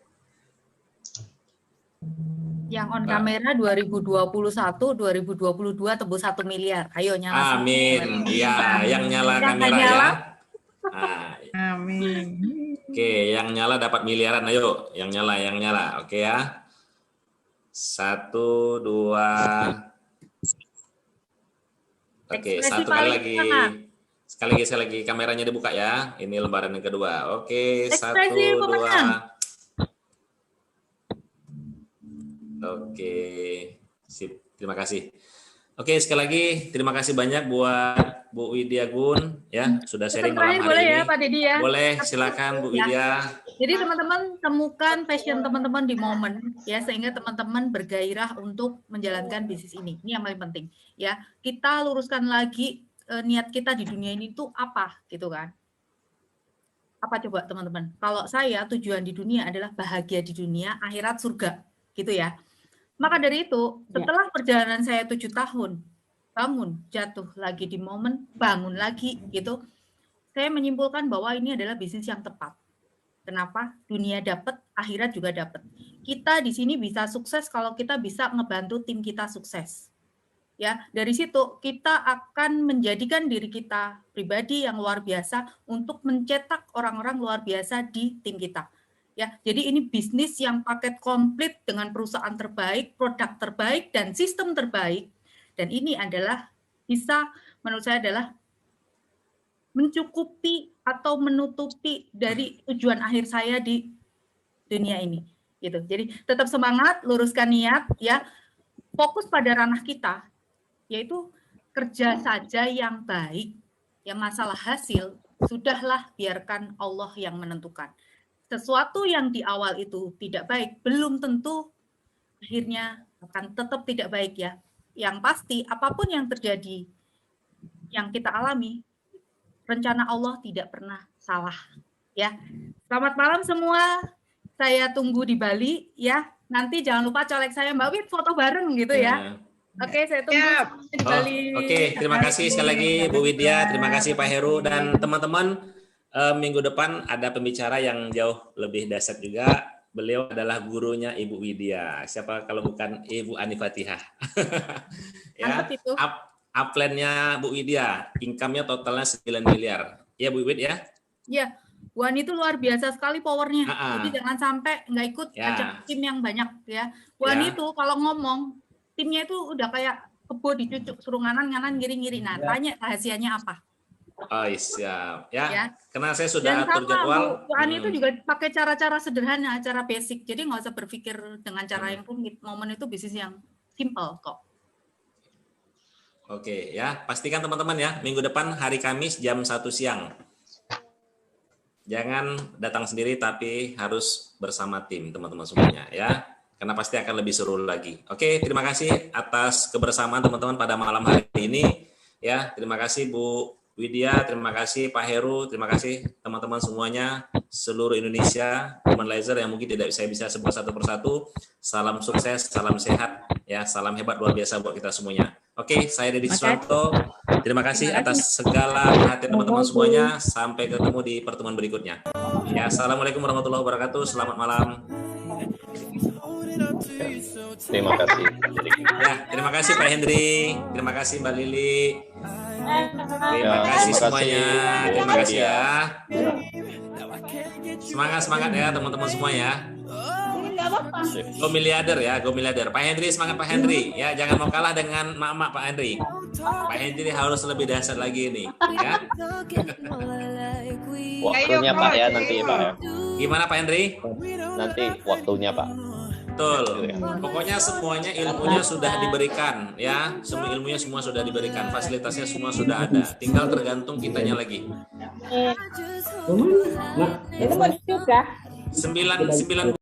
Yang on kamera 2021, 2022 tembus 1 miliar. Ayo nyala.
Amin. Iya, yang nyala kamera
nyala.
ya. Nah,
Amin.
oke, yang nyala dapat miliaran. Ayo, yang nyala. Oke ya. 1, 2. Oke, satu kali lagi. Sekali lagi kameranya dibuka ya. Ini lembaran yang kedua. Oke, 1, 2. Oke, sip. Terima kasih. Oke, sekali lagi terima kasih banyak buat Bu Widya Gun ya, sudah sharing malam hari
boleh
ini.
Ya, Pak Dedi ya.
Boleh, silakan Bu Widya.
Jadi teman-teman temukan passion teman-teman di momen ya, sehingga teman-teman bergairah untuk menjalankan bisnis ini. Ini yang paling penting ya. Kita luruskan lagi niat kita di dunia ini tuh apa gitu kan. Apa coba teman-teman? Kalau saya tujuan di dunia adalah bahagia di dunia, akhirat surga gitu ya. Maka dari itu, setelah perjalanan saya 7 tahun, bangun, jatuh lagi di momen, bangun lagi gitu, saya menyimpulkan bahwa ini adalah bisnis yang tepat. Kenapa? Dunia dapat, akhirat juga dapat. Kita di sini bisa sukses kalau kita bisa ngebantu tim kita sukses. Ya, dari situ kita akan menjadikan diri kita pribadi yang luar biasa untuk mencetak orang-orang luar biasa di tim kita. Ya, jadi ini bisnis yang paket komplit dengan perusahaan terbaik, produk terbaik, dan sistem terbaik. Dan ini adalah bisa menurut saya adalah mencukupi atau menutupi dari tujuan akhir saya di dunia ini. Gitu. Jadi tetap semangat, luruskan niat, ya, fokus pada ranah kita, yaitu kerja saja yang baik. Yang masalah hasil sudahlah biarkan Allah yang menentukan. Sesuatu yang di awal itu tidak baik, belum tentu akhirnya akan tetap tidak baik ya. Yang pasti, apapun yang terjadi, yang kita alami, rencana Allah tidak pernah salah. Ya, selamat malam semua. Saya tunggu di Bali ya. Nanti jangan lupa colek saya Mbak Wit foto bareng gitu ya. Oke, saya tunggu di Bali.
Oke, terima kasih sekali lagi Bu Widya, terima kasih Pak Heru dan teman-teman. Minggu depan ada pembicara yang jauh lebih dahsyat juga. Beliau adalah gurunya Ibu Widya. Siapa kalau bukan Ibu Ani Fatihah. Ya, upline-nya Bu Widya, income-nya totalnya 9 miliar. Ya Bu Widya?
Iya, Bu Ani itu luar biasa sekali powernya. Jadi jangan sampai nggak ikut ajak tim yang banyak ya. Bu Ani itu kalau ngomong, timnya itu udah kayak kebo dicucuk, suruh nganan ngiri-ngiri. Nah, tanya rahasianya apa?
Oh siap ya. Karena saya sudah atur jadwal.
Bu Ani itu juga pakai cara-cara sederhana, cara basic. Jadi nggak usah berpikir dengan cara yang rumit. Momen itu bisnis yang simple kok.
Oke ya, pastikan teman-teman ya, minggu depan hari Kamis jam 1 siang. Jangan datang sendiri tapi harus bersama tim teman-teman semuanya ya. Karena pasti akan lebih seru lagi. Oke, terima kasih atas kebersamaan teman-teman pada malam hari ini ya. Terima kasih Bu Widya, terima kasih Pak Heru, terima kasih teman-teman semuanya, seluruh Indonesia, Human Laser yang mungkin tidak saya bisa sebut satu persatu. Salam sukses, salam sehat, ya, salam hebat luar biasa buat kita semuanya. Oke, saya Dedi Siswanto. Terima kasih atas segala perhatian teman-teman semuanya. Sampai ketemu di pertemuan berikutnya. Ya, assalamualaikum warahmatullahi wabarakatuh. Selamat malam.
Terima kasih.
Ya, terima kasih Pak Hendri, terima kasih Mbak Lili. Terima kasih semuanya. Terima kasih ya. Semangat ya teman-teman semua ya.
nggak apa-apa.
Go miliarder ya, go miliarder. Pak Henry, semangat Pak Henry ya, jangan mau kalah dengan mak-mak Pak Henry. Pak Henry harus lebih dahsyat lagi ini ya.
Waktunya Pak ya nanti Pak ya.
Gimana Pak Henry?
Nanti waktunya Pak.
Betul. Pokoknya semuanya ilmunya sudah diberikan ya, semua ilmunya semua sudah diberikan, fasilitasnya semua sudah ada. Tinggal tergantung kitanya lagi.
Itu mau juga.
9